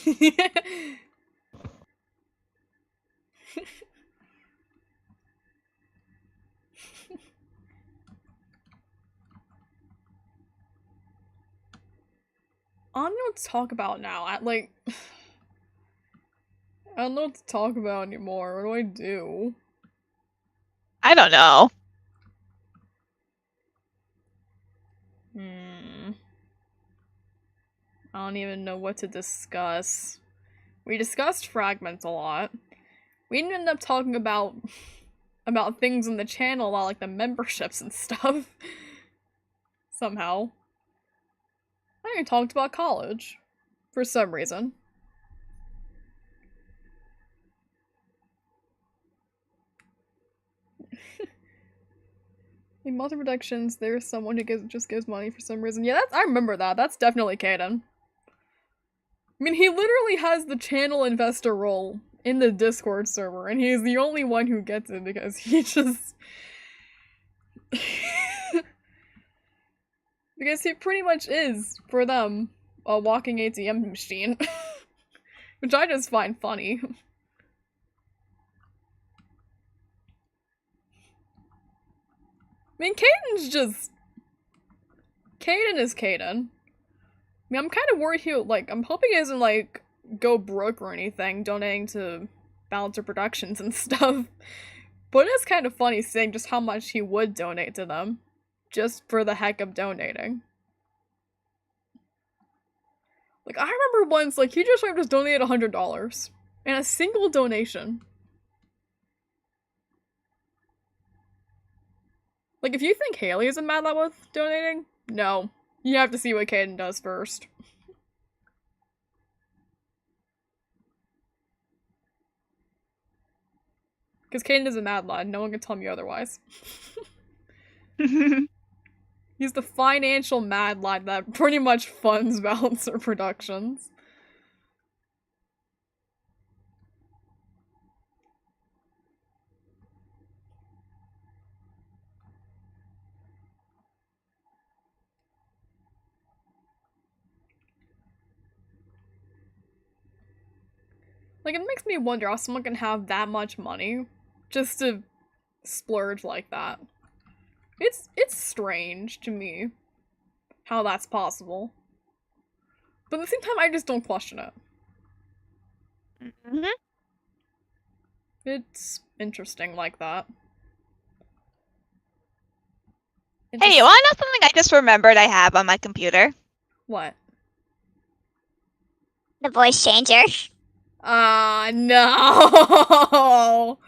I don't know what to talk about now. I don't know what to talk about anymore. What do I do? I don't know. I don't even know what to discuss. We discussed fragments a lot. We didn't end up talking about things in the channel a lot, like the memberships and stuff. Somehow. I even talked about college. For some reason. In multi-productions, there's someone who just gives money for some reason. Yeah, I remember that. That's definitely Kaden. I mean, he literally has the channel investor role in the Discord server, and he's the only one who gets it because he just... because he pretty much is, for them, a walking ATM machine. Which I just find funny. I mean, Caden's just... Caden is Caden. I mean, I'm kind of worried he'll, I'm hoping he doesn't, go broke or anything, donating to Balancer Productions and stuff. But it is kind of funny seeing just how much he would donate to them. Just for the heck of donating. I remember once, he just donated $100. In a single donation. If you think Haley isn't mad at with donating, no. You have to see what Caden does first. Because Caden is a mad lad, no one can tell me otherwise. He's the financial mad lad that pretty much funds Balancer Productions. It makes me wonder how someone can have that much money just to splurge like that. It's strange to me how that's possible. But at the same time, I just don't question it. Mm-hmm. It's interesting like that. Hey, you wanna know something I just remembered I have on my computer? What? The voice changer. No!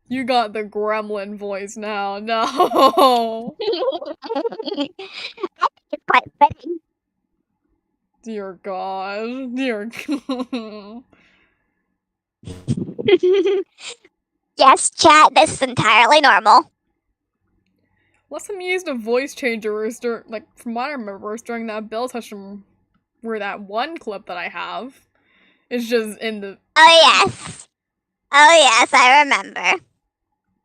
You got the gremlin voice now. No! It's quite fitting. Dear God. Dear God. Yes, chat, this is entirely normal. Last time you used a voice changer was during, like, from what I remember, was during that Bill session where that one clip that I have is just in the... Oh, yes. Oh, yes, I remember.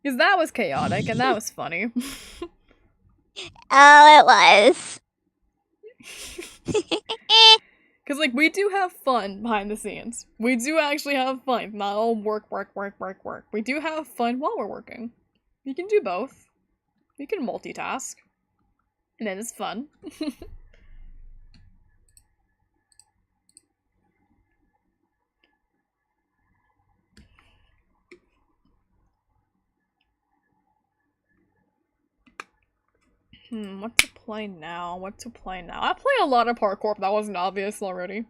Because that was chaotic, and that was funny. Oh, it was. Because, like, we do have fun behind the scenes. We do actually have fun. Not all work, work, work, work, work. We do have fun while we're working. You can do both. You can multitask. And it is fun. What to play now? What to play now? I play a lot of parkour, but that wasn't obvious already.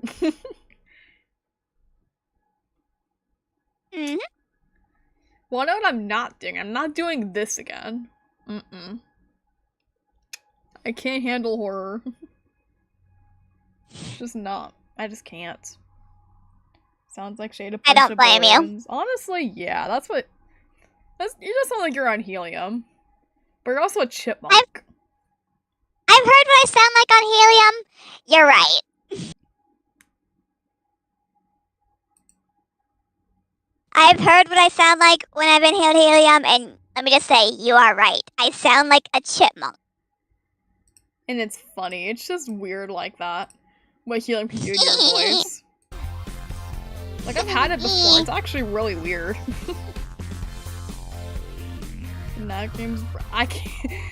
Mm-hmm. Well, I know what I'm not doing. I'm not doing this again. I can't handle horror. Just not. I just can't. Sounds like shade of I don't blame you. Honestly, yeah, you just sound like you're on helium. But you're also a chipmunk. I've heard what I sound like on helium. You're right. I've heard what I sound like when I've inhaled helium, and let me just say, you are right. I sound like a chipmunk. And it's funny. It's just weird like that. What helium can do to your voice. Like, I've had it before. It's actually really weird. And that game's... I can't...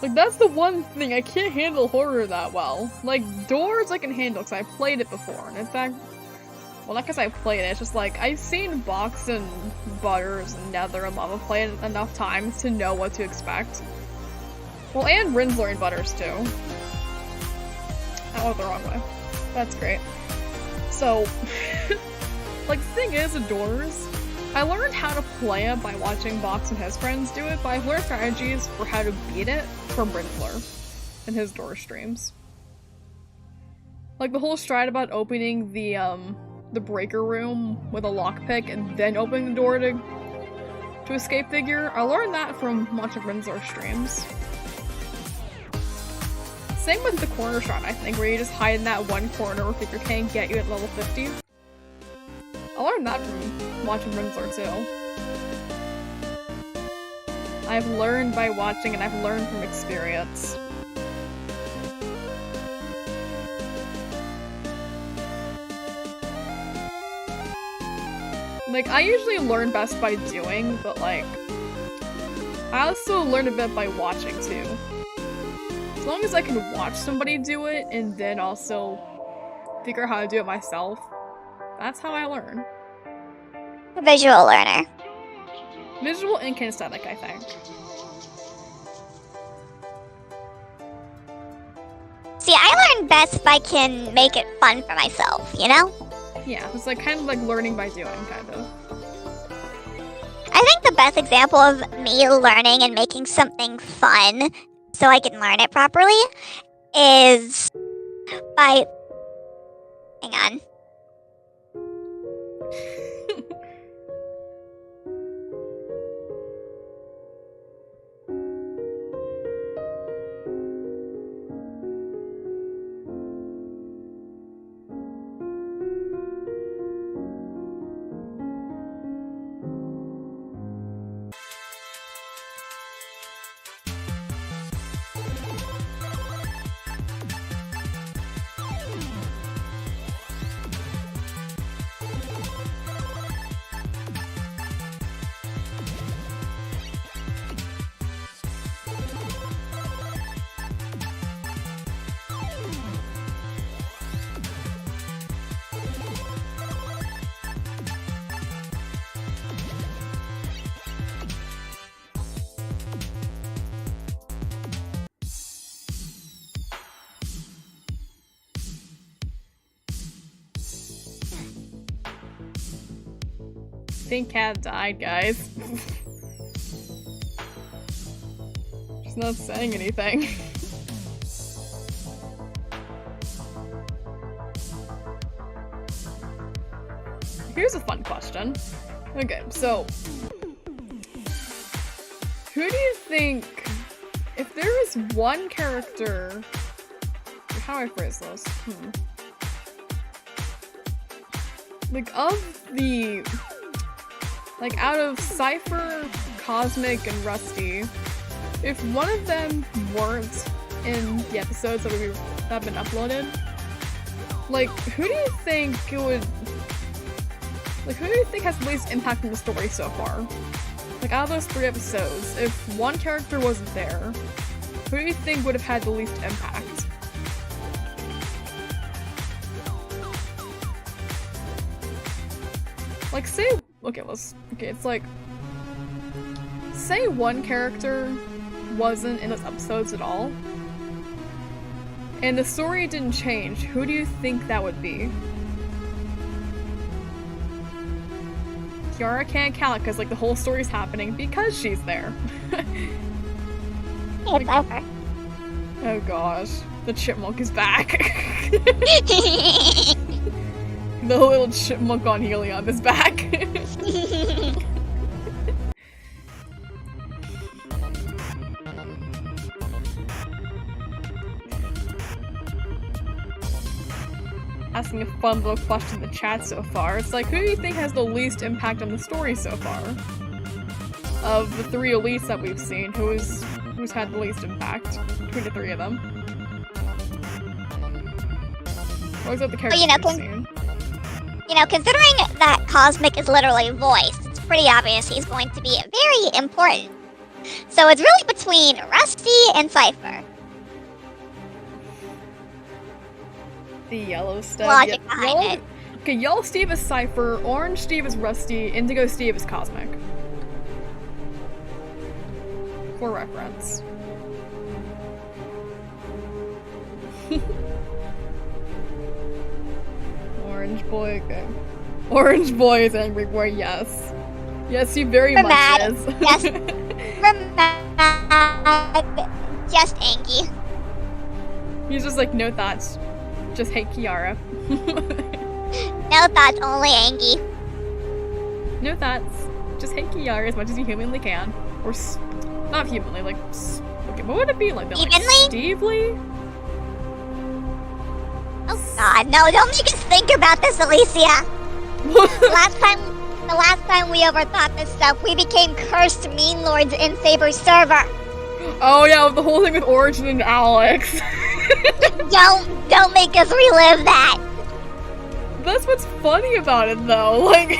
Like, that's the one thing. I can't handle horror that well. Like, Doors I can handle because I played it before. And in fact... Well, not because I played it. It's just like, I've seen Box and Butters and Nether and Lava play it enough times to know what to expect. Well, and Rinsler and Butters, too. I went the wrong way. That's great. So... Like, the thing is, with Doors, I learned how to play it by watching Box and his friends do it, but I've learned strategies for how to beat it from Rinsler and his Doors streams. Like, the whole strat about opening the breaker room with a lockpick and then opening the door to escape figure, I learned that from watching Rinsler streams. Same with the corner strat, I think, where you just hide in that one corner where figure can't get you at level 50. I learned that from watching Rinsler too. I've learned by watching and I've learned from experience. Like, I usually learn best by doing, but like, I also learn a bit by watching too. As long as I can watch somebody do it and then also figure out how to do it myself, that's how I learn. A visual learner. Visual and kinesthetic, I think. See, I learn best if I can make it fun for myself, you know? Yeah, it's like kind of like learning by doing, kind of. I think the best example of me learning and making something fun so I can learn it properly is by... Hang on. I think Cat died, guys. She's not saying anything. Here's a fun question. Okay, so who do you think if there is one character, how do I phrase this? Like out of Cypher, Cosmic, and Rusty, if one of them weren't in the episodes that have been uploaded, like, who do you think has the least impact on the story so far? Like, out of those 3 episodes, if one character wasn't there, who do you think would have had the least impact? Like, it's like, say one character wasn't in those episodes at all, and the story didn't change, who do you think that would be? Kiara can't count because, like, the whole story's happening because she's there. It's over. Oh gosh, the chipmunk is back. The little chipmunk on helium is back. Asking a fun little question in the chat so far. It's like, who do you think has the least impact on the story so far? Of the 3 elites that we've seen, who's had the least impact between the 3 of them? What was that the characters we've seen? You know, considering that Cosmic is literally voiced, it's pretty obvious he's going to be very important. So it's really between Rusty and Cypher. The yellow stuff. Logic behind it. Okay, yellow Steve is Cypher, orange Steve is Rusty, indigo Steve is Cosmic. For reference. Orange boy, okay. Orange boy is angry boy, yes. Yes, he very We're much mad. is. Yes. We're mad. Just angry. He's just like, no thoughts. Just hate Kiara. No thoughts, only angry. No thoughts. Just hate Kiara as much as you humanly can. Or, not humanly, like, okay, what would it be like? Evenly? Like, Stevely? Oh god, no, don't make us think about this, Alicia. The last time we overthought this stuff, we became cursed meme lords in Saber's server. Oh yeah, the whole thing with Origin and Alex. Don't make us relive that. That's what's funny about it though, like,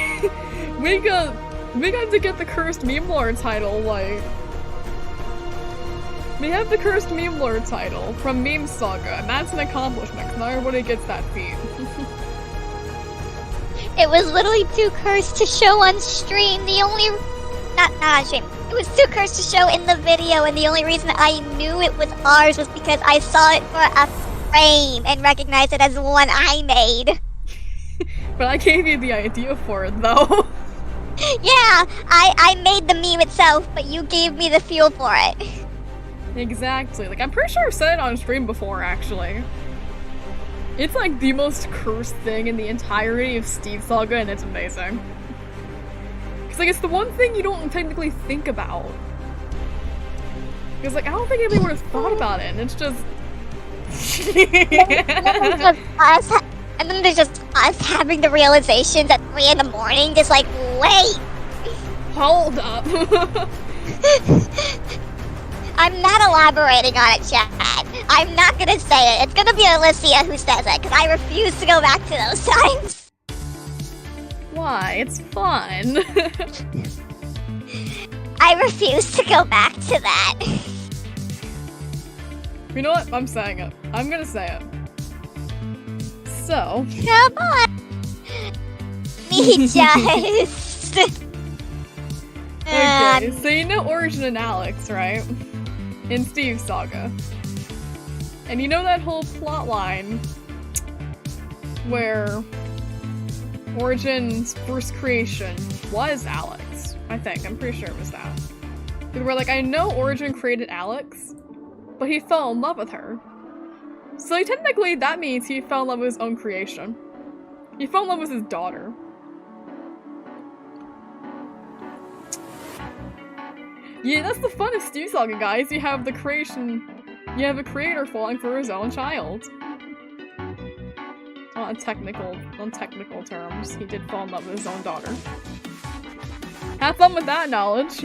we got to get the cursed meme lord title, like, we have the cursed meme lord title from Meme Saga, and that's an accomplishment, because not everybody gets that feat. It was literally too cursed to show on stream. The only... Not on stream. It was too cursed to show in the video, and the only reason I knew it was ours was because I saw it for a frame and recognized it as the one I made. But I gave you the idea for it, though. Yeah, I made the meme itself, but you gave me the fuel for it. Exactly. Like, I'm pretty sure I've said it on stream before, actually. It's like the most cursed thing in the entirety of Steve Saga, and it's amazing. Because, like, it's the one thing you don't technically think about. Because, like, I don't think anybody would have thought about it, and it's just... And then there's just us having the realizations at 3 in the morning, just like, wait! Hold up! I'm not elaborating on it, chat. I'm not gonna say it. It's gonna be Alicia who says it, because I refuse to go back to those times. Why? It's fun. I refuse to go back to that. You know what? I'm saying it. I'm gonna say it. So... Come on! Me just... Okay, so you know Origin and Alex, right? In Steve Saga. And you know that whole plot line where Origin's first creation was Alex. I think. I'm pretty sure it was that. Where, like, I know Origin created Alex, but he fell in love with her. So technically that means he fell in love with his own creation. He fell in love with his daughter. Yeah, that's the fun of Steve Saga, guys. You have a creator falling for his own child. On technical terms, he did fall in love with his own daughter. Have fun with that knowledge.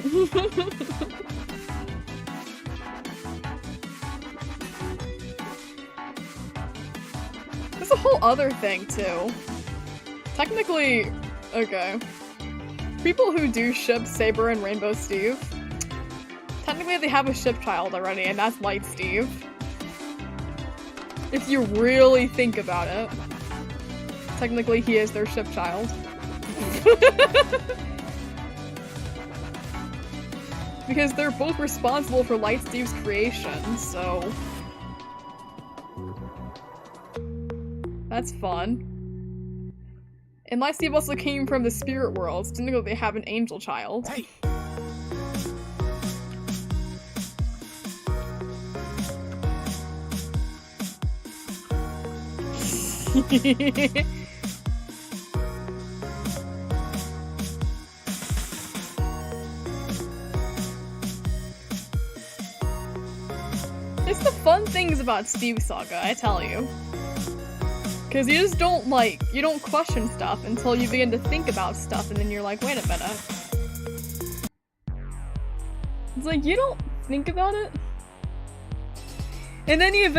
There's a whole other thing, too. Technically, okay. People who do ship Saber and Rainbow Steve, technically they have a ship child already, and that's Light Steve. If you really think about it. Technically, he is their ship child. Because they're both responsible for Light Steve's creation, so... That's fun. And Light Steve also came from the spirit world, so technically they have an angel child. Hey. It's the fun things about Steve Saga, I tell you. Cause you just don't you don't question stuff until you begin to think about stuff and then you're like, wait a minute. It's like, you don't think about it? And then you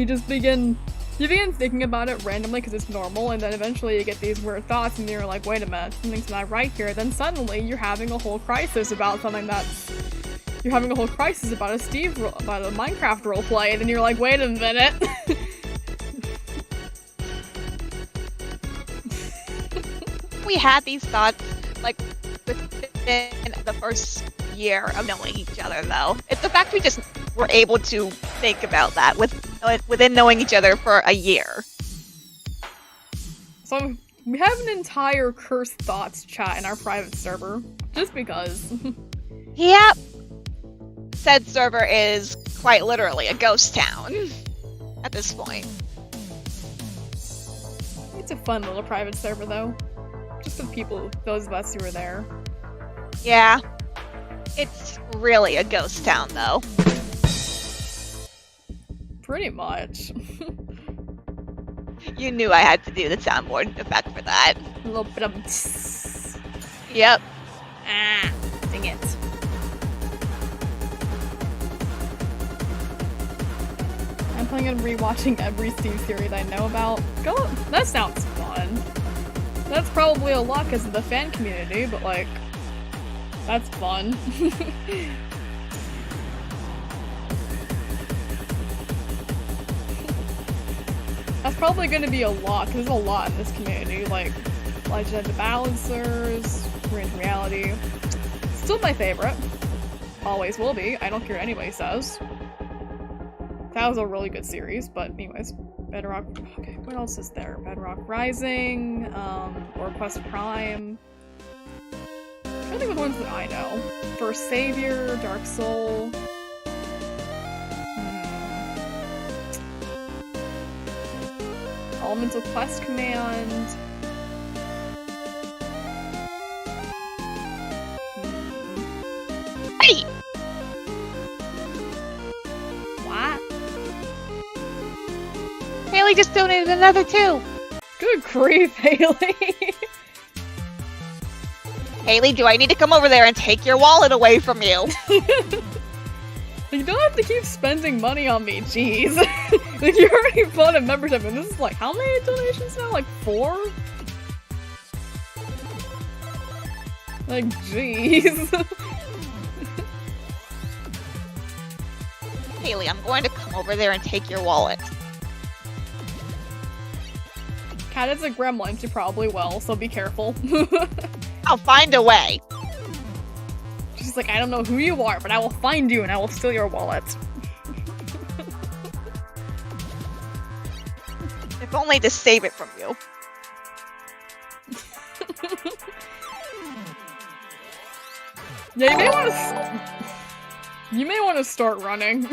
just begin thinking about it randomly because it's normal, and then eventually you get these weird thoughts and you're like, wait a minute, something's not right here. Then suddenly you're having a whole crisis about something you're having a whole crisis about a Minecraft roleplay, and then you're like, wait a minute. We had these thoughts, like, within the first year of knowing each other, though. It's the fact we just were able to think about that within knowing each other for a year. So, we have an entire Cursed Thoughts chat in our private server, just because. Yep. Said server is quite literally a ghost town at this point. It's a fun little private server, though. Just for those of us who were there. Yeah. It's really a ghost town, though. Pretty much. You knew I had to do the soundboard effect for that. A little bit of Yep. ah, dang it. I'm planning on rewatching every Steve series I know about. That sounds fun. That's probably a lot because of the fan community, but like, that's fun. That's probably going to be a lot, because there's a lot in this community, like Legend of the Balancers, Korean Reality. Still my favorite. Always will be. I don't care what anybody says. That was a really good series, but anyways. Bedrock. Okay, what else is there? Bedrock Rising, or Quest Prime. I'm trying to think of the ones that I know. First Savior, Dark Soul. Elemental Quest Command. Hey! What? Haley just donated another 2. Good grief, Haley. Haley, do I need to come over there and take your wallet away from you? You don't have to keep spending money on me, jeez. Like, you already bought a membership, and this is like, how many donations now? Like 4? Like, jeez. Haley, I'm going to come over there and take your wallet. Cat is a gremlin, she probably will, so be careful. I'll find a way. She's like, I don't know who you are, but I will find you and I will steal your wallet. If only to save it from you. Yeah, you may want to start running.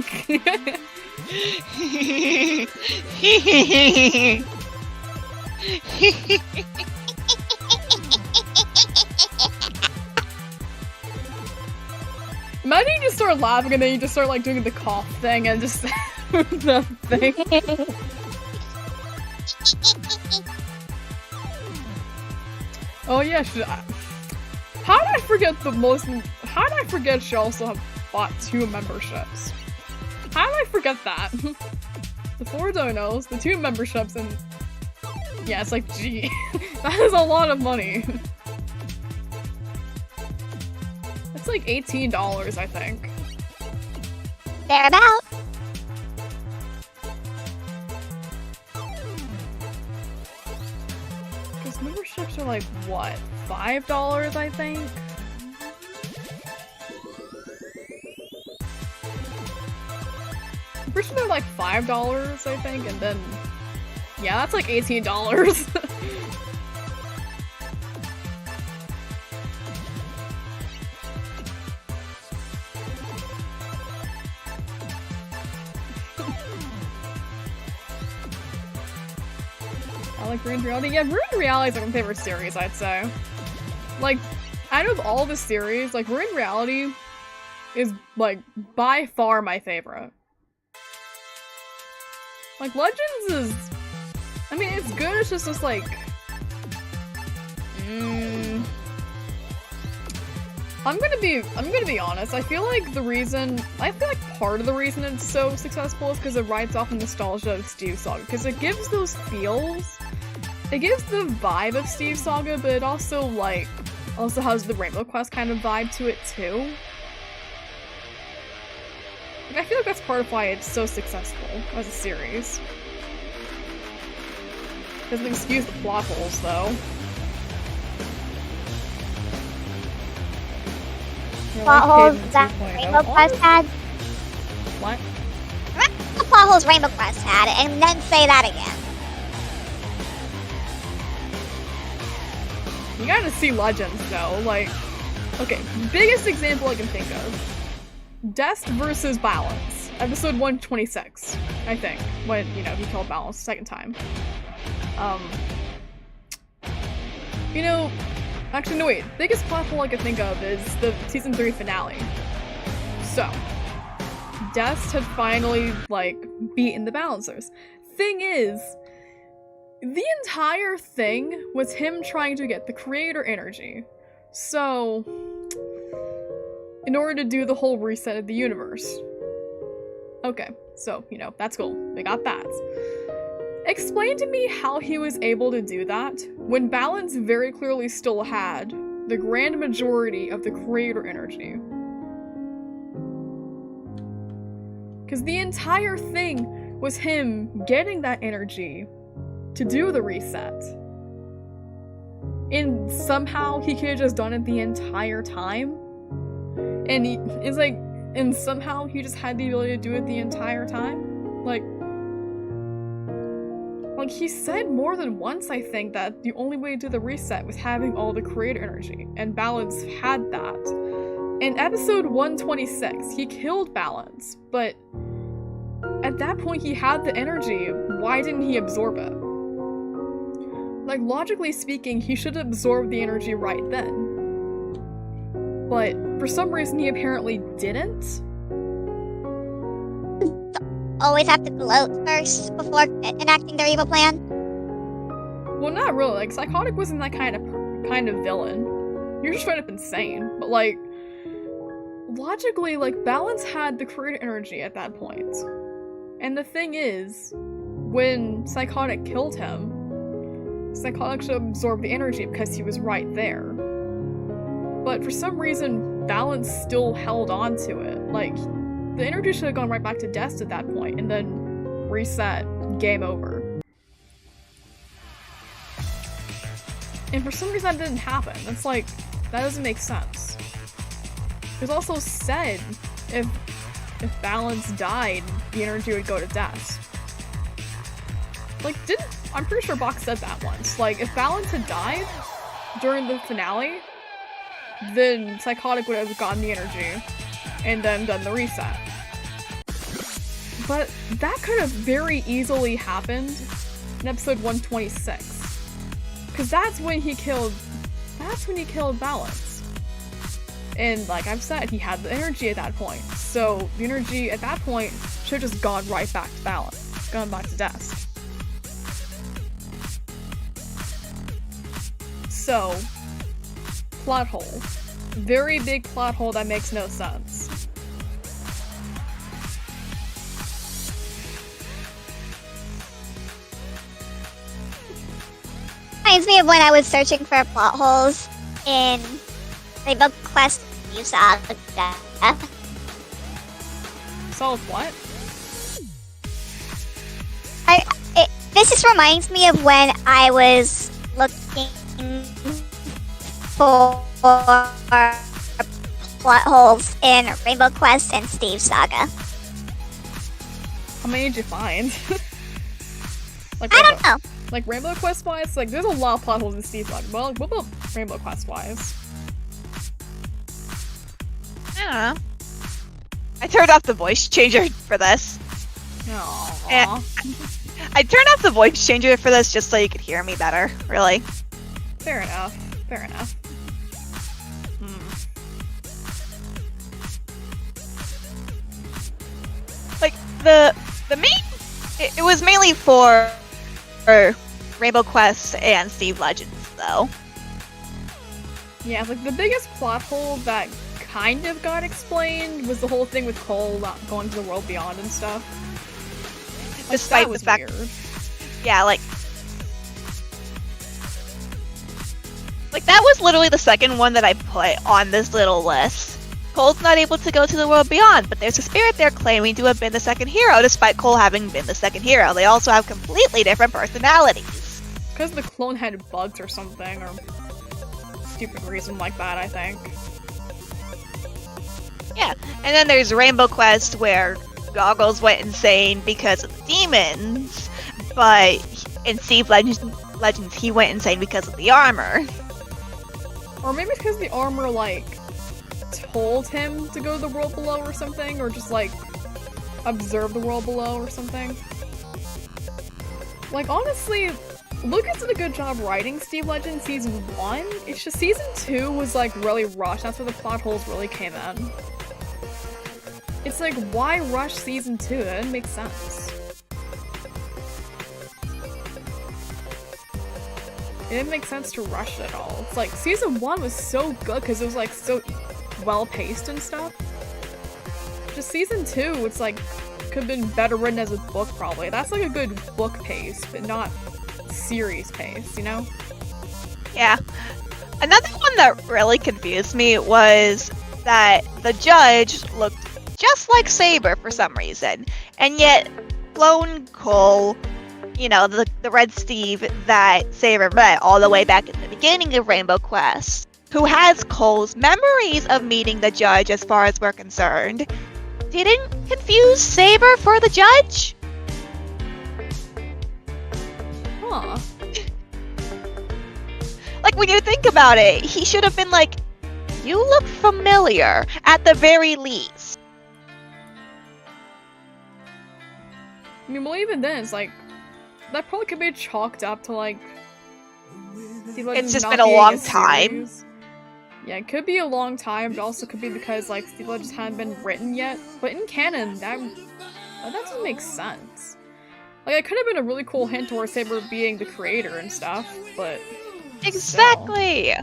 Imagine you just start laughing and then you just start like doing the cough thing and just the thing. Oh yeah, how did I forget how did I forget she also bought 2 memberships? How did I forget that? The 4 donos, the 2 memberships, and yeah, it's like, gee, that is a lot of money. It's like $18, I think. Thereabout. Because memberships are like, what, $5, I think? I'm pretty sure they're like $5, I think, and then, yeah, that's like $18. I like Ruined Reality. Yeah, Ruined Reality is like my favorite series, I'd say. Like, out of all the series, like, Ruined Reality is, like, by far my favorite. Like, Legends is... I mean, it's good, it's just like... I'm gonna be honest, I feel like part of the reason it's so successful is because it rides off the nostalgia of Steve Saga, because it gives those feels. It gives the vibe of Steve Saga, but it also, like, also has the Rainbow Quest kind of vibe to it, too. Like, I feel like that's part of why it's so successful as a series. Doesn't excuse the plot holes, though. Plot holes that Rainbow Quest had? What? Remember the plot holes Rainbow Quest had, and then say that again. You gotta see Legends, though. Like, okay, biggest example I can think of. Dest versus Balance. Episode 126, I think. When, you know, he killed Balance the second time. You know, actually, no wait. Biggest plot hole I can think of is the season 3 finale. So, Dest had finally, like, beaten the Balancers. Thing is, the entire thing was him trying to get the creator energy. So, in order to do the whole reset of the universe. Okay, so, you know, that's cool. They got that. Explain to me how he was able to do that when Balance very clearly still had the grand majority of the creator energy. Because the entire thing was him getting that energy to do the reset. And somehow he could have just done it the entire time. And somehow he just had the ability to do it the entire time. Like he said more than once, I think, that the only way to do the reset was having all the creator energy, and Balance had that. In episode 126, he killed Balance, but at that point he had the energy, why didn't he absorb it? Like, logically speaking, he should have absorbed the energy right then. But for some reason he apparently didn't. Always have to gloat first before enacting their evil plan? Well, not really. Like, Psychotic wasn't that kind of villain. You're just straight up insane. But, like, logically, like, Balance had the creator energy at that point. And the thing is, when Psychotic killed him, Psychotic should absorb the energy because he was right there. But for some reason, Balance still held on to it. Like, the energy should have gone right back to Dest at that point, and then reset, game over. And for some reason that didn't happen. It's like, that doesn't make sense. It was also said, if Balance died, the energy would go to Dest. Like, I'm pretty sure Box said that once. Like, if Balance had died during the finale, then Psychotic would have gotten the energy and then done the reset. But that could have very easily happened in episode 126. Because that's when he killed Balance. And like I've said, he had the energy at that point. So the energy at that point should have just gone right back to balance, gone back to desk. So, plot hole. Very big plot hole that makes no sense. Reminds me of when I was searching for plot holes in Rainbow Quest Steve Saga. Solve what? This just reminds me of when I was looking for plot holes in Rainbow Quest and Steve Saga. How many did you find? Like I don't know. Like Rainbow Quest wise, like there's a lot of plot holes in Steve Saga. Well, what about Rainbow Quest wise? I don't know. I turned off the voice changer for this. Aww. I turned off the voice changer for this just so you could hear me better, really. Fair enough. Fair enough. Like, the main... It was mainly for Rainbow Quest and Steve Legends, though. Yeah, like the biggest plot hole that kind of got explained was the whole thing with Cole not going to the world beyond and stuff. Like, Despite that was the fact... weird. Yeah, like that was literally the second one that I put on this little list. Cole's not able to go to the world beyond, but there's a spirit there claiming to have been the second hero, despite Cole having been the second hero. They also have completely different personalities. Because the clone had bugs or something, or stupid reason like that, I think. Yeah, and then there's Rainbow Quest, where Goggles went insane because of the demons, but in Steve Legends he went insane because of the armor. Or maybe it's because the armor, like, told him to go to the world below or something, or just, like, observe the world below or something. Like, honestly, Lucas did a good job writing Steve Legends Season 1. It's just Season 2 was, like, really rushed. That's where the plot holes really came in. It's like, why rush Season 2? That didn't make sense. It didn't make sense to rush it at all. It's like, Season 1 was so good because it was, like, so well-paced and stuff. Just Season 2, it's like, could have been better written as a book, probably. That's, like, a good book pace, but not series pace, you know? Yeah. Another one that really confused me was that the judge looked just like Saber for some reason, and yet Clone Cole, you know, the Red Steve that Saber met all the way back at the beginning of Rainbow Quest, who has Cole's memories of meeting the judge as far as we're concerned, didn't confuse Saber for the judge? Huh. Like, when you think about it, he should have been like, you look familiar, at the very least. I mean, well, even then, it's like, that probably could be chalked up to, like, It's just been a long time. Yeah, it could be a long time, but also could be because, like, Steve Legends hadn't been written yet. But in canon, that doesn't make sense. Like, it could have been a really cool hint towards Saber being the creator and stuff, but... Exactly!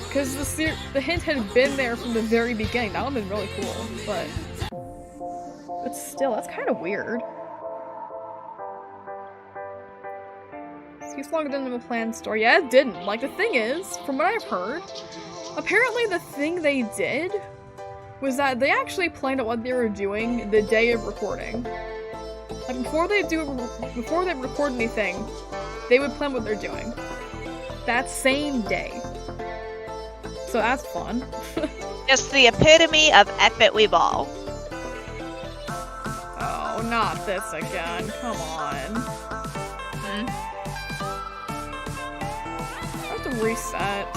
Because the hint had been there from the very beginning. That would have been really cool, but still, that's kind of weird. Seems longer than the planned story. Yeah, it didn't. Like, the thing is, from what I've heard, apparently the thing they did was that they actually planned out what they were doing the day of recording. Like, before they record anything, they would plan what they're doing. That same day. So that's fun. Just the epitome of F it, we ball. Oh, not this again. Come on. I have to reset.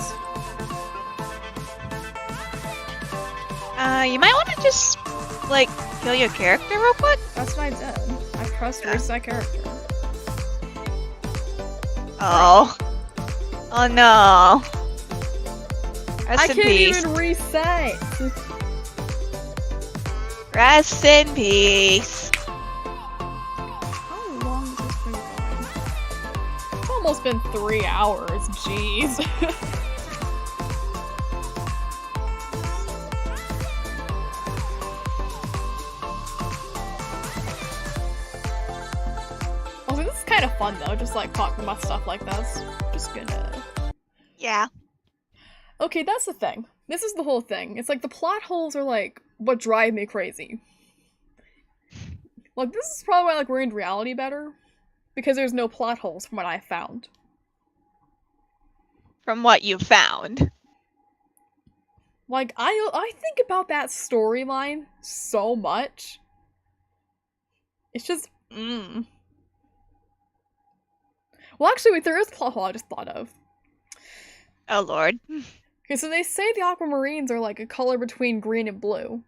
You might want to just, like, kill your character real quick. That's what I did. I pressed reset character. Oh. Oh no. Rest I in can't peace. even reset. Rest in peace. How long has this been going? It's almost been 3 hours. Jeez. Also, this is kind of fun though, just like talking about stuff like this. Just gonna. Yeah. Okay, that's the thing. This is the whole thing. It's like the plot holes are like what drive me crazy. Like this is probably why like we're in reality better, because there's no plot holes from what I found. From what you found. Like I think about that storyline so much. It's just Well, actually, wait, there is a plot hole I just thought of. Oh lord. Okay, so they say the aquamarines are like a color between green and blue.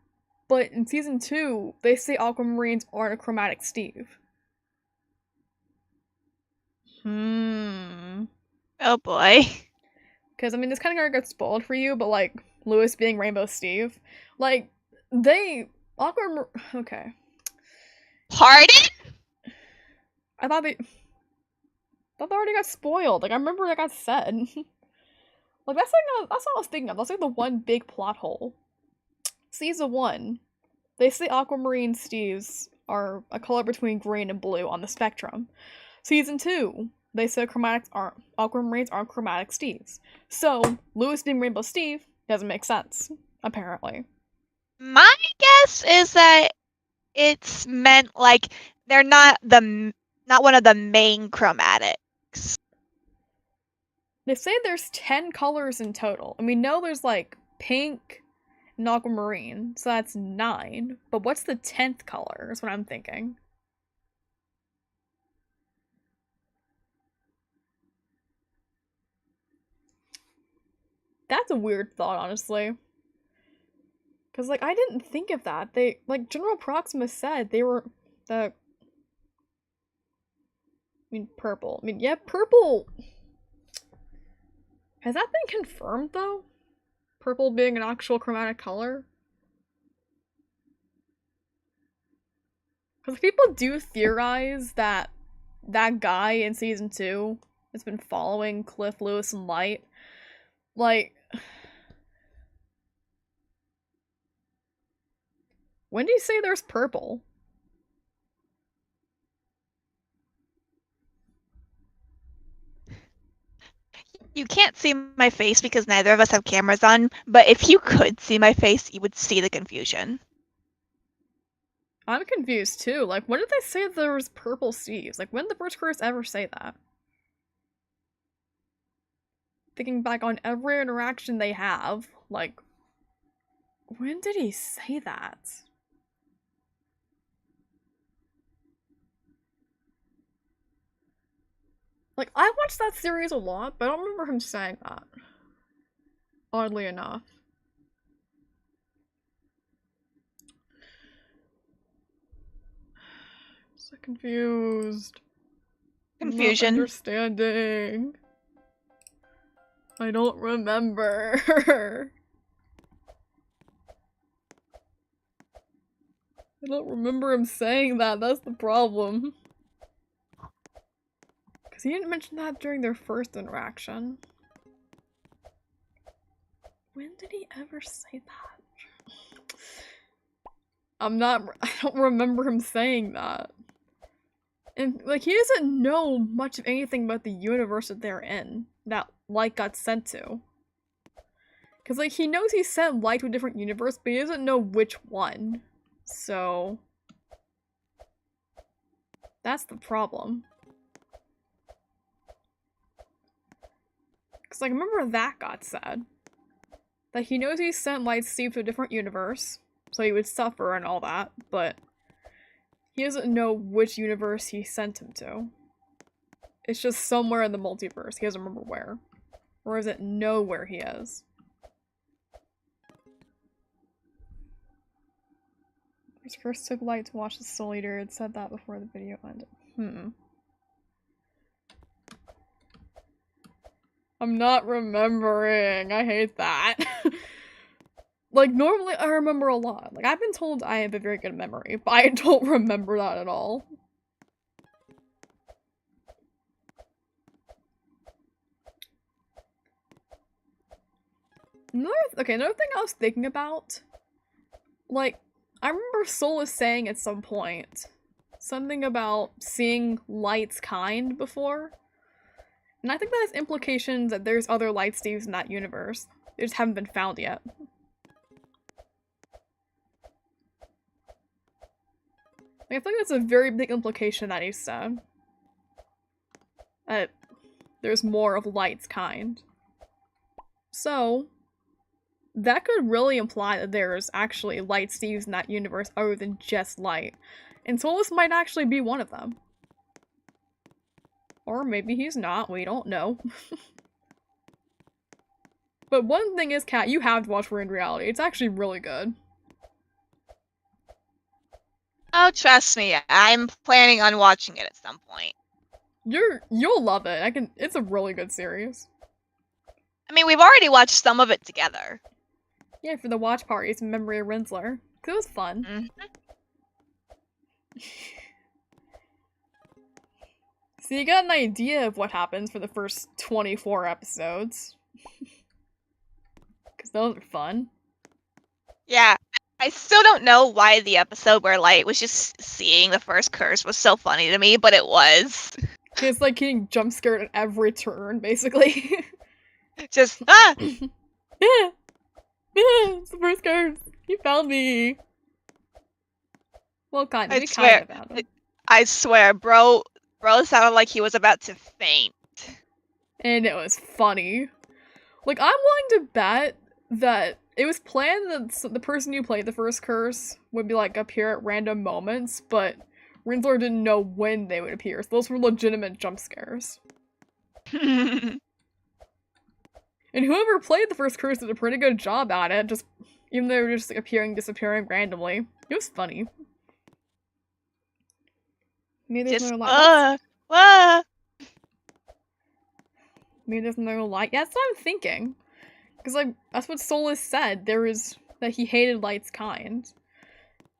But in season 2, they say aquamarines aren't a chromatic Steve. Oh boy. Because, I mean, this kind of got spoiled for you, but, like, Lewis being Rainbow Steve. Like, okay. Pardon? I thought they already got spoiled. Like, I remember that got said. Like, that's what I was thinking of. That's like the one big plot hole. Season 1, they say aquamarine Steves are a color between green and blue on the spectrum. Season 2, they say aquamarines aren't chromatic Steves. So, Lewis being Rainbow Steve doesn't make sense, apparently. My guess is that it's meant like they're not one of the main chromatics. They say there's 10 colors in total, and we know there's like pink and aquamarine, so that's 9. But what's the 10th color is what I'm thinking. That's a weird thought, honestly. Because, like, I didn't think of that. They, like, General Proxima said they were I mean, purple. I mean, yeah, purple. Has that been confirmed, though? Purple being an actual chromatic color? Because people do theorize that that guy in season 2 has been following Cliff, Lewis, and Light. Like, when do you say there's purple? You can't see my face because neither of us have cameras on, but if you could see my face, you would see the confusion. I'm confused too. Like, when did they say there was purple Steves? Like, when did the Birch Curse ever say that? Thinking back on every interaction they have, like, when did he say that? Like, I watched that series a lot, but I don't remember him saying that. Oddly enough. So confused. Confusion. Not understanding. I don't remember. I don't remember him saying that, that's the problem. Because he didn't mention that during their first interaction. When did he ever say that? I don't remember him saying that. And, like, he doesn't know much of anything about the universe that they're in, that Light got sent to. Because, like, he knows he sent Light to a different universe, but he doesn't know which one. So... that's the problem. Because, like, remember that got said. That he knows he sent Light Steve to a different universe, so he would suffer and all that, but he doesn't know which universe he sent him to. It's just somewhere in the multiverse. He doesn't remember where. Or does it know where he is? His first took Light to watch the Soul Eater. It said that before the video ended. I'm not remembering. I hate that. Like, normally I remember a lot. Like, I've been told I have a very good memory, but I don't remember that at all. Another thing I was thinking about, like, I remember Soul was saying at some point something about seeing Light's kind before. And I think that has implications that there's other Light Steves in that universe. They just haven't been found yet. Like, I think that's a very big implication that he said. That there's more of Light's kind. So, that could really imply that there's actually Light Steves in that universe other than just Light. And Solus might actually be one of them. Or maybe he's not, we don't know. But one thing is, Kat, you have to watch We're in Reality. It's actually really good. Oh, trust me, I'm planning on watching it at some point. You'll love it. It's a really good series. I mean, we've already watched some of it together. Yeah, for the watch parties in memory of Rinsler. It was fun. Mm-hmm. So you got an idea of what happens for the first 24 episodes. Because those are fun. Yeah, I still don't know why the episode where Light was just seeing the first curse was so funny to me, but it was. It's like getting jump scared at every turn, basically. Just, ah! It's the first curse. You found me. Well, kind of. We kind of found him. I swear, bro sounded like he was about to faint. And it was funny. Like, I'm willing to bet that it was planned that the person who played the first curse would be, like, appear at random moments, but Rinsler didn't know when they would appear, so those were legitimate jump scares. And whoever played the first curse did a pretty good job at it, just even though they were just like, appearing, disappearing randomly. It was funny. Maybe there's no light. Maybe there's no light. Yeah, that's what I'm thinking. Because, like, that's what Solus said. That he hated Light's kind.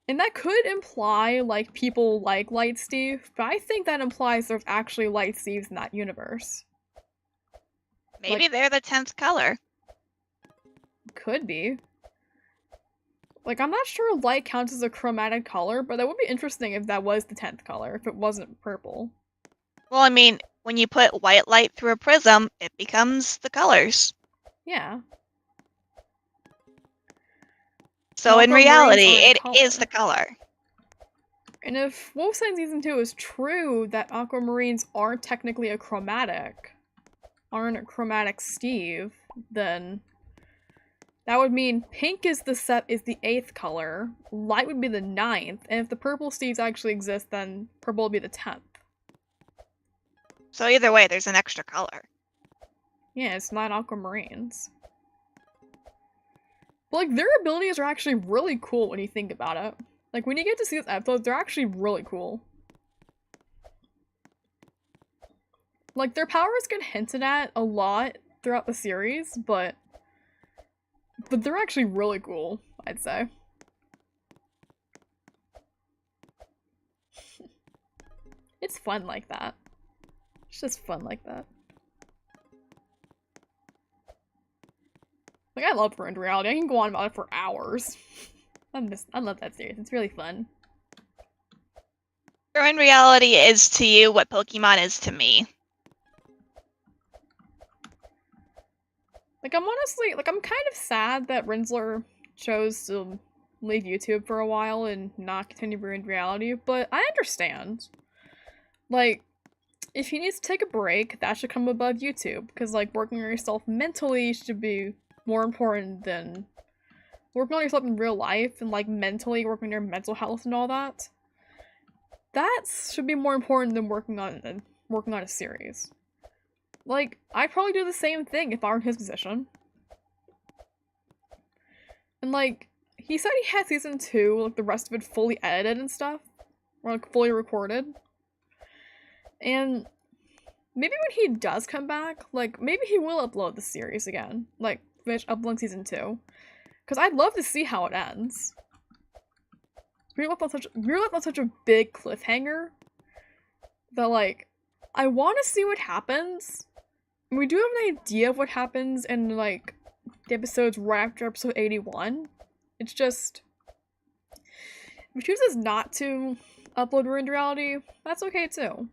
And that could imply, like, people like Light Steve, but I think that implies there's actually Light Steves in that universe. Maybe like, they're the 10th color. Could be. Like, I'm not sure light counts as a chromatic color, but that would be interesting if that was the 10th color, if it wasn't purple. Well, I mean, when you put white light through a prism, it becomes the colors. Yeah. So in reality, it is the color. And if Wolfenstein Season 2 is true that aquamarines aren't technically aren't a chromatic Steve, then that would mean pink is the 8th color, light would be the 9th, and if the purple Steves actually exist, then purple would be the 10th. So either way, there's an extra color. Yeah, it's not aquamarines. But, like, their abilities are actually really cool when you think about it. Like, when you get to see those episodes, they're actually really cool. Like, their powers get hinted at a lot throughout the series, but they're actually really cool, I'd say. It's fun like that. It's just fun like that. Like, I love We're in Reality. I can go on about it for hours. I love that series. It's really fun. We're in Reality is to you what Pokemon is to me. Like, I'm kind of sad that Rinsler chose to leave YouTube for a while and not continue We're in Reality, but I understand. Like, if he needs to take a break, that should come above YouTube, because, like, working on yourself mentally should be more important than working on yourself in real life and, like, mentally working on your mental health and all that. That should be more important than working on a series. Like, I'd probably do the same thing if I were in his position. And, like, he said he had season 2, like, the rest of it fully edited and stuff. Or, like, fully recorded. And maybe when he does come back, like, maybe he will upload the series again. Like, finish uploading season 2. Because I'd love to see how it ends. We left on such a big cliffhanger that, like, I want to see what happens. We do have an idea of what happens in, like, the episodes right after episode 81. It's just, if he chooses not to upload Ruined Reality, that's okay too.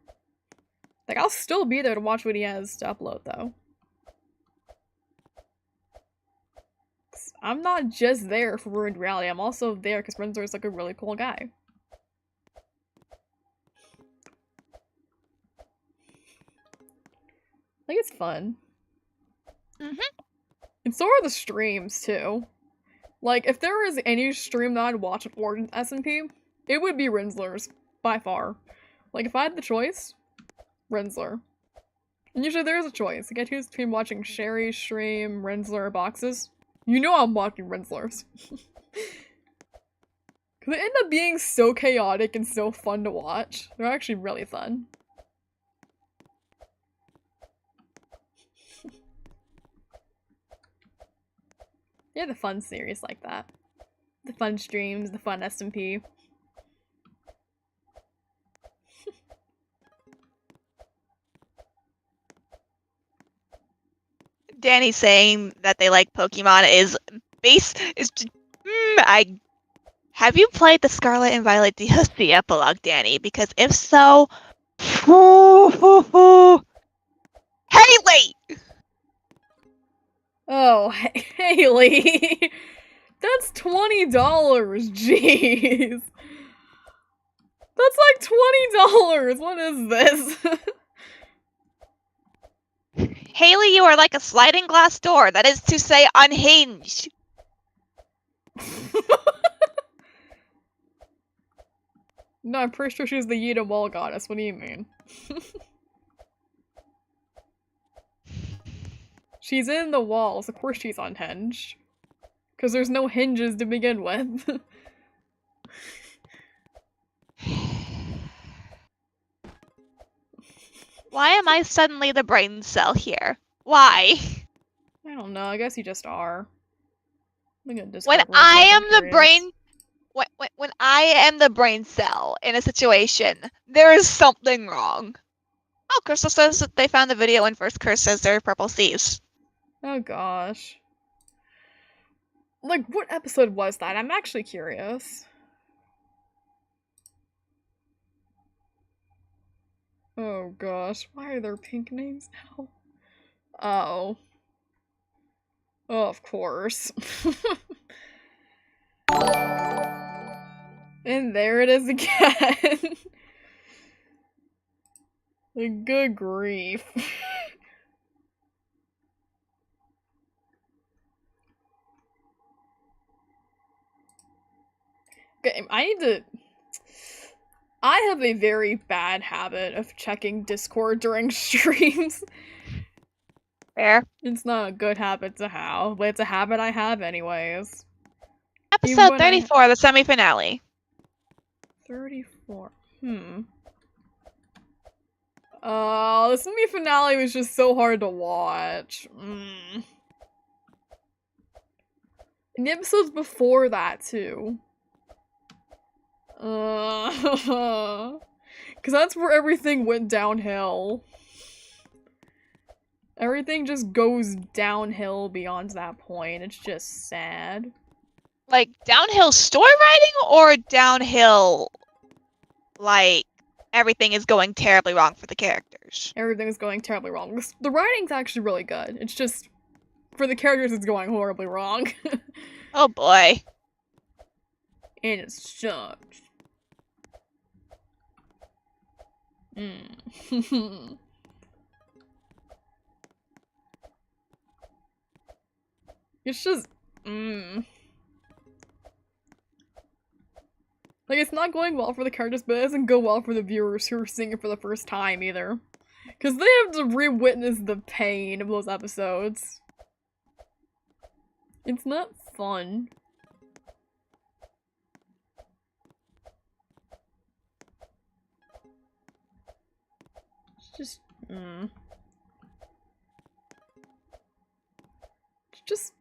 Like, I'll still be there to watch what he has to upload, though. I'm not just there for Ruined Reality, I'm also there because Renzo is like a really cool guy. I think it's fun. And so are the streams, too. Like, if there was any stream that I'd watch with Origins SMP, it would be Rinsler's, by far. Like, if I had the choice, Rinsler. And usually there is a choice. I get to choose between watching Sherry's stream, Rinsler, or Boxes. You know I'm watching Rinsler's. Because they end up being so chaotic and so fun to watch. They're actually really fun. Yeah, the fun series like that. The fun streams, the fun SMP. Danny saying that they like Pokemon is have you played the Scarlet and Violet DLC epilogue, Danny? Because if so, Haley! Oh, Haley! That's $20, jeez! That's like $20! What is this? Haley, you are like a sliding glass door. That is to say, unhinged. No, I'm pretty sure she's the Yida Wall goddess. What do you mean? She's in the walls. Of course she's unhinged. Because there's no hinges to begin with. Why am I suddenly the brain cell here? Why? I don't know. I guess you just are. Look at When I am the brain... When I am the brain cell in a situation, there is something wrong. Oh, Crystal says that they found the video when First Curse says there are purple seas. Oh gosh. Like, what episode was that? I'm actually curious. Oh gosh, why are there pink names now? Oh. Oh, of course. And there it is again. Like, good grief. Okay, I have a very bad habit of checking Discord during streams. Fair. It's not a good habit to have, but it's a habit I have anyways. Episode 34, the semi-finale. 34. The semi-finale was just so hard to watch. And the episodes before that, too. Because that's where everything went downhill. Everything just goes downhill beyond that point. It's just sad. Like, downhill story writing or downhill, like, everything is going terribly wrong for the characters? Everything is going terribly wrong. The writing's actually really good. It's just, for the characters, it's going horribly wrong. Oh boy. And it sucks. It's just, Like, it's not going well for the characters, but it doesn't go well for the viewers who are seeing it for the first time, either. Because they have to re-witness the pain of those episodes. It's not fun. It's just, It's just...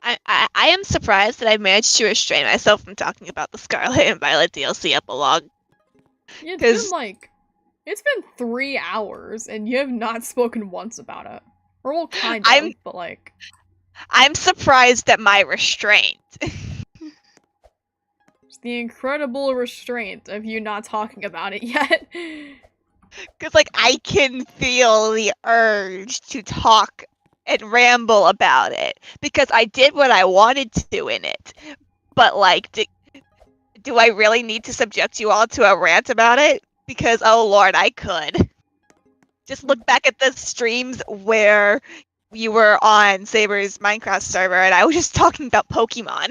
I am surprised that I managed to restrain myself from talking about the Scarlet and Violet DLC epilogue. Yeah, 'Cause- it's been 3 hours and you have not spoken once about it. Or well, kind I'm- of, but like. I'm surprised at my restraint. It's the incredible restraint of you not talking about it yet. Because, like, I can feel the urge to talk and ramble about it. Because I did what I wanted to in it. But, like, do I really need to subject you all to a rant about it? Because, oh lord, I could. Just look back at the streams where you were on Saber's Minecraft server and I was just talking about Pokemon.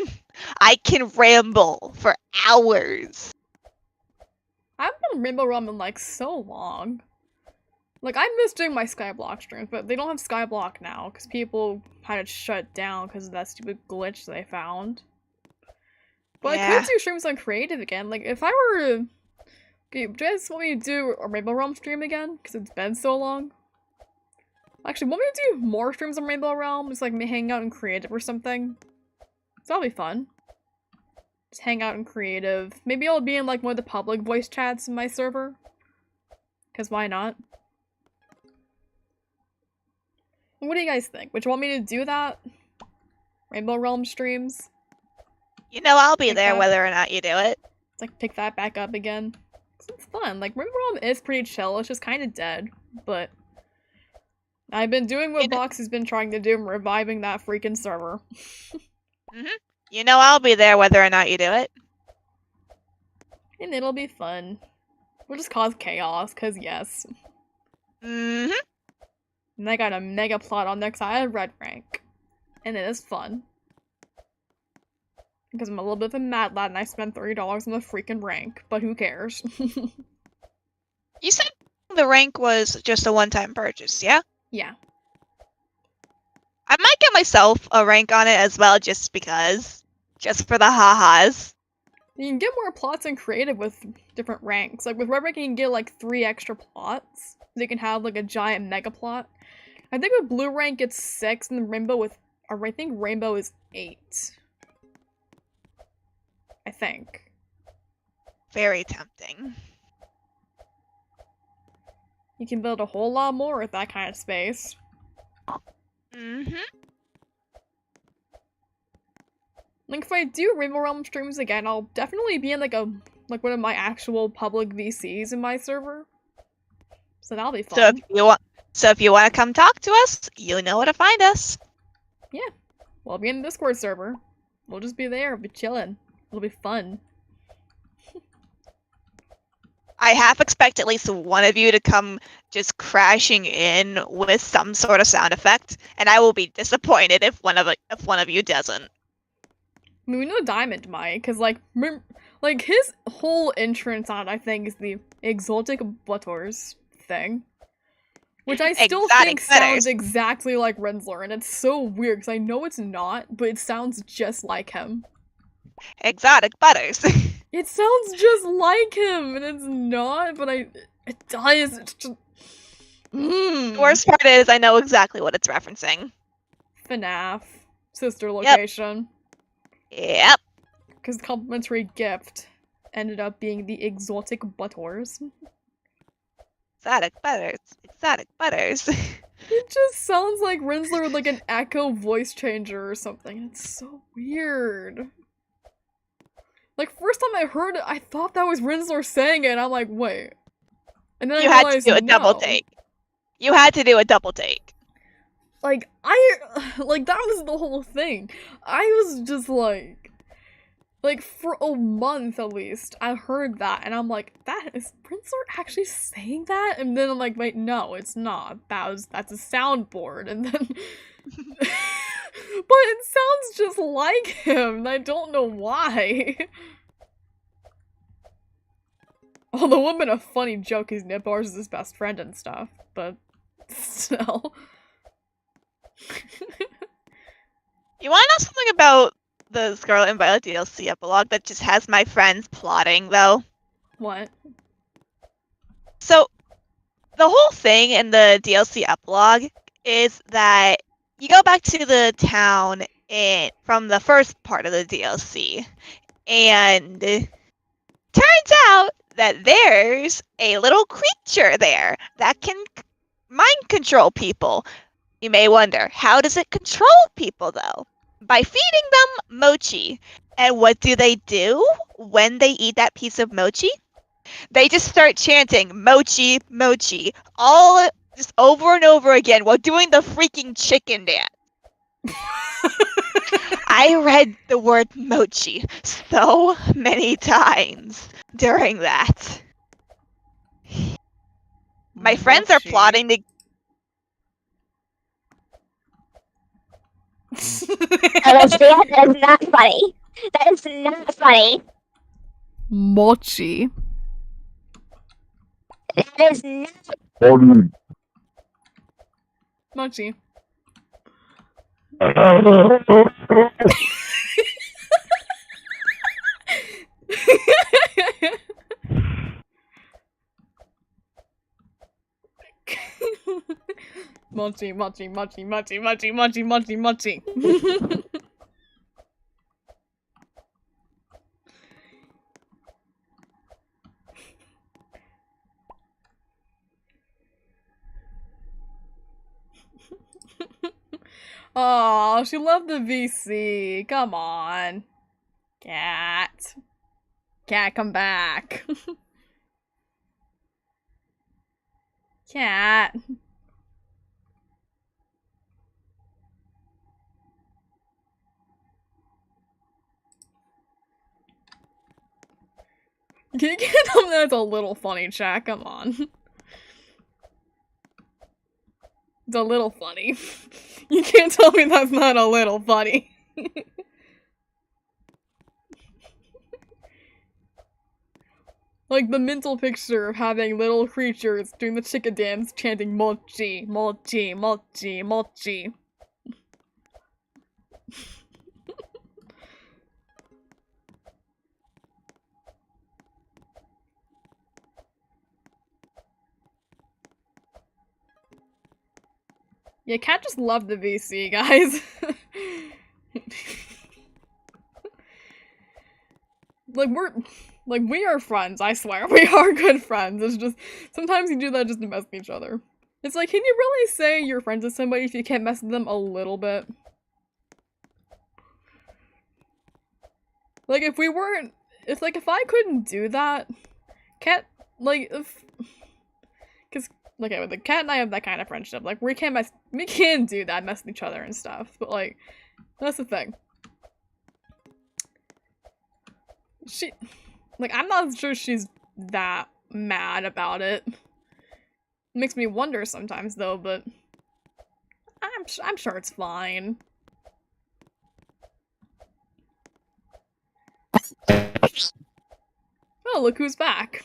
I can ramble for hours. I haven't been Rainbow Realm in like so long. Like, I miss doing my Skyblock streams, but they don't have Skyblock now because people had it shut down because of that stupid glitch they found. But I could do streams on Creative again. Like, if I were to... Okay, do you guys want me to do a Rainbow Realm stream again? Because it's been so long. Actually, want me to do more streams on Rainbow Realm? Just like me hang out in Creative or something? So that'll be fun. Just hang out in Creative. Maybe I'll be in like one of the public voice chats in my server. Because why not? What do you guys think? Would you want me to do that? Rainbow Realm streams? You know I'll be Like there that? whether or not you do it. It's like pick that back up again. 'Cause it's fun. Like Rainbow Realm is pretty chill. It's just kind of dead, but I've been doing what You know- Box has been trying to do, and reviving that freaking server. You know I'll be there whether or not you do it. And it'll be fun. We'll just cause chaos, cause yes. Mm-hmm. And I got a mega plot on next side of Red Rank. And it is fun. Because I'm a little bit of a mad lad and I spent $30 on the freaking rank, but who cares? You said the rank was just a one-time purchase, yeah? Yeah. I might get myself a rank on it as well just because. Just for the ha-has. You can get more plots in creative with different ranks. Like with Red Rank you can get like 3 extra plots. So you can have like a giant mega plot. I think with Blue Rank it's 6 and Rainbow with I think Rainbow is 8. I think. Very tempting. You can build a whole lot more with that kind of space. Mm-hmm. Like if I do Rainbow Realm streams again, I'll definitely be in like one of my actual public VCs in my server. So that'll be fun. So if you want to come talk to us, you know where to find us. We'll be in the Discord server. We'll just be there, be chilling. It'll be fun. I half expect at least one of you to come just crashing in with some sort of sound effect, and I will be disappointed if one of you doesn't. I mean, we know Diamond might, because, like his whole entrance on, I think, is the exotic butters thing. Which I still think sounds exactly like Rensler, and it's so weird, because I know it's not, but it sounds just like him. Exotic butters. It sounds just like him, and it's not, but it does. It's just... The worst part is I know exactly what it's referencing. FNAF. Sister location. Yep. Because the complimentary gift ended up being the exotic butters. Exotic butters. Exotic butters. It just sounds like Rensler with like an echo voice changer or something. It's so weird. Like, first time I heard it, I thought that was Rensler saying it, and I'm like, wait. And then You I had to realized, do a no. double take. You had to do a double take. Like, that was the whole thing. I was just like, for a month at least, I heard that, and I'm like, that is Rensler actually saying that? And then I'm like, wait, no, it's not. That's a soundboard, and then... But it sounds just like him, and I don't know why. Although it would have been a funny joke, because Nibars is his best friend and stuff, but still. You want to know something about the Scarlet and Violet DLC epilogue that just has my friends plotting, though? What? So, the whole thing in the DLC epilogue is that you go back to the town from the first part of the DLC. And turns out that there's a little creature there that can mind control people. You may wonder, how does it control people though? By feeding them mochi. And what do they do when they eat that piece of mochi? They just start chanting mochi, mochi, all just over and over again while doing the freaking chicken dance. I read the word mochi so many times during that. My friends are Mochi. plotting to. That is not funny. That is not funny. Mochi. That is not. Mochi. Mochi, mochi, mochi, mochi, mochi, mochi, mochi, mochi. Oh, she loved the VC. Come on. Cat. Cat, come back. Cat. Can you tell me that's a little funny, chat? Come on. It's a little funny. You can't tell me that's not a little funny. Like the mental picture of having little creatures doing the chicken dance chanting mochi, mochi, mochi, mochi. Yeah, Cat just loved the VC, guys. We are friends, I swear. We are good friends. It's just, sometimes you do that just to mess with each other. It's like, can you really say you're friends with somebody if you can't mess with them a little bit? Like, if we weren't, it's like, if I couldn't do that, Cat, like, cause, okay, the Cat and I have that kind of friendship. Like, we can do that, mess with each other and stuff, but like, that's the thing. I'm not sure she's that mad about it. Makes me wonder sometimes, though, but I'm sure it's fine. Oh, look who's back.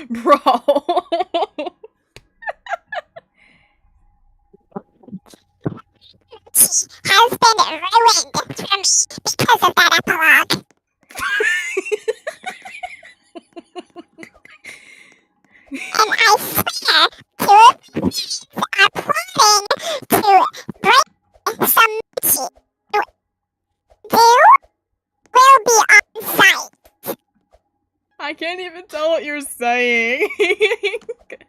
Bro. Has been ruined because of that epilogue. And I swear, two of my friends are plotting to break some mochi. You will be on site. I can't even tell what you're saying. Good.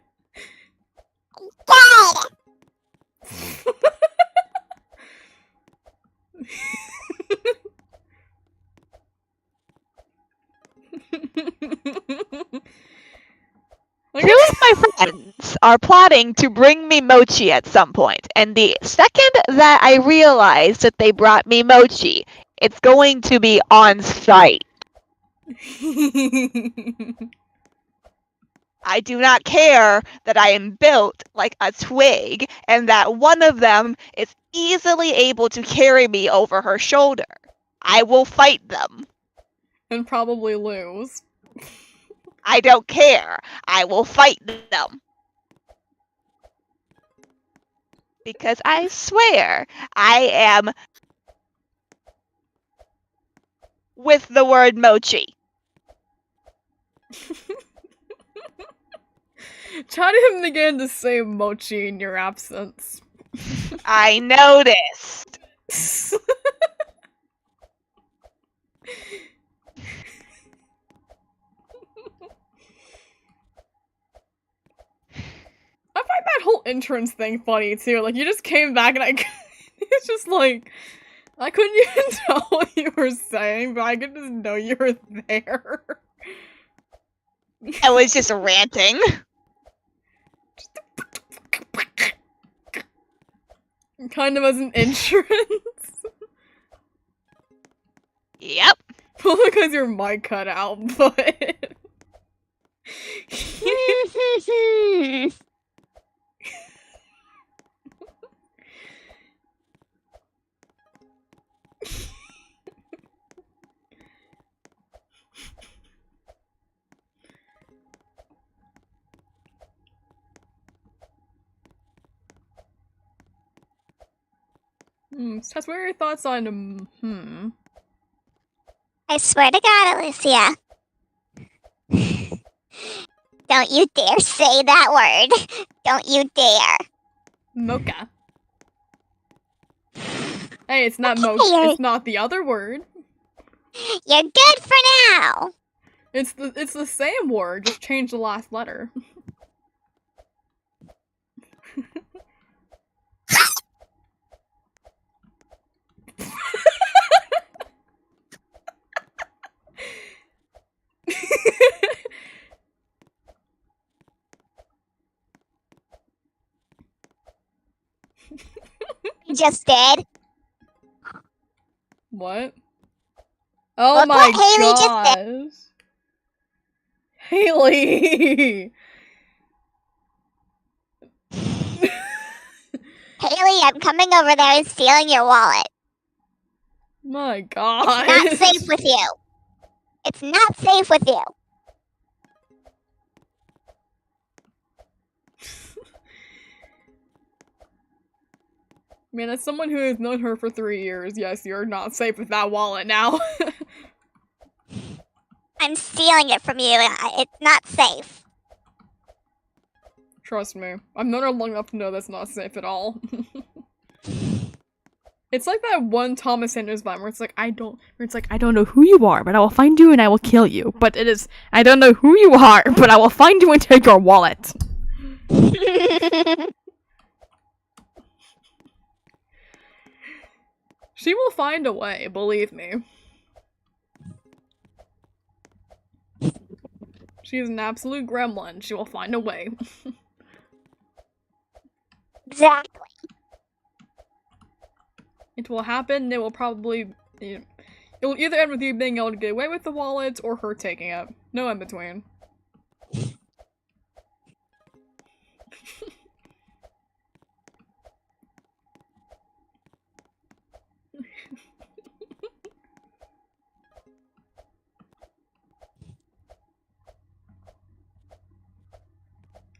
Two of my friends are plotting to bring me mochi at some point, and the second that I realize that they brought me mochi, it's going to be on site. I do not care that I am built like a twig and that one of them is easily able to carry me over her shoulder. I will fight them. And probably lose. I don't care. I will fight them. Because I swear I am with the word mochi. Chat him began to say mochi in your absence. I noticed. I find that whole entrance thing funny too. Like, you just came back and it's just like, I couldn't even tell what you were saying, but I could just know you were there. I was just ranting. Kind of as an entrance. Yep. Well, because your mic cut out, but... Tess, what are your thoughts on, I swear to God, Alicia. Don't you dare say that word. Don't you dare. Mocha. Hey, it's not Okay, mocha. It's not the other word. You're good for now. It's the same word, just change the last letter. You just did. What? Oh Look my what Haley just gosh. Haley! Haley, I'm coming over there and stealing your wallet. My It's god. not safe with you. It's not safe with you. Man, as someone who has known her for 3 years, yes, you're not safe with that wallet now. I'm stealing it from you. It's not safe. Trust me. I've known her long enough to know that's not safe at all. It's like that one Thomas Sanders line where it's like, I don't know who you are, but I will find you and I will kill you. But it is, I don't know who you are, but I will find you and take your wallet. She will find a way, believe me. She is an absolute gremlin. She will find a way. Exactly. It will happen. It will probably... It will either end with you being able to get away with the wallet or her taking it. No in between.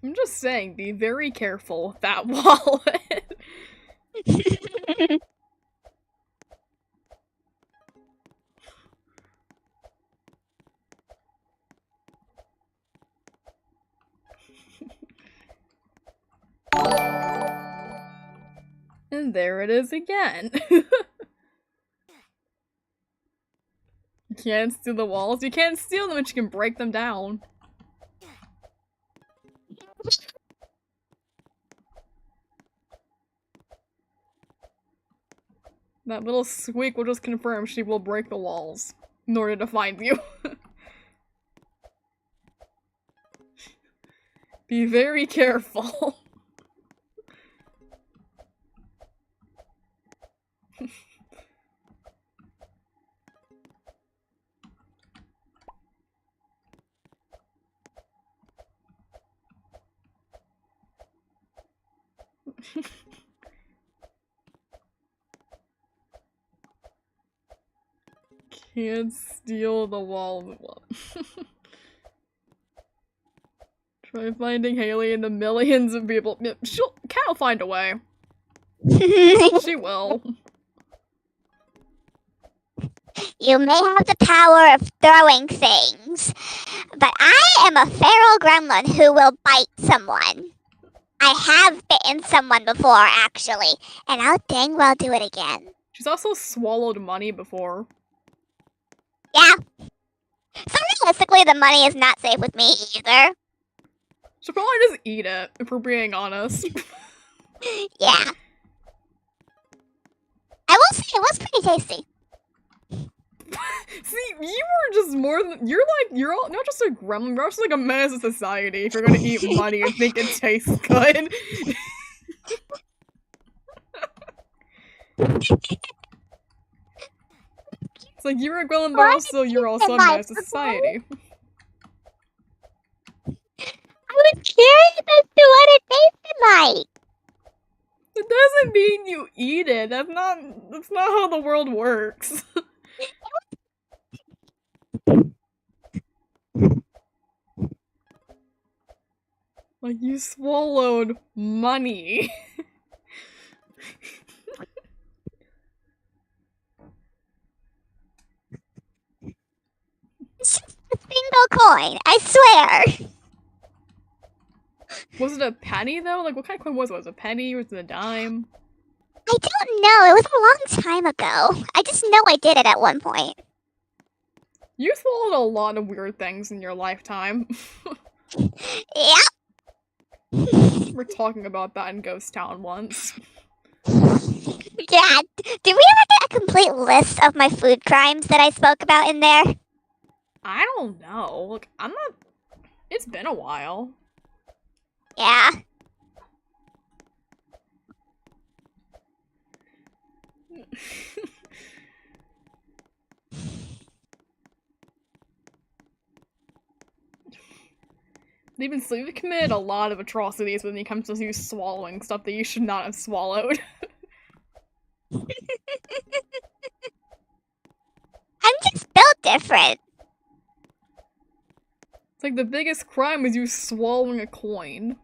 I'm just saying, be very careful with that wallet. And there it is again. You can't steal the walls. You can't steal them, but you can break them down. That little squeak will just confirm she will break the walls in order to find you. Be very careful. Can't steal the wall. Try finding Haley and the millions of people. Cat will find a way. She will. You may have the power of throwing things, but I am a feral gremlin who will bite someone. I have bitten someone before, actually, and I'll dang well do it again. She's also swallowed money before. Yeah. So realistically, the money is not safe with me either. She'll probably just eat it, if we're being honest. Yeah. I will say, it was pretty tasty. See, you are just more than- you're all, not just a gremlin, you're also like a menace to society if you're gonna eat money and think it tastes good. It's like, you're a gremlin, but also you're also a menace to society. I was curious as to what it tasted like. It doesn't mean you eat it. That's not how the world works. Like, you swallowed money. It's just a single coin, I swear. Was it a penny, though? Like, what kind of coin was it? Was it a penny? Was it a dime? I don't know, it was a long time ago. I just know I did it at one point. You swallowed a lot of weird things in your lifetime. Yeah. We're talking about that in Ghost Town once. Yeah, did we ever get a complete list of my food crimes that I spoke about in there? I don't know. Look, I'm not... It's been a while. Yeah. Even so, you've committed a lot of atrocities when it comes to you swallowing stuff that you should not have swallowed. I'm just built different. It's like the biggest crime was you swallowing a coin.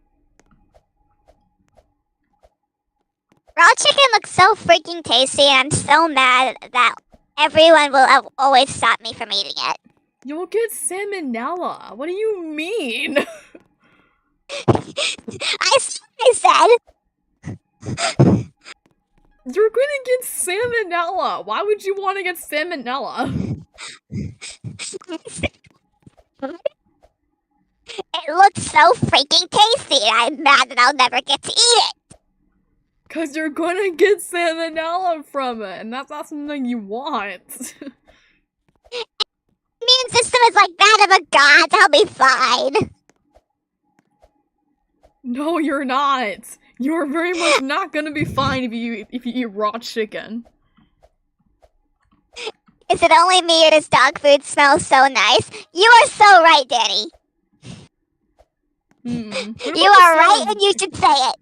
Raw chicken looks so freaking tasty, and I'm so mad that everyone will always stop me from eating it. You'll get salmonella. What do you mean? I said. You're gonna get salmonella. Why would you want to get salmonella? It looks so freaking tasty, and I'm mad that I'll never get to eat it. Cause you're gonna get salmonella from it, and that's not something you want. Immune system is like that of a god. I'll be fine. No, you're not. You're very much not gonna be fine if you eat raw chicken. Is it only me or does dog food smell so nice? You are so right, Danny. You are right, and you should say it.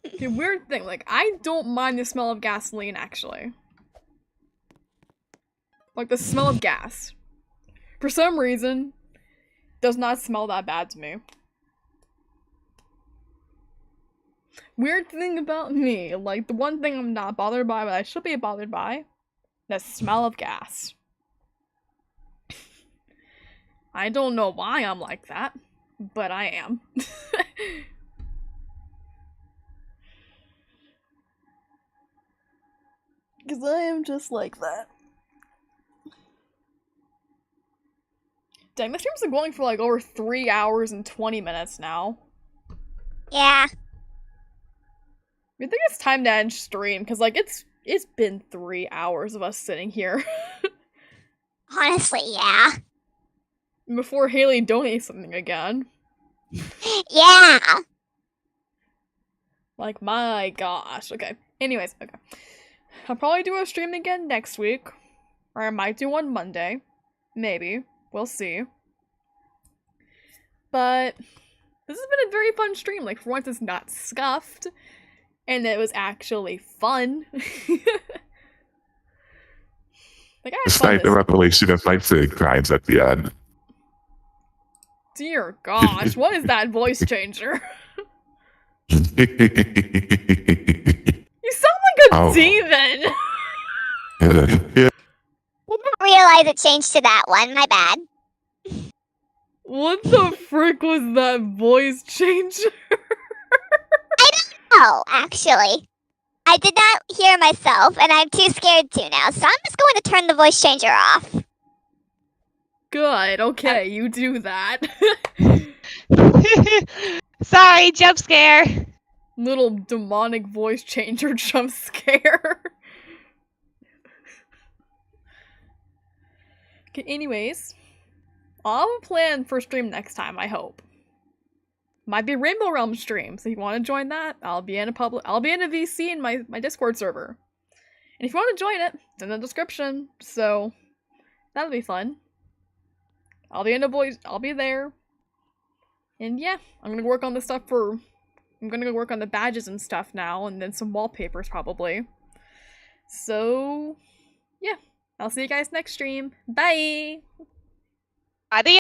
Okay, weird thing. Like, I don't mind the smell of gasoline, actually. Like, the smell of gas. For some reason, does not smell that bad to me. Weird thing about me, like, the one thing I'm not bothered by, but I should be bothered by, the smell of gas. I don't know why I'm like that, but I am. Because I am just like that. Dang, this stream's been going for like over 3 hours and 20 minutes now. Yeah. I think it's time to end stream, because like it's been 3 hours of us sitting here. Honestly, yeah. Before Haley donates something again. Yeah. Like, my gosh. Okay. Anyways, okay. I'll probably do a stream again next week. Or I might do one Monday. Maybe. We'll see. But this has been a very fun stream. Like, for once it's not scuffed. And it was actually fun. Like, I had fun Despite the revelation of my food crimes at the end. Dear gosh, what is that voice changer? You sound like a demon! Did realize it changed to that one. My bad. What the frick was that voice changer? Oh, actually. I did not hear myself, and I'm too scared to now, so I'm just going to turn the voice changer off. Good, okay, you do that. Sorry, jump scare. Little demonic voice changer jump scare. Okay, anyways, I'll have a plan for stream next time, I hope. Might be Rainbow Realm stream, so if you want to join that, I'll be in a VC in my Discord server. And if you want to join it, it's in the description, so that'll be fun. I'll be there. And yeah, I'm gonna work on the stuff I'm gonna go work on the badges and stuff now, and then some wallpapers probably. So, yeah. I'll see you guys next stream. Bye! Adios.